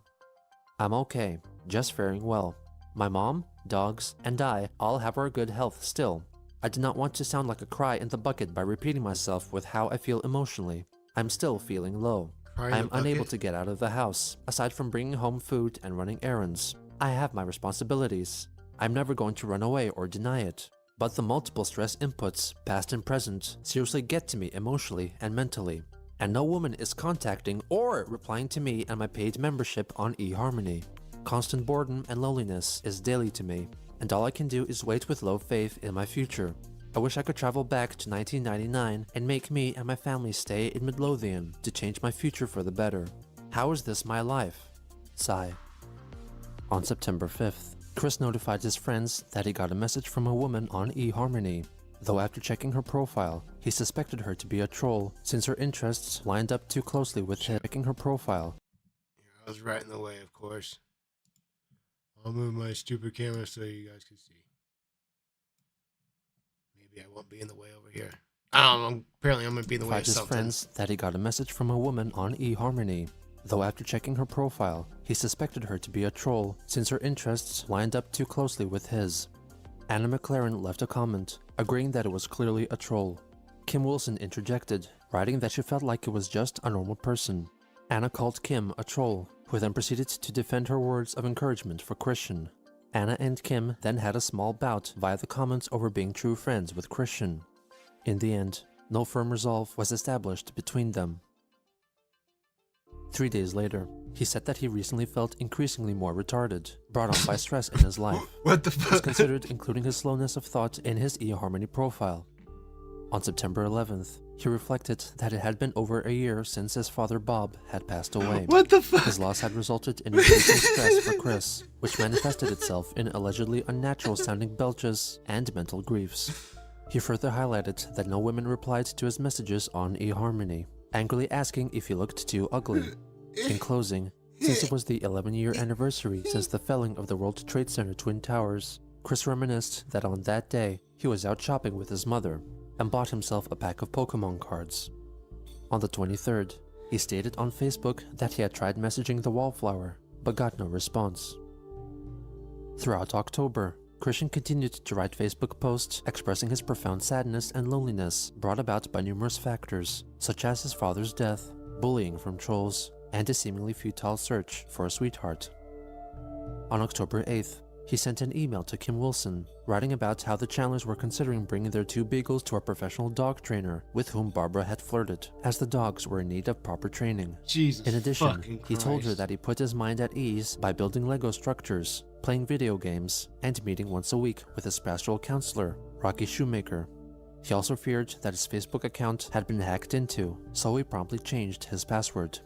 I'm okay, just faring well. My mom, dogs, and I all have our good health still. I do not want to sound like a cry in the bucket by repeating myself with how I feel emotionally. I'm still feeling low. Cry in I the am unable bucket? to get out of the house, aside from bringing home food and running errands. I have my responsibilities. I'm never going to run away or deny it. But the multiple stress inputs, past and present, seriously get to me emotionally and mentally. And no woman is contacting or replying to me and my paid membership on eHarmony. Constant boredom and loneliness is daily to me, and all I can do is wait with low faith in my future. I wish I could travel back to 1999 and make me and my family stay in Midlothian to change my future for the better. How is this my life? Sigh. On September 5th, Chris notified his friends that he got a message from a woman on eHarmony. Though after checking her profile, he suspected her to be a troll since her interests lined up too closely with him. Checking her profile. I was right in the way, of course. I'll move my stupid camera so you guys can see. Maybe I won't be in the way over here. I don't know. Apparently, I'm going to be in the way of His something. friends that he got a message from a woman on eHarmony. Though after checking her profile, he suspected her to be a troll since her interests lined up too closely with his. Anna McLaren left a comment, agreeing that it was clearly a troll. Kim Wilson interjected, writing that she felt like it was just a normal person. Anna called Kim a troll, who then proceeded to defend her words of encouragement for Christian. Anna and Kim then had a small bout via the comments over being true friends with Christian. In the end, no firm resolve was established between them. 3 days later, he said that he recently felt increasingly more retarded, brought on by stress in his life. What the This fuck? considered including his slowness of thought in his eHarmony profile. On September 11th, he reflected that it had been over a year since his father Bob had passed away. What the fuck? His loss had resulted in increasing stress for Chris, which manifested itself in allegedly unnatural sounding belches and mental griefs. He further highlighted that no women replied to his messages on eHarmony, angrily asking if he looked too ugly. In closing, since it was the 11-year anniversary since the felling of the World Trade Center Twin Towers, Chris reminisced that on that day, he was out shopping with his mother and bought himself a pack of Pokemon cards. On the 23rd, he stated on Facebook that he had tried messaging the Wallflower, but got no response. Throughout October, Christian continued to write Facebook posts expressing his profound sadness and loneliness brought about by numerous factors, such as his father's death, bullying from trolls, and a seemingly futile search for a sweetheart. On October 8th, he sent an email to Kim Wilson, writing about how the Chandlers were considering bringing their two beagles to a professional dog trainer with whom Barbara had flirted, as the dogs were in need of proper training. Jesus In addition, fucking he told her Christ. that he put his mind at ease by building Lego structures, playing video games, and meeting once a week with his pastoral counselor, Rocky Shoemaker. He also feared that his Facebook account had been hacked into, so he promptly changed his password.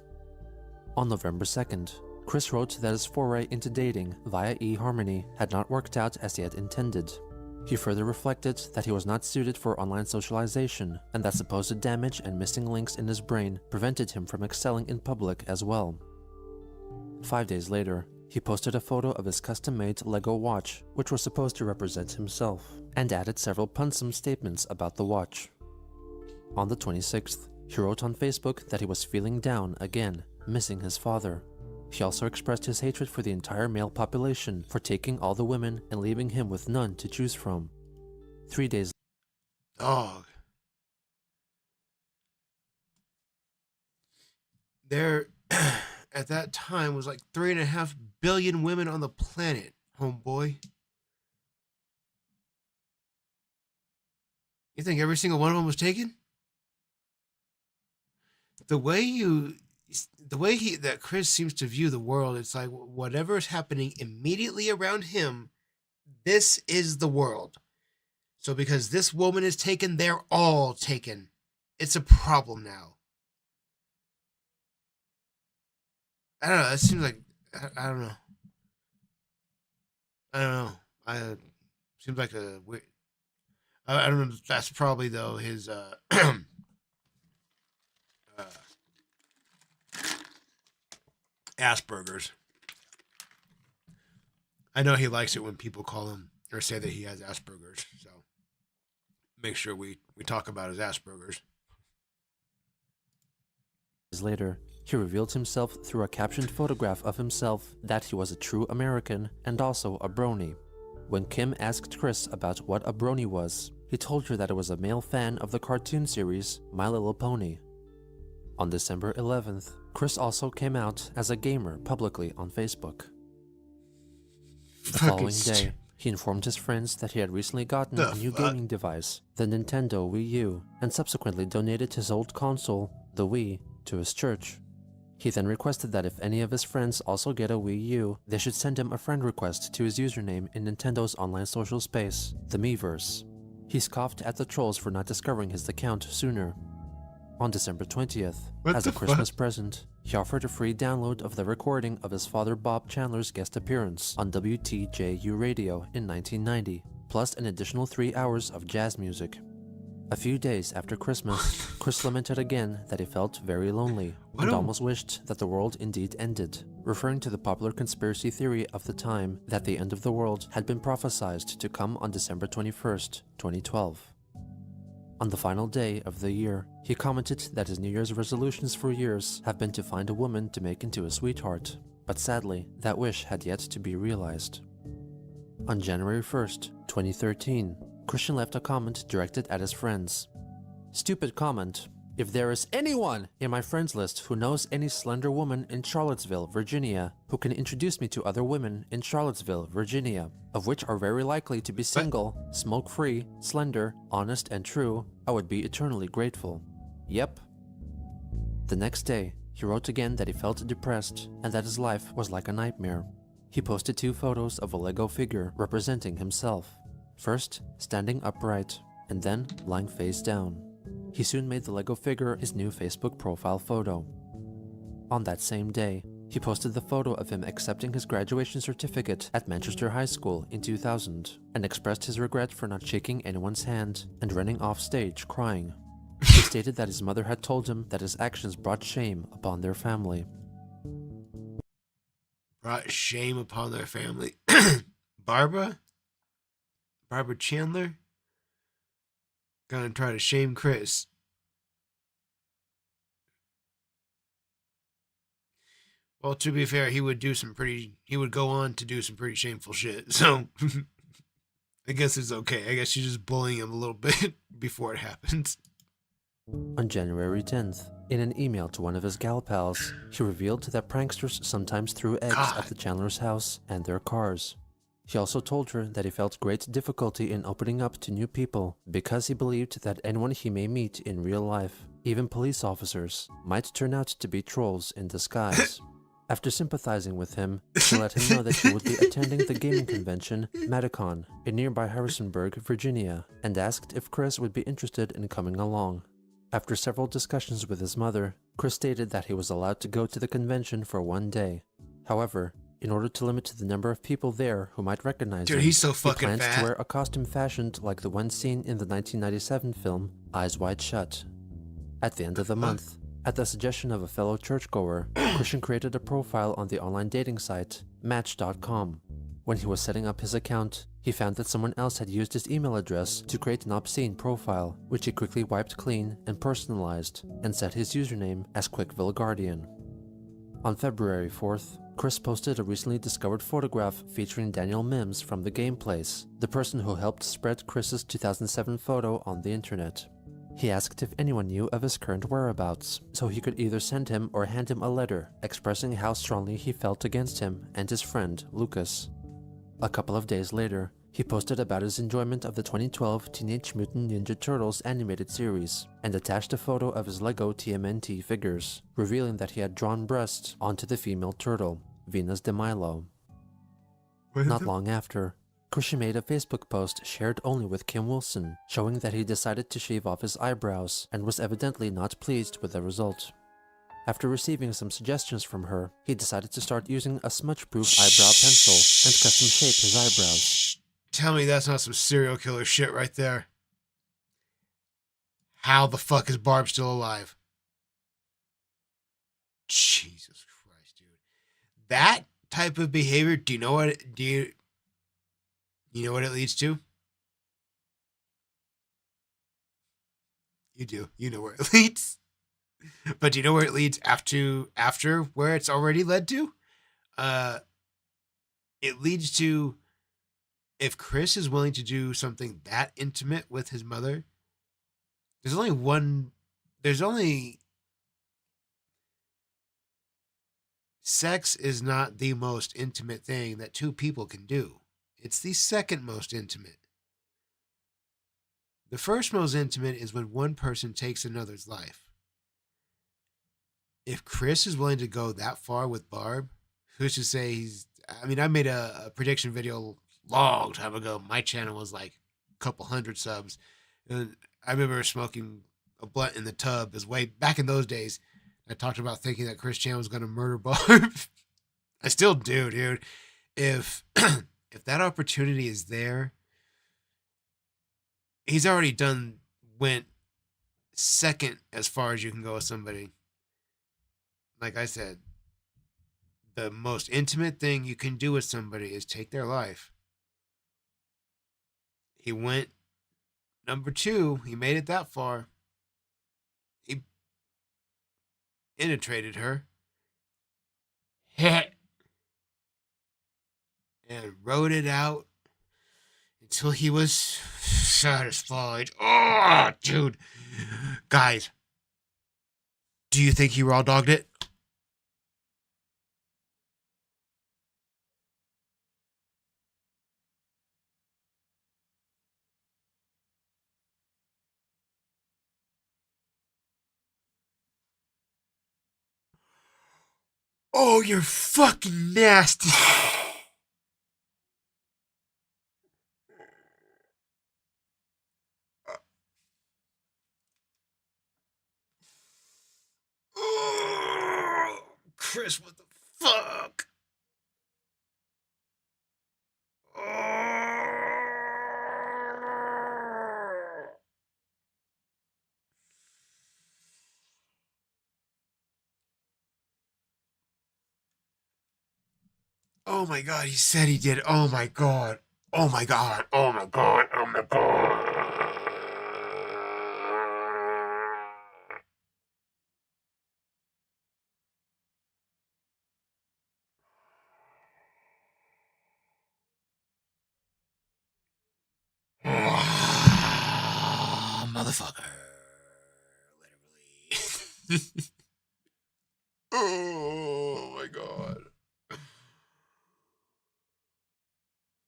On November 2nd, Chris wrote that his foray into dating via eHarmony had not worked out as he had intended. He further reflected that he was not suited for online socialization and that supposed damage and missing links in his brain prevented him from excelling in public as well. 5 days later, he posted a photo of his custom-made Lego watch, which was supposed to represent himself, and added several puntsome statements about the watch. On the 26th, he wrote on Facebook that he was feeling down again, missing his father. He also expressed his hatred for the entire male population for taking all the women and leaving him with none to choose from. 3 days Dog. There, at that time, was like 3.5 billion women on the planet, homeboy. You think every single one of them was taken? That Chris seems to view the world, it's like whatever is happening immediately around him, this is the world. So because this woman is taken, they're all taken. It's a problem now. I don't know. It seems like I don't know. I don't know. Seems like a weird. I don't know. That's probably though his Asperger's. I know he likes it when people call him or say that he has Asperger's. So make sure we talk about his Asperger's. later, he revealed himself through a captioned photograph of himself that he was a true American and also a brony. When Kim asked Chris about what a brony was, he told her that it was a male fan of the cartoon series My Little Pony. On December 11th, Chris also came out as a gamer publicly on Facebook. The following day, he informed his friends that he had recently gotten a new gaming device, the Nintendo Wii U, and subsequently donated his old console, the Wii, to his church. He then requested that if any of his friends also get a Wii U, they should send him a friend request to his username in Nintendo's online social space, the Miiverse. He scoffed at the trolls for not discovering his account sooner. On December 20th, as a Christmas present, he offered a free download of the recording of his father Bob Chandler's guest appearance on WTJU radio in 1990, plus an additional 3 hours of jazz music. A few days after Christmas, Chris lamented again that he felt very lonely and almost wished that the world indeed ended, referring to the popular conspiracy theory of the time that the end of the world had been prophesied to come on December 21st, 2012. On the final day of the year, he commented that his New Year's resolutions for years have been to find a woman to make into a sweetheart, but sadly, that wish had yet to be realized. On January 1st, 2013, Christian left a comment directed at his friends. Stupid comment. If there is anyone in my friends list who knows any slender woman in Charlottesville, Virginia, who can introduce me to other women in Charlottesville, Virginia, of which are very likely to be single, smoke-free, slender, honest, and true, I would be eternally grateful. Yep. The next day, he wrote again that he felt depressed and that his life was like a nightmare. He posted 2 photos of a Lego figure representing himself. First, standing upright, and then lying face down. He soon made the Lego figure his new Facebook profile photo. On that same day, he posted the photo of him accepting his graduation certificate at Manchester High School in 2000 and expressed his regret for not shaking anyone's hand and running off stage crying. He stated that his mother had told him that his actions brought shame upon their family. Brought shame upon their family. Barbara Chandler? Gonna try to shame Chris. Well, to be fair, he would go on to do some pretty shameful shit. So I guess it's okay. I guess she's just bullying him a little bit before it happens. On January 10th, in an email to one of his gal pals, he revealed that pranksters sometimes threw eggs at the Chandlers' house and their cars. He also told her that he felt great difficulty in opening up to new people because he believed that anyone he may meet in real life, even police officers, might turn out to be trolls in disguise. After sympathizing with him, she let him know that he would be attending the gaming convention Madicon in nearby Harrisonburg, Virginia, and asked if Chris would be interested in coming along. After several discussions with his mother, Chris stated that he was allowed to go to the convention for 1 day. However, in order to limit the number of people there who might recognize him, he's so he fucking plans fat. to wear a costume fashioned like the one seen in the 1997 film Eyes Wide Shut. At the end of the month, at the suggestion of a fellow churchgoer, Christian created a profile on the online dating site Match.com. When he was setting up his account, he found that someone else had used his email address to create an obscene profile, which he quickly wiped clean and personalized, and set his username as Quickville Guardian. On February 4th, Chris posted a recently discovered photograph featuring Daniel Mims from The Game Place, the person who helped spread Chris's 2007 photo on the internet. He asked if anyone knew of his current whereabouts, so he could either send him or hand him a letter expressing how strongly he felt against him and his friend, Lucas. A couple of days later, he posted about his enjoyment of the 2012 Teenage Mutant Ninja Turtles animated series, and attached a photo of his Lego TMNT figures, revealing that he had drawn breasts onto the female turtle, Venus de Milo. Not long after, Christian made a Facebook post shared only with Kim Wilson, showing that he decided to shave off his eyebrows and was evidently not pleased with the result. After receiving some suggestions from her, he decided to start using a smudge-proof eyebrow pencil and custom shape his eyebrows. Tell me that's not some serial killer shit right there. How the fuck is Barb still alive? Jesus Christ, dude. That type of behavior, you know what it leads to? You do. You know where it leads. But do you know where it leads after where it's already led to? It leads to, if Chris is willing to do something that intimate with his mother, there's only sex is not the most intimate thing that two people can do. It's the second most intimate. The first most intimate is when one person takes another's life. If Chris is willing to go that far with Barb, who's to say he's. I mean, I made a prediction video long time ago. My channel was like a couple hundred subs. And I remember smoking a blunt in the tub. Is way back in those days. I talked about thinking that Chris Chan was going to murder Barb. I still do, dude. If if that opportunity is there, he's already went second as far as you can go with somebody. Like I said, the most intimate thing you can do with somebody is take their life. He went number 2. He made it that far. He penetrated her. And rode it out until he was satisfied. Oh, dude. Guys, do you think he raw dogged it? Oh, you're fucking nasty. Oh, Chris, what the fuck? Oh my god, he said he did. Oh my god. Oh my god. Oh my god. Oh my god. Motherfucker. Literally. Oh my god.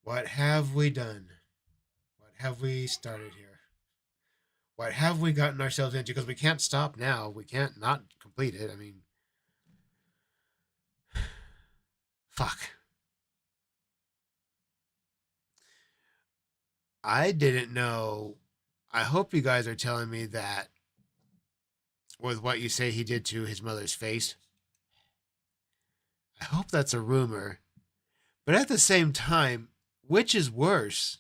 What have we done? What have we started here? What have we gotten ourselves into? Because we can't stop now. We can't not complete it. I mean, fuck. I didn't know. I hope you guys are telling me that with what you say he did to his mother's face. I hope that's a rumor. But at the same time, which is worse?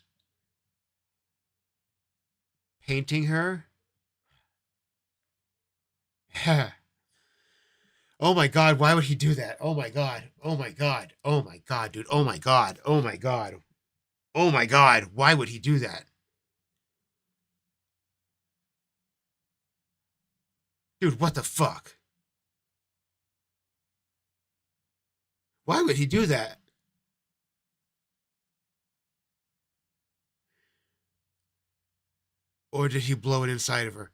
Painting her? Oh my god, why would he do that? Oh my god. Oh my god. Oh my god, dude. Oh my god. Oh my god. Oh my god, why would he do that? Dude, what the fuck? Why would he do that? Or did he blow it inside of her?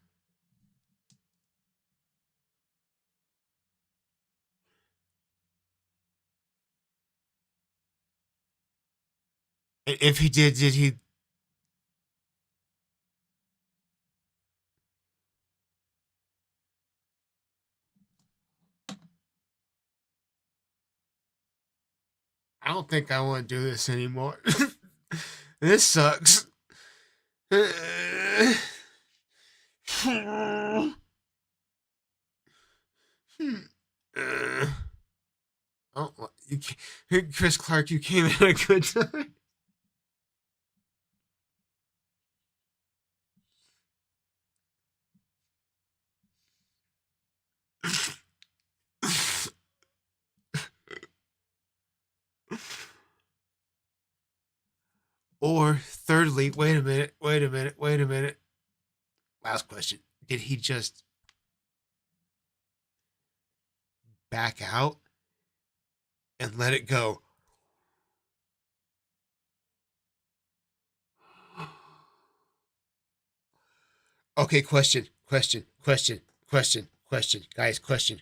And if he did he... I don't think I want to do this anymore. This sucks. Oh, Chris Clark, you came at a good time. Or thirdly, wait a minute. Last question. Did he just back out and let it go? Okay, question. Question, guys, question.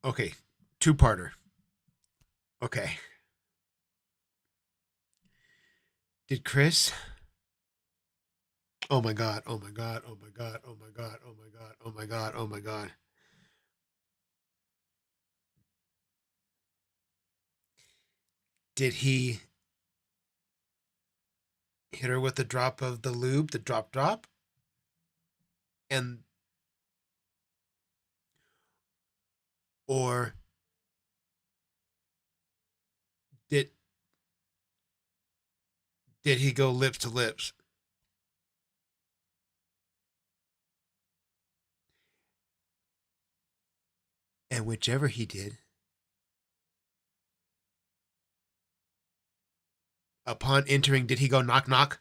Okay, two-parter. Okay. Did Chris? Oh my God, oh my God, oh my God, oh my God, oh my God, oh my God, oh my God. Did he hit her with the drop of the lube, the drop? And or did did he go lips to lips? And whichever he did, upon entering, did he go knock knock?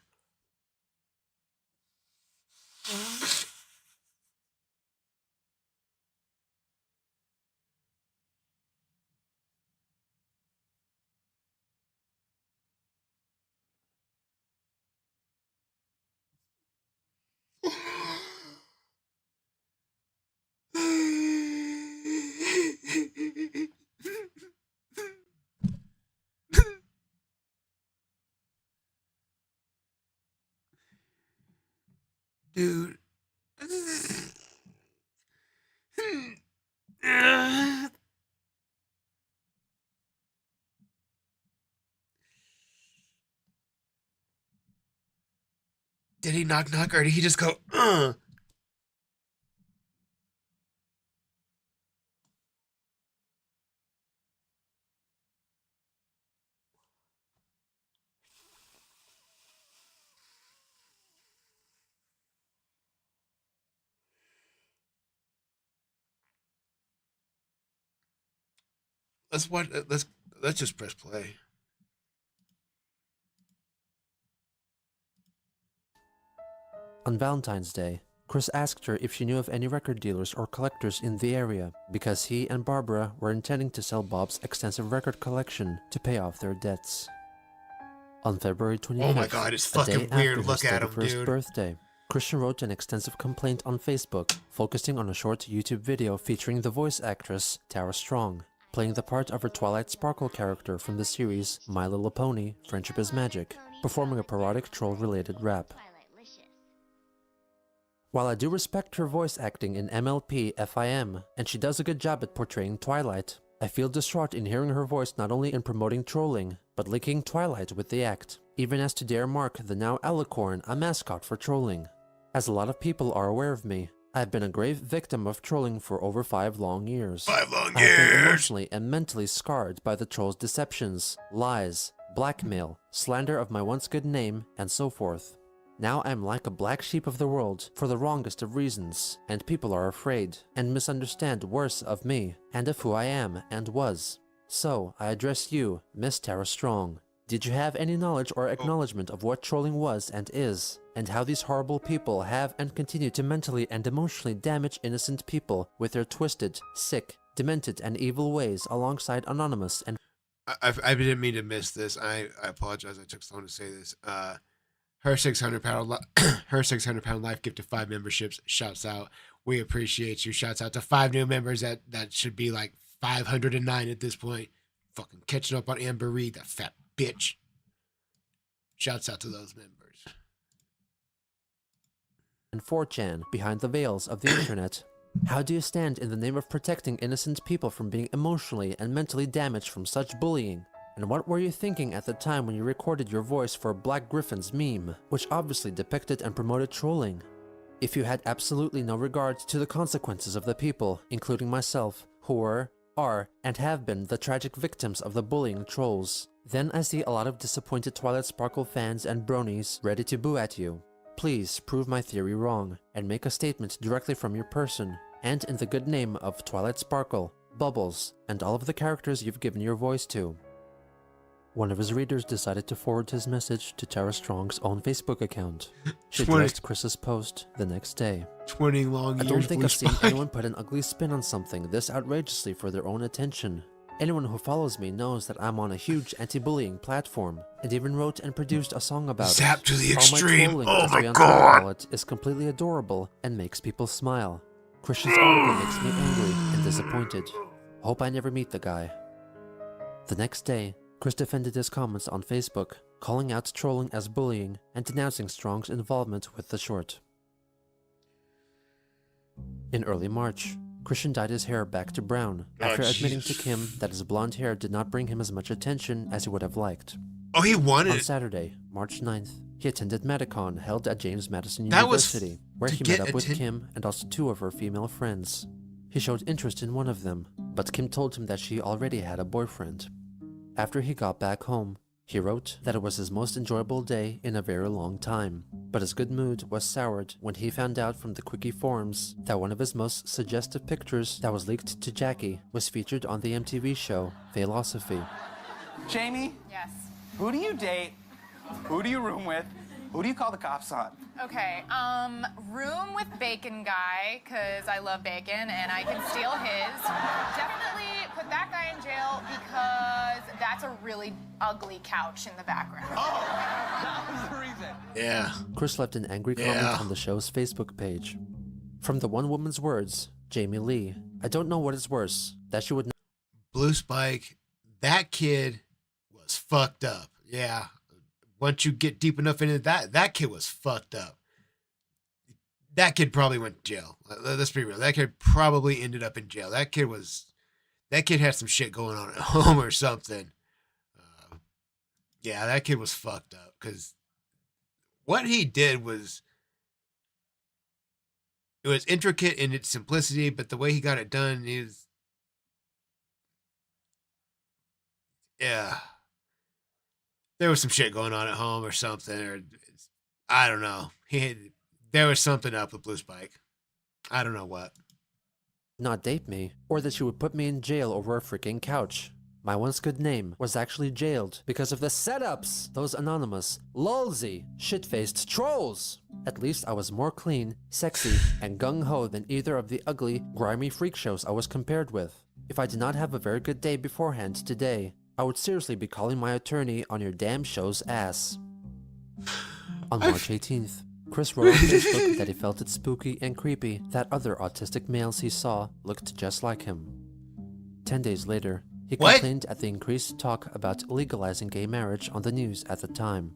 Dude. Did he knock knock or did he just go, Let's watch. Let's just press play. On Valentine's Day, Chris asked her if she knew of any record dealers or collectors in the area, because he and Barbara were intending to sell Bob's extensive record collection to pay off their debts. On February 25th, Oh my God, it's a day fucking weird. after Look his at him, 31st dude. birthday, Christian wrote an extensive complaint on Facebook, focusing on a short YouTube video featuring the voice actress Tara Strong, playing the part of her Twilight Sparkle character from the series My Little Pony: Friendship is Magic, performing a parodic troll-related rap. While I do respect her voice acting in MLP FIM, and she does a good job at portraying Twilight, I feel distraught in hearing her voice not only in promoting trolling, but linking Twilight with the act, even as to dare mark the now Alicorn a mascot for trolling. As a lot of people are aware of me, I've been a grave victim of trolling for over 5 long years. 5 long I have been years. emotionally and mentally scarred by the trolls' deceptions, lies, blackmail, slander of my once good name, and so forth. Now I'm like a black sheep of the world for the wrongest of reasons, and people are afraid and misunderstand worse of me and of who I am and was. So I address you, Miss Tara Strong. Did you have any knowledge or acknowledgement of what trolling was and is, and how these horrible people have and continue to mentally and emotionally damage innocent people with their twisted, sick, demented, and evil ways alongside Anonymous and... I didn't mean to miss this. I apologize. I took so long to say this. Her 600-pound her 600-pound life gift to 5 memberships. Shouts out. We appreciate you. Shouts out to 5 new members. That should be like 509 at this point. Fucking catching up on Amber Reed, that fat bitch. Shouts out to those members. and 4chan behind the veils of the internet. How do you stand in the name of protecting innocent people from being emotionally and mentally damaged from such bullying? And what were you thinking at the time when you recorded your voice for Black Griffin's meme, which obviously depicted and promoted trolling? If you had absolutely no regard to the consequences of the people, including myself, who were, are, and have been the tragic victims of the bullying trolls, then I see a lot of disappointed Twilight Sparkle fans and bronies ready to boo at you. Please prove my theory wrong, and make a statement directly from your person, and in the good name of Twilight Sparkle, Bubbles, and all of the characters you've given your voice to. One of his readers decided to forward his message to Tara Strong's own Facebook account. She 20 addressed Chris's post the next day. 20 long years. I don't think Blue I've seen Spike. anyone put an ugly spin on something this outrageously for their own attention. Anyone who follows me knows that I'm on a huge anti-bullying platform, and even wrote and produced a song about Zap it. to the All extreme. my trolling, Oh as my we on God. Twitter call it, is completely adorable and makes people smile. Christian's article makes me angry and disappointed. Hope I never meet the guy. The next day, Chris defended his comments on Facebook, calling out trolling as bullying and denouncing Strong's involvement with the short. In early March, Christian dyed his hair back to brown after admitting to Kim that his blonde hair did not bring him as much attention as he would have liked. Oh, he wanted On it. Saturday, March 9th, he attended Medicon held at James Madison That was University, where to he get met up with atten- Kim and also 2 of her female friends. He showed interest in one of them, but Kim told him that she already had a boyfriend. After he got back home, he wrote that it was his most enjoyable day in a very long time, but his good mood was soured when he found out from the quickie forums that one of his most suggestive pictures that was leaked to Jackie was featured on the MTV show Philosophy. Jamie, Yes. who do you date? Who do you room with? Who do you call the cops on? Okay, room with bacon guy, because I love bacon and I can steal his. Definitely put that guy in jail because that's a really ugly couch in the background. Oh, that was the reason. Yeah. Chris left an angry comment Yeah. on the show's Facebook page. From the one woman's words, Jamie Lee, I don't know what is worse, that she would Blue Spike, that kid was fucked up. Yeah. Once you get deep enough into that kid was fucked up. That kid probably went to jail. Let's be real. That kid probably ended up in jail. That kid had some shit going on at home or something. Yeah, that kid was fucked up because what he did was, it was intricate in its simplicity, but the way he got it done is, yeah, there was some shit going on at home or something, or I don't know. There was something up with Blue Spike. I don't know what. not date me, or that she would put me in jail over a freaking couch. My once good name was actually jailed because of the setups, those anonymous, lolzy, shit-faced trolls. At least I was more clean, sexy, and gung-ho than either of the ugly, grimy freak shows I was compared with. If I did not have a very good day beforehand today, I would seriously be calling my attorney on your damn show's ass. On March 18th, Chris wrote on Facebook that he felt it spooky and creepy that other autistic males he saw looked just like him. 10 days later, he What? complained at the increased talk about legalizing gay marriage on the news at the time.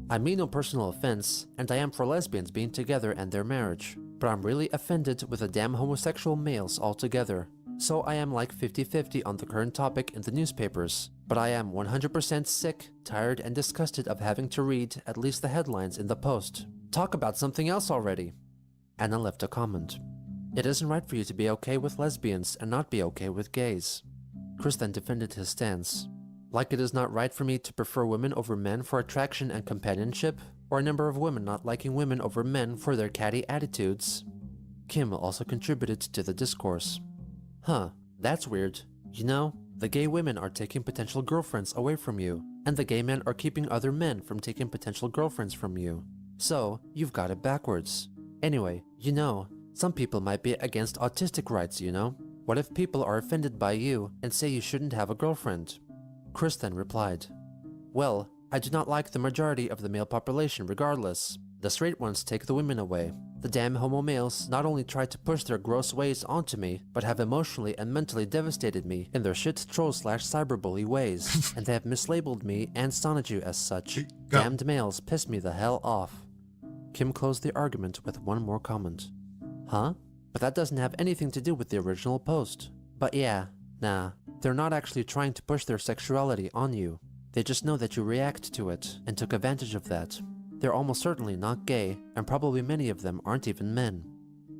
I mean no personal offense, and I am for lesbians being together and their marriage, but I'm really offended with the damn homosexual males altogether. So I am like 50-50 on the current topic in the newspapers, but I am 100% sick, tired, and disgusted of having to read at least the headlines in the Post. Talk about something else already. Anna left a comment. It isn't right for you to be okay with lesbians and not be okay with gays. Chris then defended his stance. Like it is not right for me to prefer women over men for attraction and companionship, or a number of women not liking women over men for their catty attitudes. Kim also contributed to the discourse. Huh, that's weird. You know, the gay women are taking potential girlfriends away from you, and the gay men are keeping other men from taking potential girlfriends from you. So, you've got it backwards. Anyway, you know, some people might be against autistic rights, you know? What if people are offended by you and say you shouldn't have a girlfriend? Chris then replied, well, I do not like the majority of the male population regardless. The straight ones take the women away. The damn homo males not only try to push their gross ways onto me, but have emotionally and mentally devastated me in their shit troll/cyberbully ways, and they have mislabeled me and Sonaju as such. Go. Damned males piss me the hell off. Kim closed the argument with one more comment. Huh? But that doesn't have anything to do with the original post. But yeah, nah, they're not actually trying to push their sexuality on you. They just know that you react to it and took advantage of that. They're almost certainly not gay, and probably many of them aren't even men.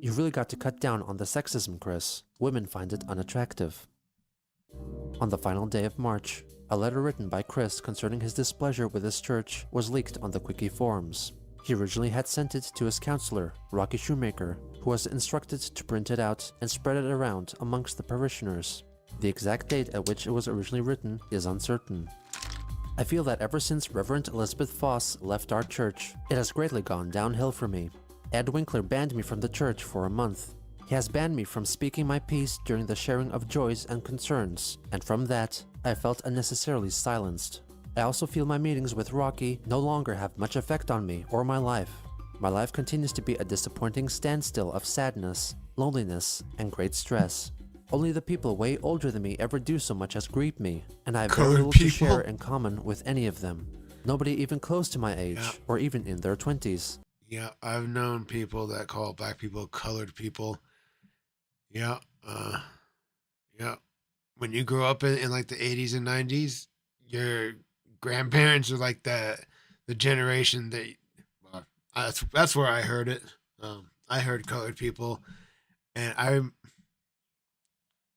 You've really got to cut down on the sexism, Chris. Women find it unattractive. On the final day of March, a letter written by Chris concerning his displeasure with his church was leaked on the Quickie forums. He originally had sent it to his counselor, Rocky Shoemaker, who was instructed to print it out and spread it around amongst the parishioners. The exact date at which it was originally written is uncertain. I feel that ever since Reverend Elizabeth Foss left our church, it has greatly gone downhill for me. Ed Winkler banned me from the church for a month. He has banned me from speaking my piece during the sharing of joys and concerns, and from that, I felt unnecessarily silenced. I also feel my meetings with Rocky no longer have much effect on me or my life. My life continues to be a disappointing standstill of sadness, loneliness, and great stress. Only the people way older than me ever do so much as greet me, and I have very little to share in common with any of them. Nobody even close to my age, or even in their 20s. Yeah, I've known people that call black people colored people. Yeah, when you grow up in like the 80s and 90s, your grandparents are like the generation that, that's where I heard it. I heard colored people, and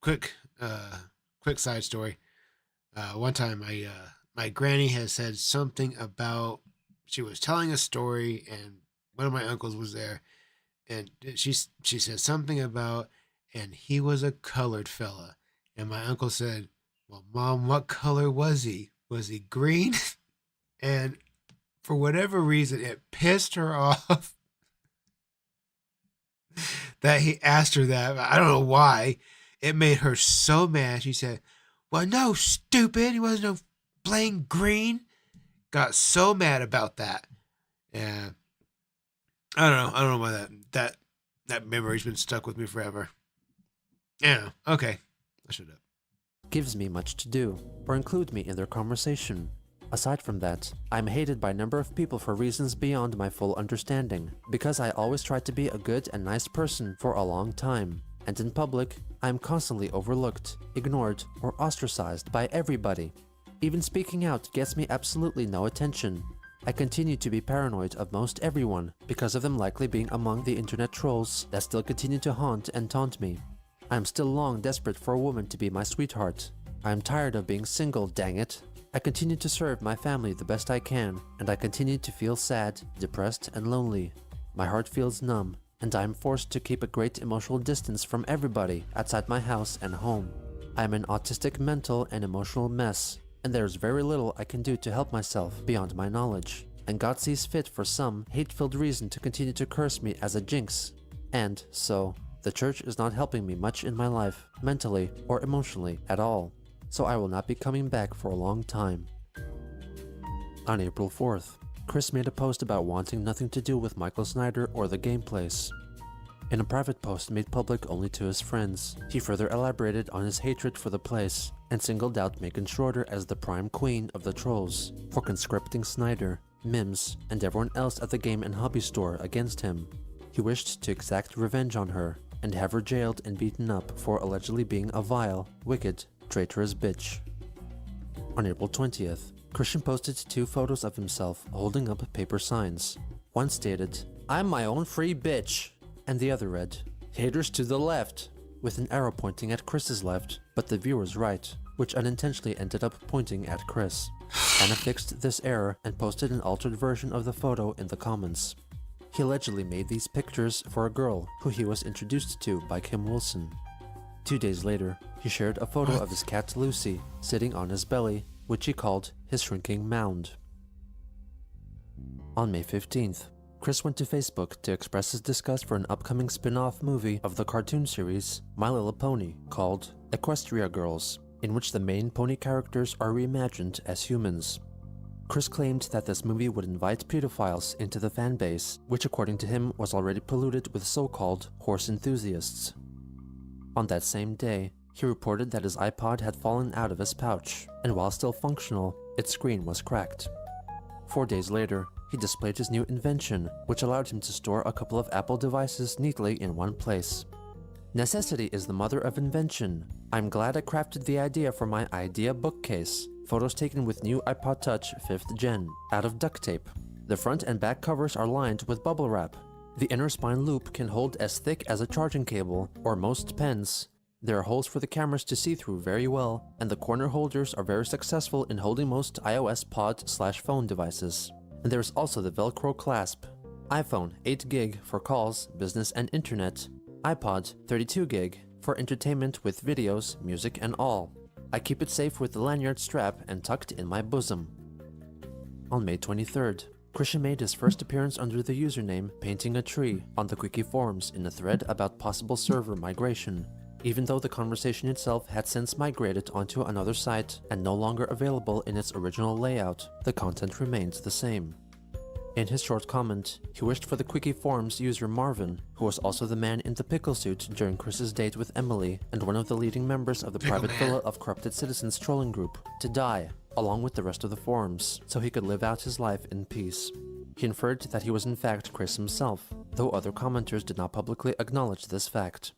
quick side story. One time my granny had said something about, she was telling a story and one of my uncles was there, and she said something about, and he was a colored fella. And my uncle said, well, Mom, what color was he? Was he green? And for whatever reason, it pissed her off that he asked her that. I don't know why. It made her so mad. She said, well, no, stupid. He wasn't no plain green. Got so mad about that. Yeah. I don't know why that memory's been stuck with me forever. Yeah. Okay. I should have. Gives me much to do, or include me in their conversation. Aside from that, I'm hated by a number of people for reasons beyond my full understanding, because I always tried to be a good and nice person for a long time, and in public, I am constantly overlooked, ignored, or ostracized by everybody. Even speaking out gets me absolutely no attention. I continue to be paranoid of most everyone, because of them likely being among the internet trolls that still continue to haunt and taunt me. I am still long desperate for a woman to be my sweetheart. I am tired of being single, dang it. I continue to serve my family the best I can, and I continue to feel sad, depressed, and lonely. My heart feels numb, and I am forced to keep a great emotional distance from everybody outside my house and home. I am an autistic mental and emotional mess, and there is very little I can do to help myself beyond my knowledge, and God sees fit for some hate-filled reason to continue to curse me as a jinx. And so, the church is not helping me much in my life, mentally or emotionally at all, so I will not be coming back for a long time. On April 4th, Chris made a post about wanting nothing to do with Michael Snyder or the game place. In a private post made public only to his friends, he further elaborated on his hatred for the place and singled out Megan Schroeder as the prime queen of the trolls for conscripting Snyder, Mims, and everyone else at the game and hobby store against him. He wished to exact revenge on her and have her jailed and beaten up for allegedly being a vile, wicked, traitorous bitch. On April 20th, Christian posted 2 photos of himself holding up paper signs. One stated, "I'm my own free bitch," and the other read, "Haters to the left," with an arrow pointing at Chris's left, but the viewer's right, which unintentionally ended up pointing at Chris. Anna fixed this error and posted an altered version of the photo in the comments. He allegedly made these pictures for a girl who he was introduced to by Kim Wilson. 2 days later, he shared a photo of his cat Lucy sitting on his belly, which he called his shrinking mound. On May 15th, Chris went to Facebook to express his disgust for an upcoming spin-off movie of the cartoon series My Little Pony called Equestria Girls, in which the main pony characters are reimagined as humans. Chris claimed that this movie would invite pedophiles into the fanbase, which according to him was already polluted with so-called horse enthusiasts. On that same day, he reported that his iPod had fallen out of his pouch, and while still functional, its screen was cracked. 4 days later, he displayed his new invention, which allowed him to store a couple of Apple devices neatly in one place. Necessity is the mother of invention. I'm glad I crafted the idea for my idea bookcase. Photos taken with new iPod Touch 5th Gen, out of duct tape. The front and back covers are lined with bubble wrap. The inner spine loop can hold as thick as a charging cable, or most pens. There are holes for the cameras to see through very well, and the corner holders are very successful in holding most iOS pod/phone devices. And there's also the Velcro clasp. iPhone 8 gig for calls, business and internet. iPod 32 gig for entertainment with videos, music and all. I keep it safe with the lanyard strap and tucked in my bosom. On May 23rd, Christian made his first appearance under the username Painting a Tree on the Quickie forums in a thread about possible server migration. Even though the conversation itself had since migrated onto another site and no longer available in its original layout, the content remains the same. In his short comment, he wished for the Quickie forums user Marvin, who was also the man in the pickle suit during Chris's date with Emily and one of the leading members of the private villa of corrupted citizens trolling group, to die, along with the rest of the forums, so he could live out his life in peace. He inferred that he was in fact Chris himself, though other commenters did not publicly acknowledge this fact.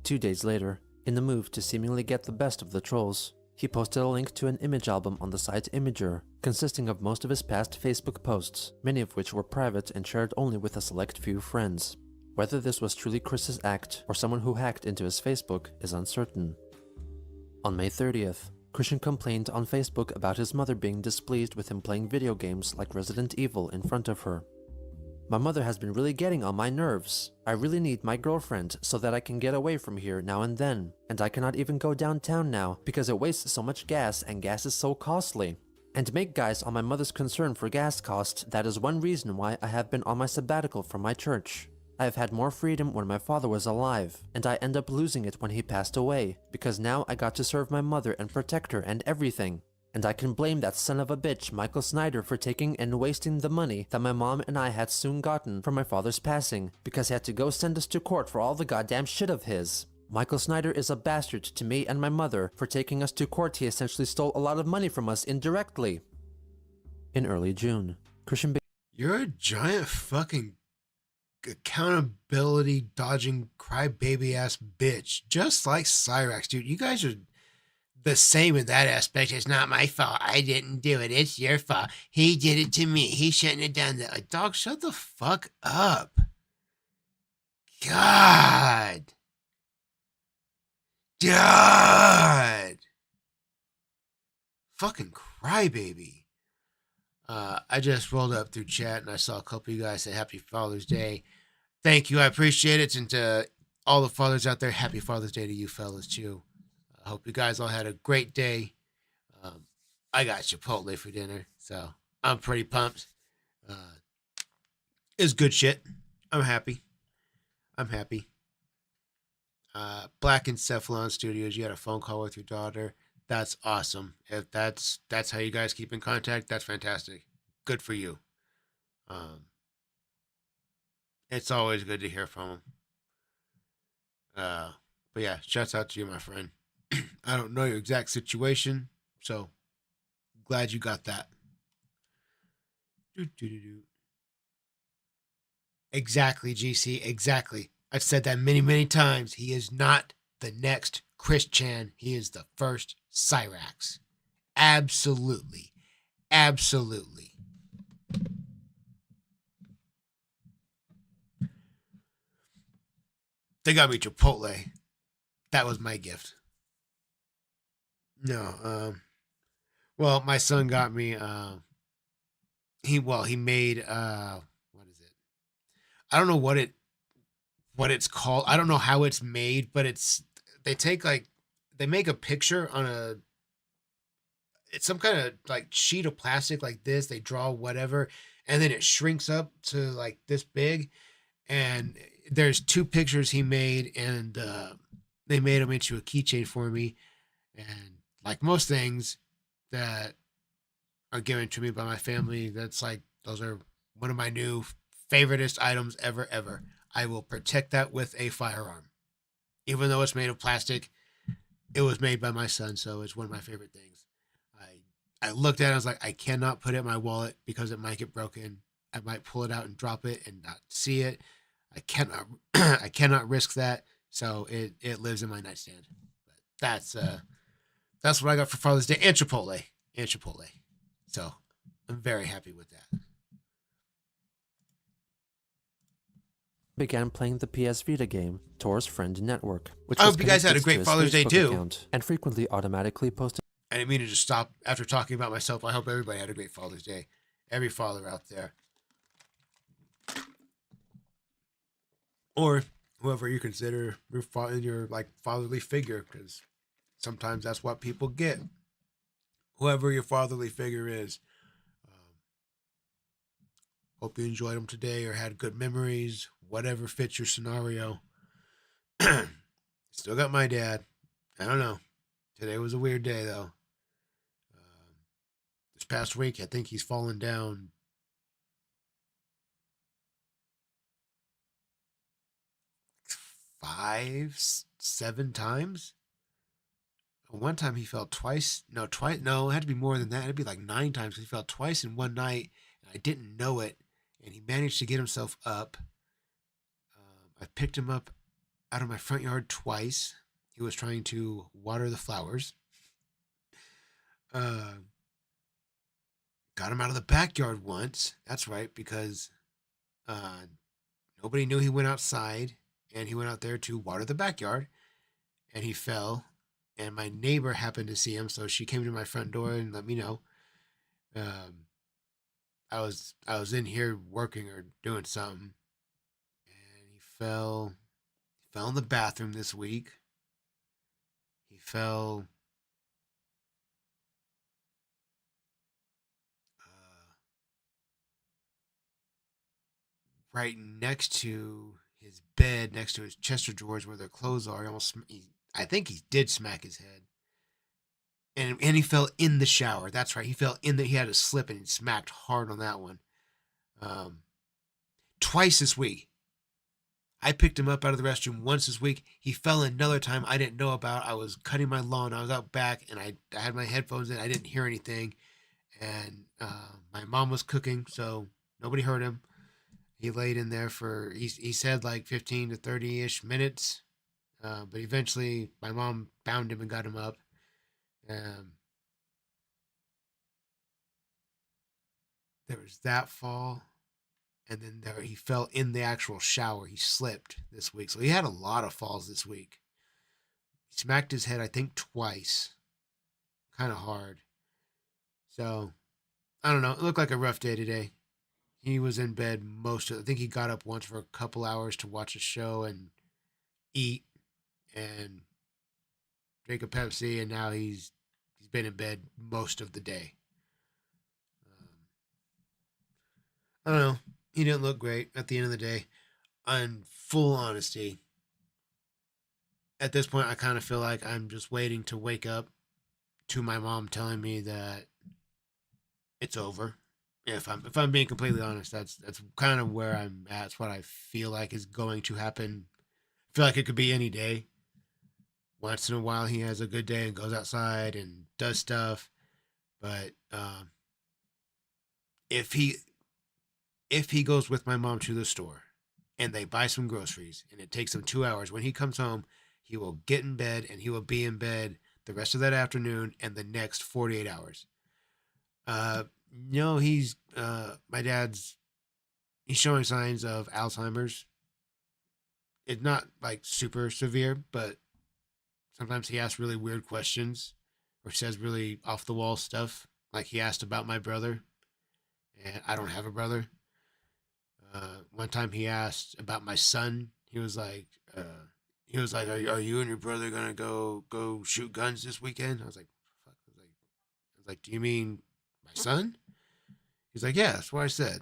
2 days later, in the move to seemingly get the best of the trolls, he posted a link to an image album on the site Imager, consisting of most of his past Facebook posts, many of which were private and shared only with a select few friends. Whether this was truly Chris's act or someone who hacked into his Facebook is uncertain. On May 30th, Christian complained on Facebook about his mother being displeased with him playing video games like Resident Evil in front of her. "My mother has been really getting on my nerves. I really need my girlfriend so that I can get away from here now and then. And I cannot even go downtown now because it wastes so much gas and gas is so costly. And to make guys on my mother's concern for gas cost, that is one reason why I have been on my sabbatical from my church. I have had more freedom when my father was alive, and I end up losing it when he passed away, because now I got to serve my mother and protect her and everything. And I can blame that son of a bitch, Michael Snyder, for taking and wasting the money that my mom and I had soon gotten from my father's passing, because he had to go send us to court for all the goddamn shit of his. Michael Snyder is a bastard to me and my mother. For taking us to court, he essentially stole a lot of money from us indirectly." In early June, Christian You're a giant fucking accountability dodging crybaby ass bitch, just like Cyrax, dude. You guys are the same in that aspect. "It's not my fault. I didn't do it. It's your fault. He did it to me. He shouldn't have done that." Like, dog, shut the fuck up. God. Fucking crybaby. I just rolled up through chat and I saw a couple of you guys say Happy Father's Day. Thank you. I appreciate it. And to all the fathers out there, Happy Father's Day to you fellas too. I hope you guys all had a great day. I got Chipotle for dinner, so I'm pretty pumped. It's good shit. I'm happy. Black Encephalon Studios, you had a phone call with your daughter. That's awesome. If that's how you guys keep in contact, that's fantastic. Good for you. It's always good to hear from them. But yeah, shouts out to you, my friend. I don't know your exact situation, so glad you got that. Exactly, GC, exactly. I've said that many, many times. He is not the next Chris Chan. He is the first Cyrax. Absolutely. Absolutely. They got me Chipotle. That was my gift. No, well, my son got me, he made, what is it? I don't know what it's called. I don't know how it's made, but they make a picture on it's some kind of like sheet of plastic like this. They draw whatever, and then it shrinks up to like this big. And there's 2 pictures he made, and they made them into a keychain for me. And like most things that are given to me by my family, that's like, those are one of my new favoriteest items ever. I will protect that with a firearm. Even though it's made of plastic, it was made by my son, so it's one of my favorite things. I looked at it, I was like, I cannot put it in my wallet because it might get broken. I might pull it out and drop it and not see it. I cannot risk that, so it lives in my nightstand. But that's what I got for Father's Day, and Chipotle. So I'm very happy with that. began playing the PS Vita game Tor's Friend Network, which I was hope you guys had a connected great to his Father's Day Facebook too. account, and frequently automatically posted. I didn't mean to just stop after talking about myself. I hope everybody had a great Father's Day. Every father out there. Or whoever you consider your like fatherly figure, because sometimes that's what people get. Whoever your fatherly figure is. Hope you enjoyed them today or had good memories, whatever fits your scenario. Still got my dad. I don't know. Today was a weird day, though. This past week, I think he's fallen down 5, 7 times. One time he fell twice. No, twice. No, it had to be more than that. It'd be like 9 times. He fell twice in one night, and I didn't know it. And he managed to get himself up. I picked him up out of my front yard twice. He was trying to water the flowers. Got him out of the backyard once. That's right, because nobody knew he went outside, and he went out there to water the backyard, and he fell. And my neighbor happened to see him, so she came to my front door and let me know. I was in here working or doing something, and he fell in the bathroom this week. He fell right next to his bed, next to his chest of drawers where their clothes are. I think he did smack his head. And he fell in the shower. That's right. He had a slip and he smacked hard on that one. Twice this week. I picked him up out of the restroom once this week. He fell another time I didn't know about. I was cutting my lawn. I was out back and I had my headphones in. I didn't hear anything. And my mom was cooking, so nobody heard him. He laid in there for, he said like 15 to 30-ish minutes. But eventually my mom found him and got him up. There was that fall. And then he fell in the actual shower. He slipped this week. So he had a lot of falls this week. He smacked his head, I think, twice. Kind of hard. So, I don't know. It looked like a rough day today. He was in bed I think he got up once for a couple hours to watch a show and eat and drink a Pepsi. And now he's been in bed most of the day. I don't know. He didn't look great at the end of the day. In full honesty, at this point, I kind of feel like I'm just waiting to wake up to my mom telling me that it's over. If I'm being completely honest, that's kind of where I'm at. It's what I feel like is going to happen. I feel like it could be any day. Once in a while, he has a good day and goes outside and does stuff. But if he goes with my mom to the store and they buy some groceries and it takes him 2 hours, when he comes home, he will get in bed and he will be in bed the rest of that afternoon and the next 48 hours. No, my dad's showing signs of Alzheimer's. It's not like super severe, but sometimes he asks really weird questions or says really off the wall stuff. Like he asked about my brother, and I don't have a brother. One time he asked about my son. He was like, are you and your brother gonna go shoot guns this weekend? I was like, fuck. I was like, do you mean my son? He's like, yeah, that's what I said.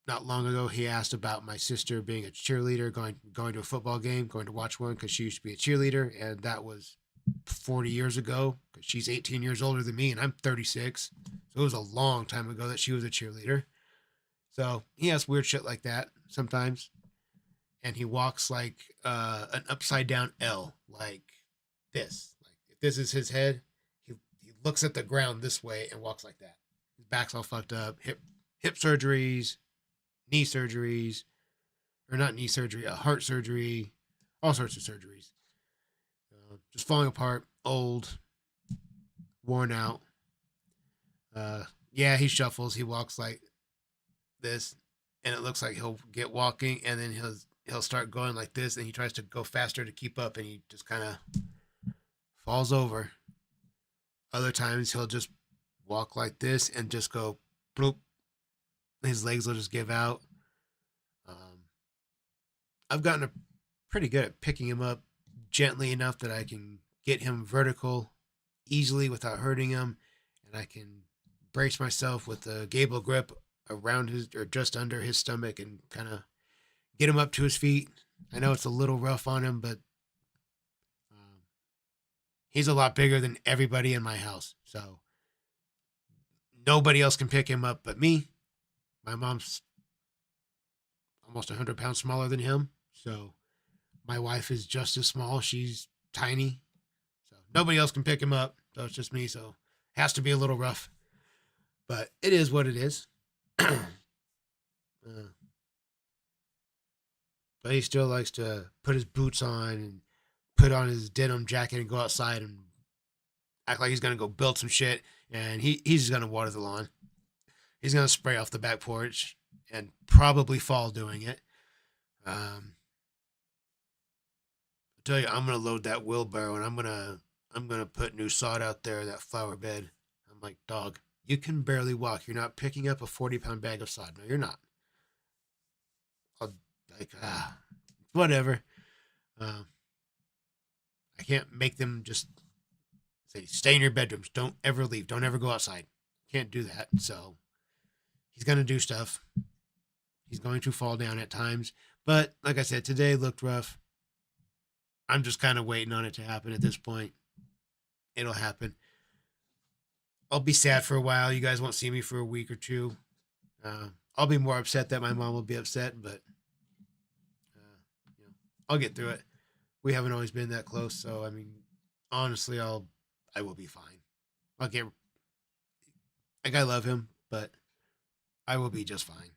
Not long ago, he asked about my sister being a cheerleader, going to a football game, going to watch one because she used to be a cheerleader, and that was 40 years ago because she's 18 years older than me and I'm 36. So it was a long time ago that she was a cheerleader. So he has weird shit like that sometimes. And he walks like an upside down L, like this. Like if this is his head, he looks at the ground this way and walks like that. His back's all fucked up. Hip surgeries, knee surgeries, or not knee surgery, heart surgery, all sorts of surgeries. Just falling apart, old, worn out. Yeah, he shuffles. He walks like this, and it looks like he'll get walking, and then he'll start going like this, and he tries to go faster to keep up, and he just kind of falls over. Other times he'll just walk like this and just go bloop. His legs will just give out. I've gotten pretty good at picking him up gently enough that I can get him vertical easily without hurting him, and I can brace myself with a gable grip around his or just under his stomach and kind of get him up to his feet. I know it's a little rough on him, but he's a lot bigger than everybody in my house. So nobody else can pick him up but me. My mom's almost 100 pounds smaller than him. So my wife is just as small. She's tiny. So nobody else can pick him up. So it's just me. So it has to be a little rough. But it is what it is. But he still likes to put his boots on and put on his denim jacket and go outside and act like he's going to go build some shit. And he's just going to water the lawn. He's going to spray off the back porch and probably fall doing it. I tell you, I'm going to load that wheelbarrow and I'm going to put new sod out there, that flower bed. I'm like, dog, you can barely walk. You're not picking up a 40-pound bag of sod. No, you're not. Whatever. I can't make them just say, stay in your bedrooms. Don't ever leave. Don't ever go outside. Can't do that. So he's going to do stuff. He's going to fall down at times. But like I said, today looked rough. I'm just kind of waiting on it to happen at this point. It'll happen. I'll be sad for a while. You guys won't see me for a week or two. I'll be more upset that my mom will be upset, but I'll get through it. We haven't always been that close, so I mean, honestly, I will be fine. I love him, but I will be just fine.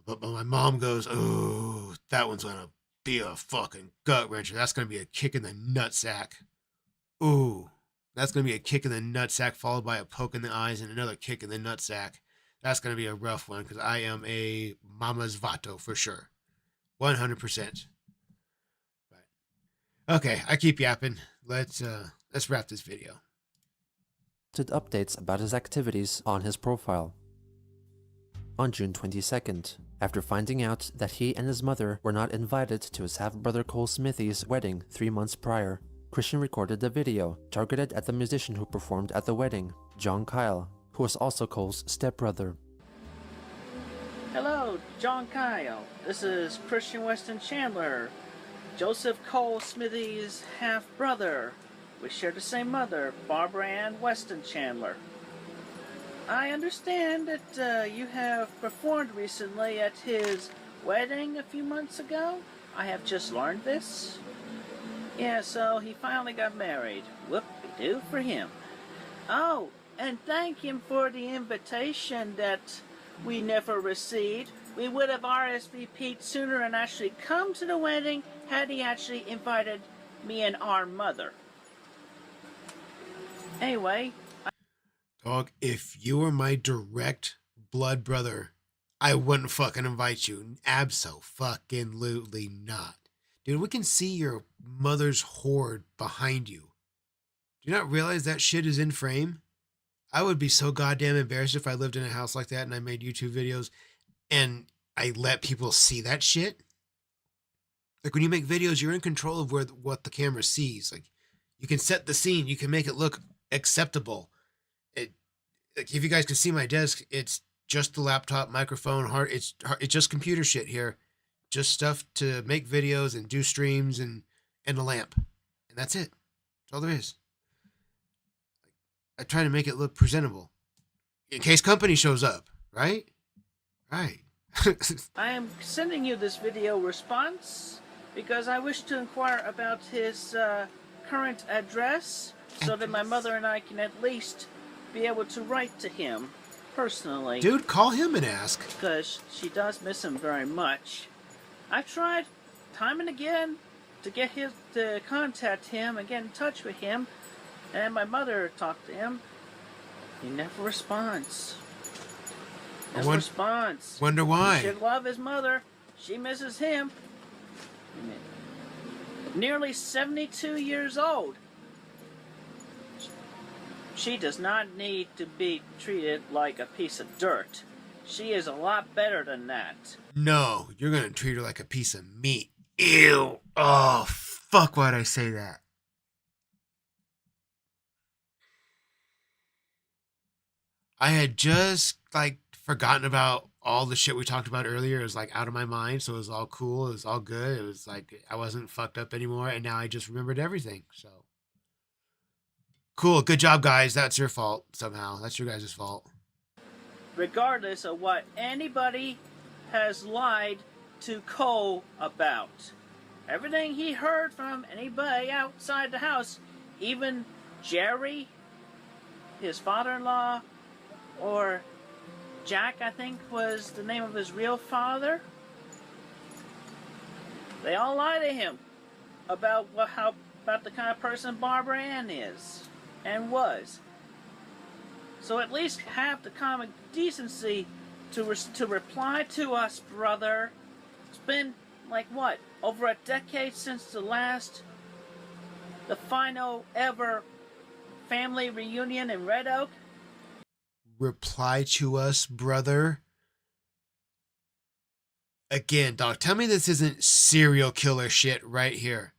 But my mom goes, oh, that one's gonna be a fucking gut wrencher. That's gonna be a kick in the nutsack. Ooh, that's gonna be a kick in the nutsack followed by a poke in the eyes and another kick in the nutsack. That's gonna be a rough one because I am a mama's vato for sure, 100%. Okay, I keep yapping. Let's wrap this video. Updates about his activities on his profile. On June 22nd, after finding out that he and his mother were not invited to his half-brother Cole Smithy's wedding 3 months prior, Christian recorded a video targeted at the musician who performed at the wedding, John Kyle, who was also Cole's stepbrother. Hello, John Kyle. This is Christian Weston Chandler, Joseph Cole Smithy's half-brother. We share the same mother, Barbara Ann Weston Chandler. I understand that you have performed recently at his wedding a few months ago. I have just learned this. Yeah, so he finally got married. Whoop-de-doo for him. Oh, and thank him for the invitation that we never received. We would have RSVP'd sooner and actually come to the wedding had he actually invited me and our mother. Anyway. Dog, if you were my direct blood brother, I wouldn't fucking invite you. Abso-fucking-lutely not. Dude, we can see your mother's hoard behind you. Do you not realize that shit is in frame? I would be so goddamn embarrassed if I lived in a house like that and I made YouTube videos and I let people see that shit. Like when you make videos, you're in control of what the camera sees. Like you can set the scene, you can make it look acceptable. Like if you guys can see my desk, it's just the laptop, microphone, it's just computer shit here. Just stuff to make videos and do streams and a lamp. And that's it. That's all there is. I try to make it look presentable. In case company shows up, right? Right. I am sending you this video response because I wish to inquire about his current address so that my mother and I can at least be able to write to him personally. Dude, call him and ask. Because she does miss him very much. I tried time and again to contact him and get in touch with him, and my mother talked to him. He never responds. Never responds. Wonder why. He should love his mother. She misses him. Nearly 72 years old. She does not need to be treated like a piece of dirt. She is a lot better than that. No, you're going to treat her like a piece of meat. Ew. Oh, fuck, why'd I say that? I had just like forgotten about all the shit we talked about earlier. It was like out of my mind, so it was all cool. It was all good. It was like I wasn't fucked up anymore, and now I just remembered everything. So cool, good job, guys. That's your fault somehow. That's your guys' fault. Regardless of what anybody has lied to Cole about. Everything he heard from anybody outside the house, even Jerry, his father-in-law, or Jack, I think was the name of his real father. They all lie to him about about the kind of person Barbara Ann is and was. So at least have the common decency to reply to us, brother. It's been like what, over a decade since the final ever family reunion in Red Oak. Reply to us, brother. Again, dog, tell me this isn't serial killer shit right here.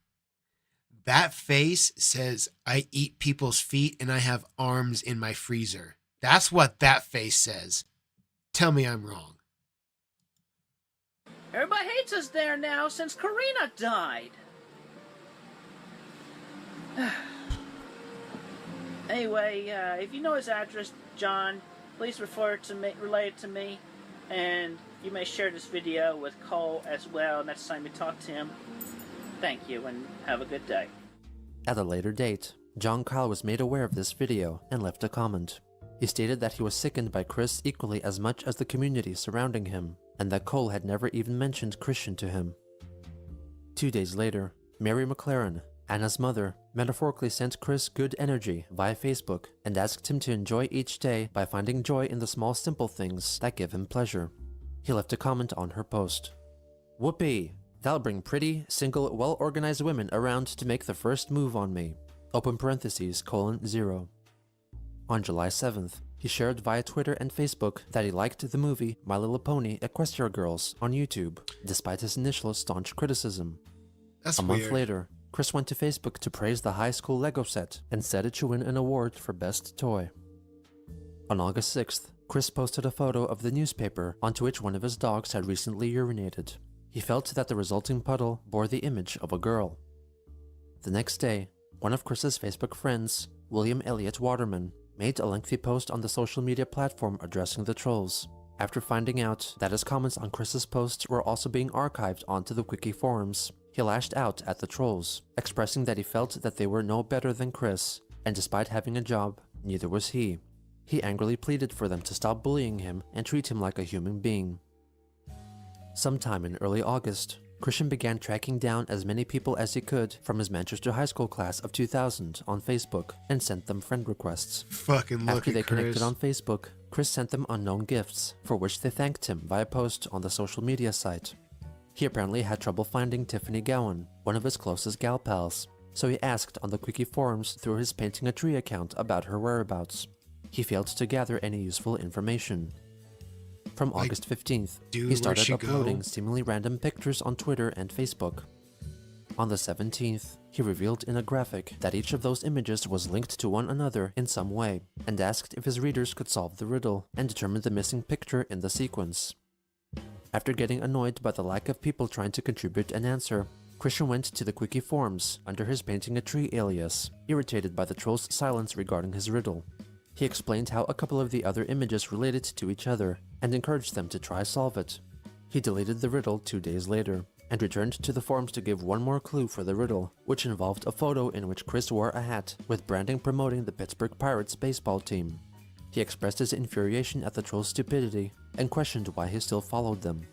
That face says, I eat people's feet and I have arms in my freezer. That's what that face says. Tell me I'm wrong. Everybody hates us there now since Karina died. Anyway, if you know his address, John, please relay it to me, and you may share this video with Cole as well next time you talk to him. Thank you, and have a good day. At a later date, John Kyle was made aware of this video and left a comment. He stated that he was sickened by Chris equally as much as the community surrounding him, and that Cole had never even mentioned Christian to him. 2 days later, Mary McLaren, Anna's mother, metaphorically sent Chris good energy via Facebook and asked him to enjoy each day by finding joy in the small simple things that give him pleasure. He left a comment on her post. Whoopee! That'll bring pretty, single, well-organized women around to make the first move on me. Open parentheses, :0. On July 7th, he shared via Twitter and Facebook that he liked the movie My Little Pony Equestria Girls on YouTube, despite his initial staunch criticism. That's a weird. month later, Chris went to Facebook to praise the high school Lego set and said it should win an award for Best Toy. On August 6th, Chris posted a photo of the newspaper onto which one of his dogs had recently urinated. He felt that the resulting puddle bore the image of a girl. The next day, one of Chris's Facebook friends, William Elliott Waterman, made a lengthy post on the social media platform addressing the trolls. After finding out that his comments on Chris's posts were also being archived onto the Quickie forums, he lashed out at the trolls, expressing that he felt that they were no better than Chris, and despite having a job, neither was he. He angrily pleaded for them to stop bullying him and treat him like a human being. Sometime in early August, Christian began tracking down as many people as he could from his Manchester High School class of 2000 on Facebook and sent them friend requests. Fucking look After at they Chris. connected on Facebook, Chris sent them unknown gifts, for which they thanked him via post on the social media site. He apparently had trouble finding Tiffany Gowan, one of his closest gal pals, so he asked on the Quickie forums through his Painting a Tree account about her whereabouts. He failed to gather any useful information. From August 15th, he started uploading seemingly random pictures on Twitter and Facebook. On the 17th, he revealed in a graphic that each of those images was linked to one another in some way, and asked if his readers could solve the riddle and determine the missing picture in the sequence. After getting annoyed by the lack of people trying to contribute an answer, Christian went to the Quickie forums under his Painting a Tree alias, irritated by the troll's silence regarding his riddle. He explained how a couple of the other images related to each other, and encouraged them to try solve it. He deleted the riddle 2 days later, and returned to the forums to give one more clue for the riddle, which involved a photo in which Chris wore a hat, with branding promoting the Pittsburgh Pirates baseball team. He expressed his infuriation at the troll's stupidity, and questioned why he still followed them.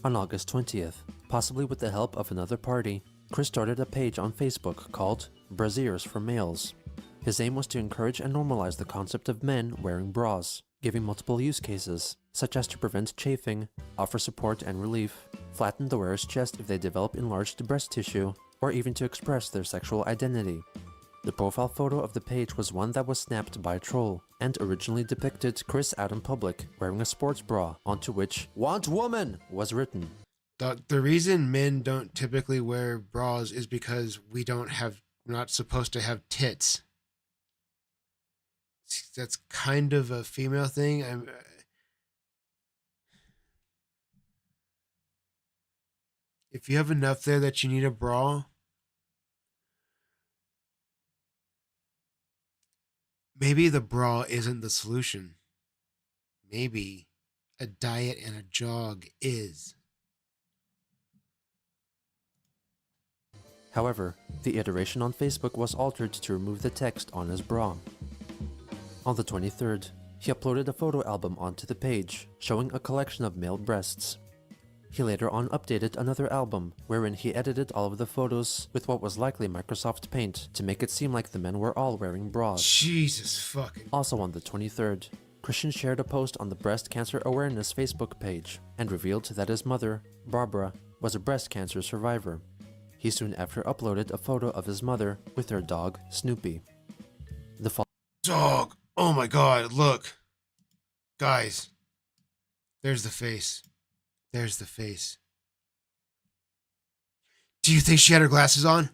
On August 20th, possibly with the help of another party, Chris started a page on Facebook called Braziers for Males. His aim was to encourage and normalize the concept of men wearing bras, giving multiple use cases, such as to prevent chafing, offer support and relief, flatten the wearer's chest if they develop enlarged breast tissue, or even to express their sexual identity. The profile photo of the page was one that was snapped by a troll, and originally depicted Chris out in public wearing a sports bra, onto which "Want Woman" was written. The reason men don't typically wear bras is because we're not supposed to have tits. That's kind of a female thing. If you have enough there that you need a bra, maybe the bra isn't the solution. Maybe a diet and a jog is. However, the iteration on Facebook was altered to remove the text on his bra. On the 23rd, he uploaded a photo album onto the page, showing a collection of male breasts. He later on updated another album, wherein he edited all of the photos with what was likely Microsoft Paint to make it seem like the men were all wearing bras. Jesus fucking. Also on the 23rd, Christian shared a post on the Breast Cancer Awareness Facebook page and revealed that his mother, Barbara, was a breast cancer survivor. He soon after uploaded a photo of his mother with her dog, Snoopy. Dog! Oh my god, look. Guys. There's the face. There's the face. Do you think she had her glasses on?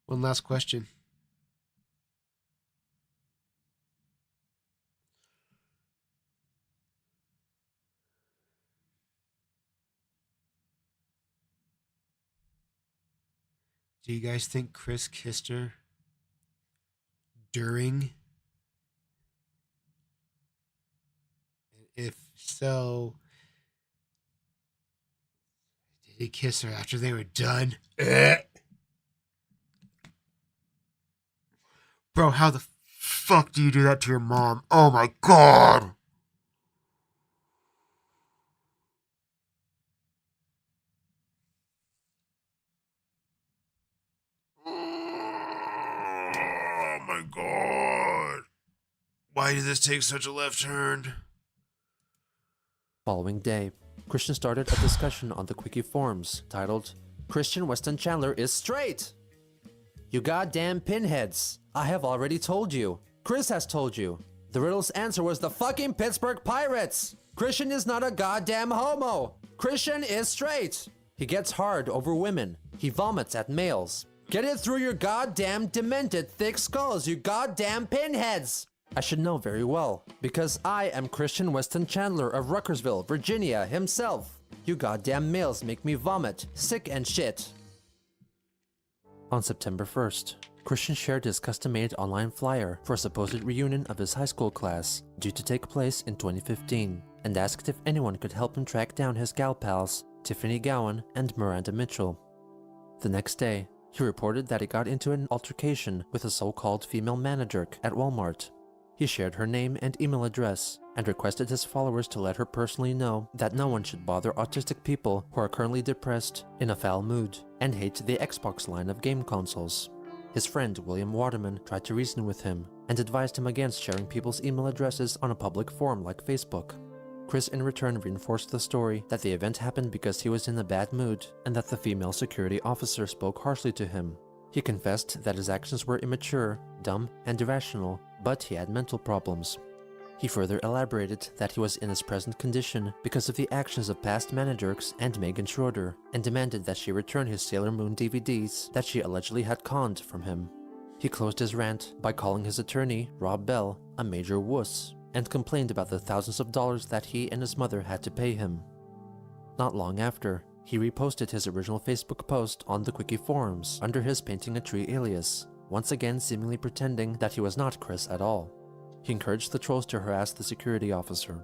One last question. Do you guys think Chris kissed her during? And if so, did he kiss her after they were done? Bro, how the fuck do you do that to your mom? Oh my god! Oh my god! Why did this take such a left turn? Following day, Christian started a discussion on the Quickie forums titled, "Christian Weston Chandler is straight! You goddamn pinheads! I have already told you. Chris has told you. The riddle's answer was the fucking Pittsburgh Pirates! Christian is not a goddamn homo! Christian is straight! He gets hard over women. He vomits at males. Get it through your goddamn demented thick skulls, you goddamn pinheads! I should know very well, because I am Christian Weston Chandler of Ruckersville, Virginia himself. You goddamn males make me vomit, sick and shit." On September 1st, Christian shared his custom-made online flyer for a supposed reunion of his high school class due to take place in 2015 and asked if anyone could help him track down his gal pals, Tiffany Gowan and Miranda Mitchell. The next day, he reported that he got into an altercation with a so-called female manager at Walmart. He shared her name and email address and requested his followers to let her personally know that no one should bother autistic people who are currently depressed, in a foul mood, and hate the Xbox line of game consoles. His friend William Waterman tried to reason with him and advised him against sharing people's email addresses on a public forum like Facebook. Chris in return reinforced the story that the event happened because he was in a bad mood and that the female security officer spoke harshly to him. He confessed that his actions were immature, dumb, and irrational, but he had mental problems. He further elaborated that he was in his present condition because of the actions of past managers and Megan Schroeder, and demanded that she return his Sailor Moon DVDs that she allegedly had conned from him. He closed his rant by calling his attorney, Rob Bell, a major wuss, and complained about the thousands of dollars that he and his mother had to pay him. Not long after, he reposted his original Facebook post on the Quickie forums under his Painting a Tree alias, once again seemingly pretending that he was not Chris at all. He encouraged the trolls to harass the security officer.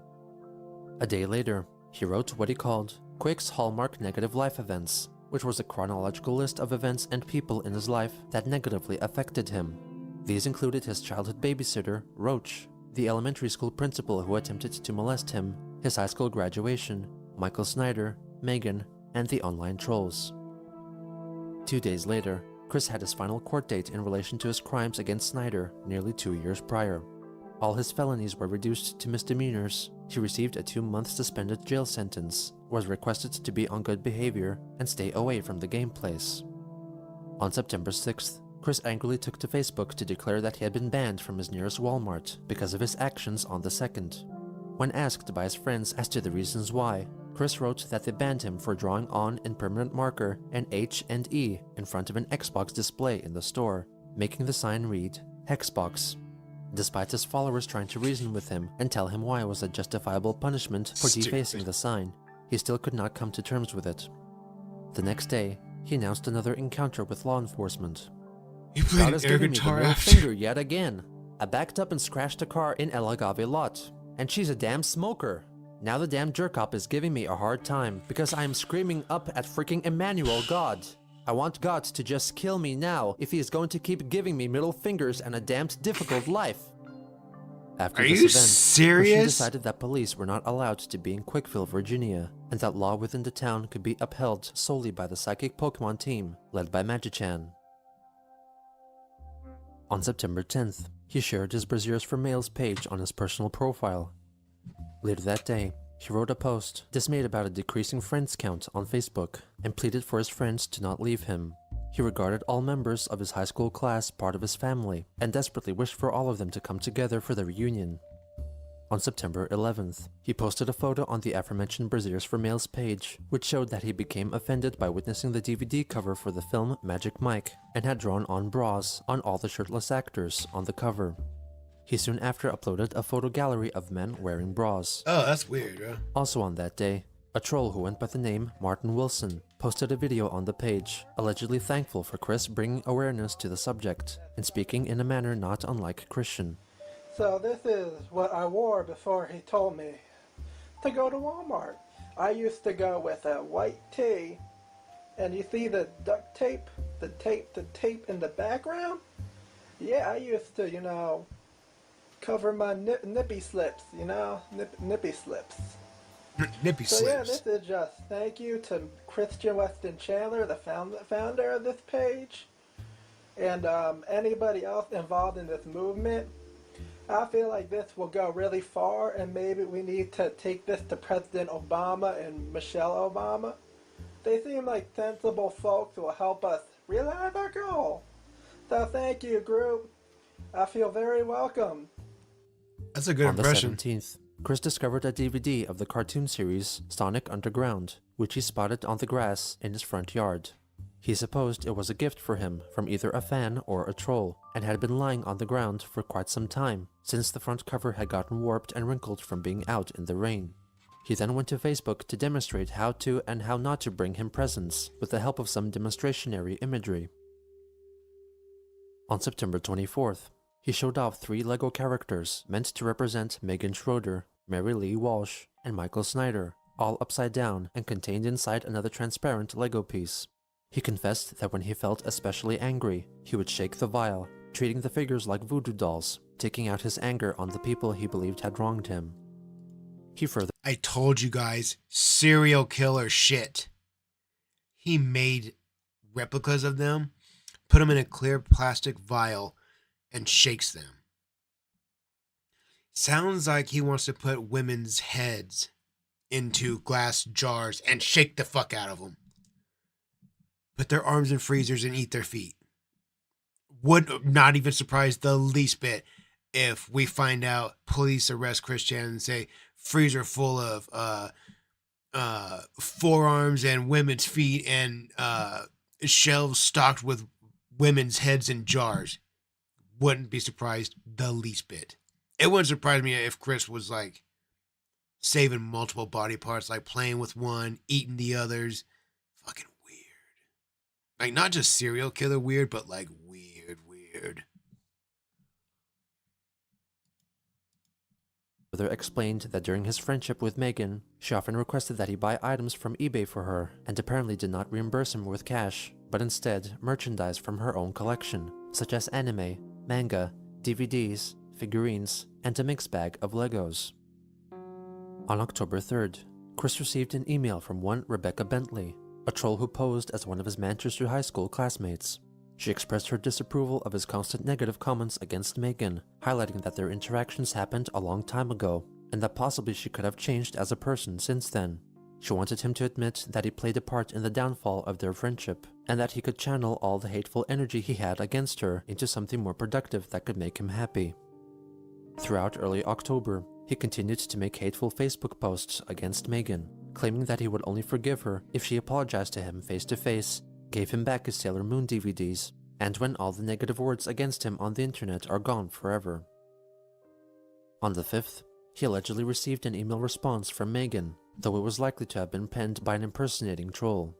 A day later, he wrote what he called Quick's Hallmark Negative Life Events, which was a chronological list of events and people in his life that negatively affected him. These included his childhood babysitter, Roach, the elementary school principal who attempted to molest him, his high school graduation, Michael Snyder, Megan, and the online trolls. 2 days later, Chris had his final court date in relation to his crimes against Snyder nearly 2 years prior. All his felonies were reduced to misdemeanors, He received a 2-month suspended jail sentence, was requested to be on good behavior and stay away from the game place. On September 6th, Chris angrily took to Facebook to declare that he had been banned from his nearest Walmart because of his actions on the 2nd. When asked by his friends as to the reasons why, Chris wrote that they banned him for drawing on in permanent marker an H and E in front of an Xbox display in the store, making the sign read Hexbox. Despite his followers trying to reason with him and tell him why it was a justifiable punishment for defacing the sign, he still could not come to terms with it. The next day, he announced another encounter with law enforcement. You played God an is air giving me the guitar middle after. finger yet again. I backed up and scratched a car in El Agave lot, and she's a damn smoker. Now the damn jerk-up is giving me a hard time because I am screaming up at freaking Emmanuel God. I want God to just kill me now if he is going to keep giving me middle fingers and a damned difficult life. After Are this you event, Christian serious? decided that police were not allowed to be in Quickville, Virginia, and that law within the town could be upheld solely by the psychic Pokemon team led by Magichan. On September 10th, he shared his Braziers for Males page on his personal profile. Later that day, he wrote a post dismayed about a decreasing friends count on Facebook and pleaded for his friends to not leave him. He regarded all members of his high school class part of his family and desperately wished for all of them to come together for the reunion. On September 11th, he posted a photo on the aforementioned Braziers for Males page, which showed that he became offended by witnessing the DVD cover for the film Magic Mike and had drawn on bras on all the shirtless actors on the cover. He soon after uploaded a photo gallery of men wearing bras. Oh, that's weird, bro. Also on that day, a troll who went by the name Martin Wilson posted a video on the page, allegedly thankful for Chris bringing awareness to the subject and speaking in a manner not unlike Christian. So this is what I wore before he told me to go to Walmart. I used to go with a white tee, and you see the duct tape, the tape in the background? Yeah, I used to, cover my nippy slips, nippy slips. Nippy So yeah, slips. this is just thank you to Christian Weston Chandler, the founder of this page, and anybody else involved in this movement. I feel like this will go really far, and maybe we need to take this to President Obama and Michelle Obama. They seem like sensible folks who will help us realize our goal. So thank you, group. I feel very welcome. That's a good On the impression. 17th, Chris discovered a DVD of the cartoon series Sonic Underground, which he spotted on the grass in his front yard. He supposed it was a gift for him from either a fan or a troll, and had been lying on the ground for quite some time, since the front cover had gotten warped and wrinkled from being out in the rain. He then went to Facebook to demonstrate how to and how not to bring him presents, with the help of some demonstrationary imagery. On September 24th, he showed off 3 LEGO characters meant to represent Megan Schroeder, Mary Lee Walsh, and Michael Snyder, all upside down and contained inside another transparent LEGO piece. He confessed that when he felt especially angry, he would shake the vial, treating the figures like voodoo dolls, taking out his anger on the people he believed had wronged him. He further I told you guys, serial killer shit. He made replicas of them, put them in a clear plastic vial, and shakes them. Sounds like he wants to put women's heads into glass jars and shake the fuck out of them. Put their arms in freezers and eat their feet. Would not even surprise the least bit if we find out police arrest Chris Chan and say freezer full of forearms and women's feet and shelves stocked with women's heads in jars. Wouldn't be surprised the least bit. It wouldn't surprise me if Chris was like saving multiple body parts, like playing with one, eating the others. Fucking weird. Like not just serial killer weird, but like weird. further explained that during his friendship with Megan, she often requested that he buy items from eBay for her, and apparently did not reimburse him with cash, but instead merchandise from her own collection, such as anime, manga, DVDs, figurines, and a mixed bag of Legos. On October 3rd, Chris received an email from one Rebecca Bentley, a troll who posed as one of his Manchester High School classmates. She expressed her disapproval of his constant negative comments against Megan, highlighting that their interactions happened a long time ago, and that possibly she could have changed as a person since then. She wanted him to admit that he played a part in the downfall of their friendship, and that he could channel all the hateful energy he had against her into something more productive that could make him happy. Throughout early October, he continued to make hateful Facebook posts against Megan, claiming that he would only forgive her if she apologized to him face to face, gave him back his Sailor Moon DVDs, and when all the negative words against him on the internet are gone forever. On the 5th, he allegedly received an email response from Megan, though it was likely to have been penned by an impersonating troll.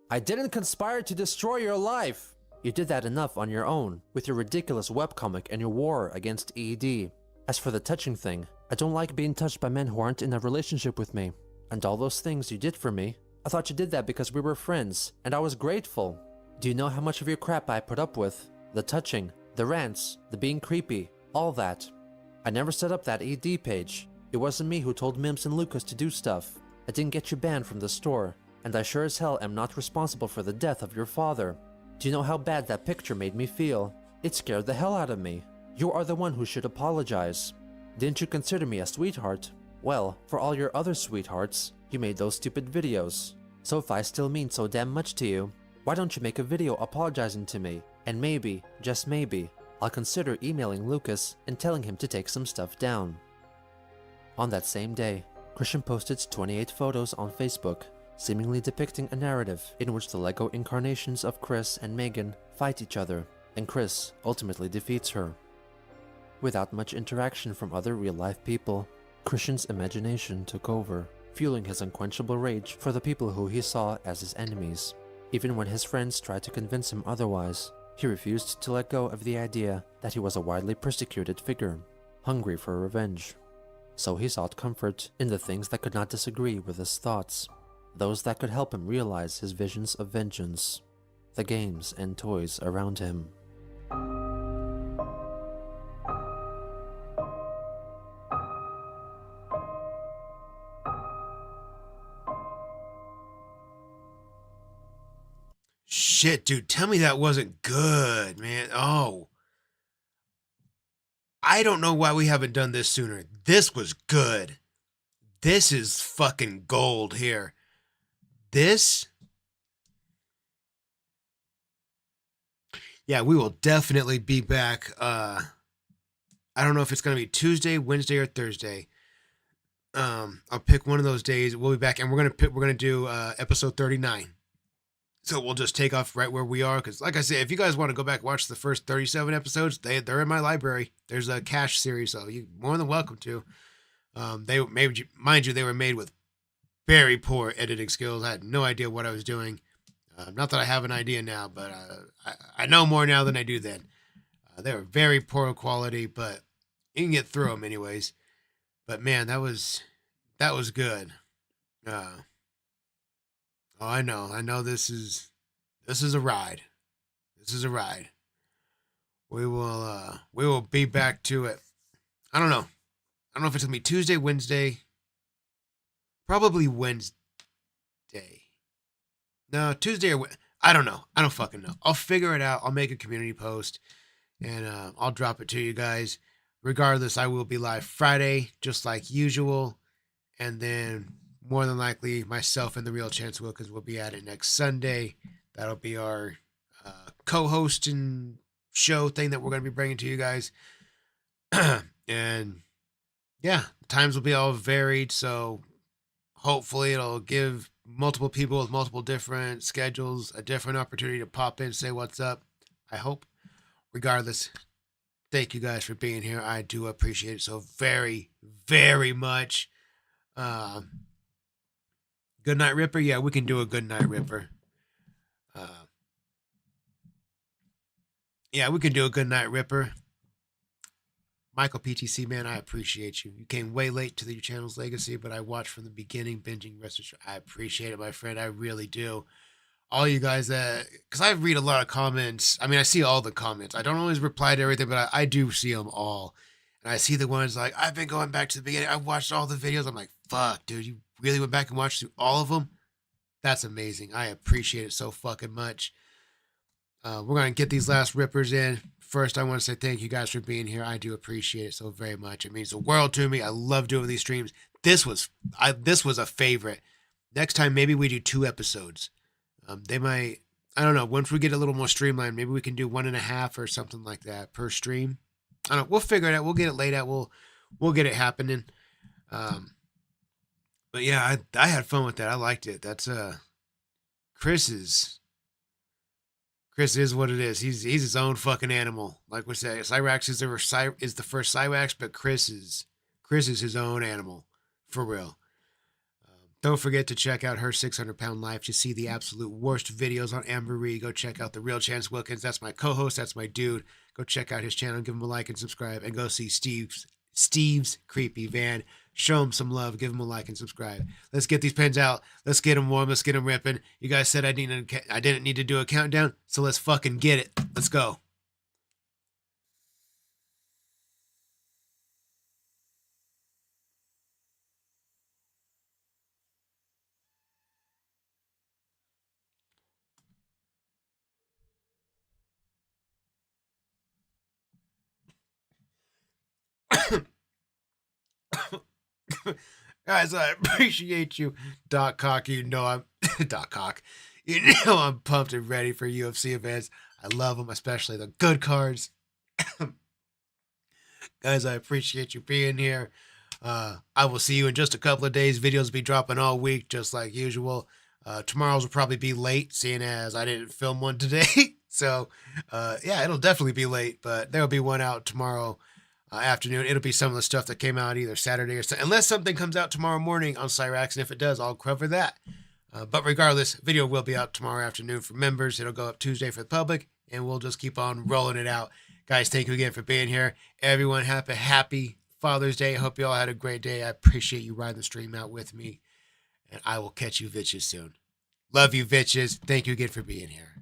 "I didn't conspire to destroy your life! You did that enough on your own, with your ridiculous webcomic and your war against ED. As for the touching thing, I don't like being touched by men who aren't in a relationship with me. And all those things you did for me, I thought you did that because we were friends, and I was grateful. Do you know how much of your crap I put up with? The touching, the rants, the being creepy, all that. I never set up that ED page. It wasn't me who told Mims and Lucas to do stuff. I didn't get you banned from the store, and I sure as hell am not responsible for the death of your father. Do you know how bad that picture made me feel? It scared the hell out of me. You are the one who should apologize. Didn't you consider me a sweetheart? Well, for all your other sweethearts, you made those stupid videos. So if I still mean so damn much to you, why don't you make a video apologizing to me? And maybe, just maybe, I'll consider emailing Lucas and telling him to take some stuff down." On that same day, Christian posted 28 photos on Facebook, seemingly depicting a narrative in which the Lego incarnations of Chris and Megan fight each other, and Chris ultimately defeats her. Without much interaction from other real-life people, Christian's imagination took over, fueling his unquenchable rage for the people who he saw as his enemies. Even when his friends tried to convince him otherwise, he refused to let go of the idea that he was a widely persecuted figure, hungry for revenge. So he sought comfort in the things that could not disagree with his thoughts, those that could help him realize his visions of vengeance, the games and toys around him. Shit, dude, tell me that wasn't good, man. Oh. I don't know why we haven't done this sooner. This was good. This is fucking gold here. This... Yeah, we will definitely be back. I don't know if it's going to be Tuesday, Wednesday, or Thursday. I'll pick one of those days. We'll be back, and we're gonna do episode 39. So we'll just take off right where we are, because like I said, if you guys want to go back and watch the first 37 episodes, they're in my library. There's a cache series, so you're more than welcome to. They made, mind you, they were made with very poor editing skills. I had no idea what I was doing. Not that I have an idea now, but I know more now than I do then. They were very poor quality, but you can get through them anyways. But man, that was good. Oh, I know this is a ride. This is a ride. We will be back to it. I don't know if it's gonna be Tuesday, Wednesday. Probably Wednesday. No, Tuesday or I don't know. I don't fucking know. I'll figure it out. I'll make a community post and I'll drop it to you guys. Regardless, I will be live Friday, just like usual, and then more than likely, myself and the Real Chance will, because we'll be at it next Sunday. That'll be our co-host and show thing that we're going to be bringing to you guys. And yeah, times will be all varied. So hopefully it'll give multiple people with multiple different schedules a different opportunity to pop in, say what's up. I hope. Regardless, thank you guys for being here. I do appreciate it so very, very much. Good Night Ripper? Yeah, we can do a Good Night Ripper. Yeah, we can do a Good Night Ripper. Michael PTC, man, I appreciate you. You came way late to the channel's legacy, but I watched from the beginning, binging rest assured. I appreciate it, my friend. I really do. All you guys that, because I read a lot of comments. I mean, I see all the comments. I don't always reply to everything, but I do see them all. And I see the ones like, I've been going back to the beginning. I've watched all the videos. I'm like, fuck, dude, you really went back and watched through all of them? That's amazing. I appreciate it so fucking much. We're going to get these last rippers in. first I want to say thank you guys for being here. I do appreciate it so very much. It means the world to me. I love doing these streams. This was a favorite. Next time, maybe we do 2 episodes. They might, I don't know. Once we get a little more streamlined, maybe we can do 1.5 or something like that per stream. I don't know. We'll figure it out. We'll get it laid out. We'll get it happening. But yeah, I had fun with that. I liked it. That's Chris is what it is. He's his own fucking animal. Like we say, Cyrax is the first Cyrax, but Chris is his own animal for real. Don't forget to check out her 600-pound life to see the absolute worst videos on Amber. Go check out the real Chance Wilkins. That's my co-host. That's my dude. Go check out his channel. Give him a like and subscribe. And go see Steve's creepy van. Show him some love. Give him a like and subscribe. Let's get these pens out. Let's get them warm. Let's get them ripping. You guys said I didn't need to do a countdown, so let's fucking get it. Let's go. Guys, I appreciate you. Doc Cock, you know I'm Doc Cock. You know I'm pumped and ready for UFC events. I love them, especially the good cards. Guys, I appreciate you being here. I will see you in just a couple of days. Videos will be dropping all week, just like usual. Tomorrow's will probably be late, seeing as I didn't film one today. So, yeah, it'll definitely be late, but there'll be one out tomorrow afternoon. It'll be some of the stuff that came out either Saturday or Sunday, unless something comes out tomorrow morning on Cyrax, and if it does, I'll cover that. But regardless, video will be out tomorrow afternoon for members. It'll go up Tuesday for the public, and we'll just keep on rolling it out. Guys, thank you again for being here. Everyone, happy Father's Day. I hope you all had a great day. I appreciate you riding the stream out with me, and I will catch you bitches soon. Love you, bitches. Thank you again for being here.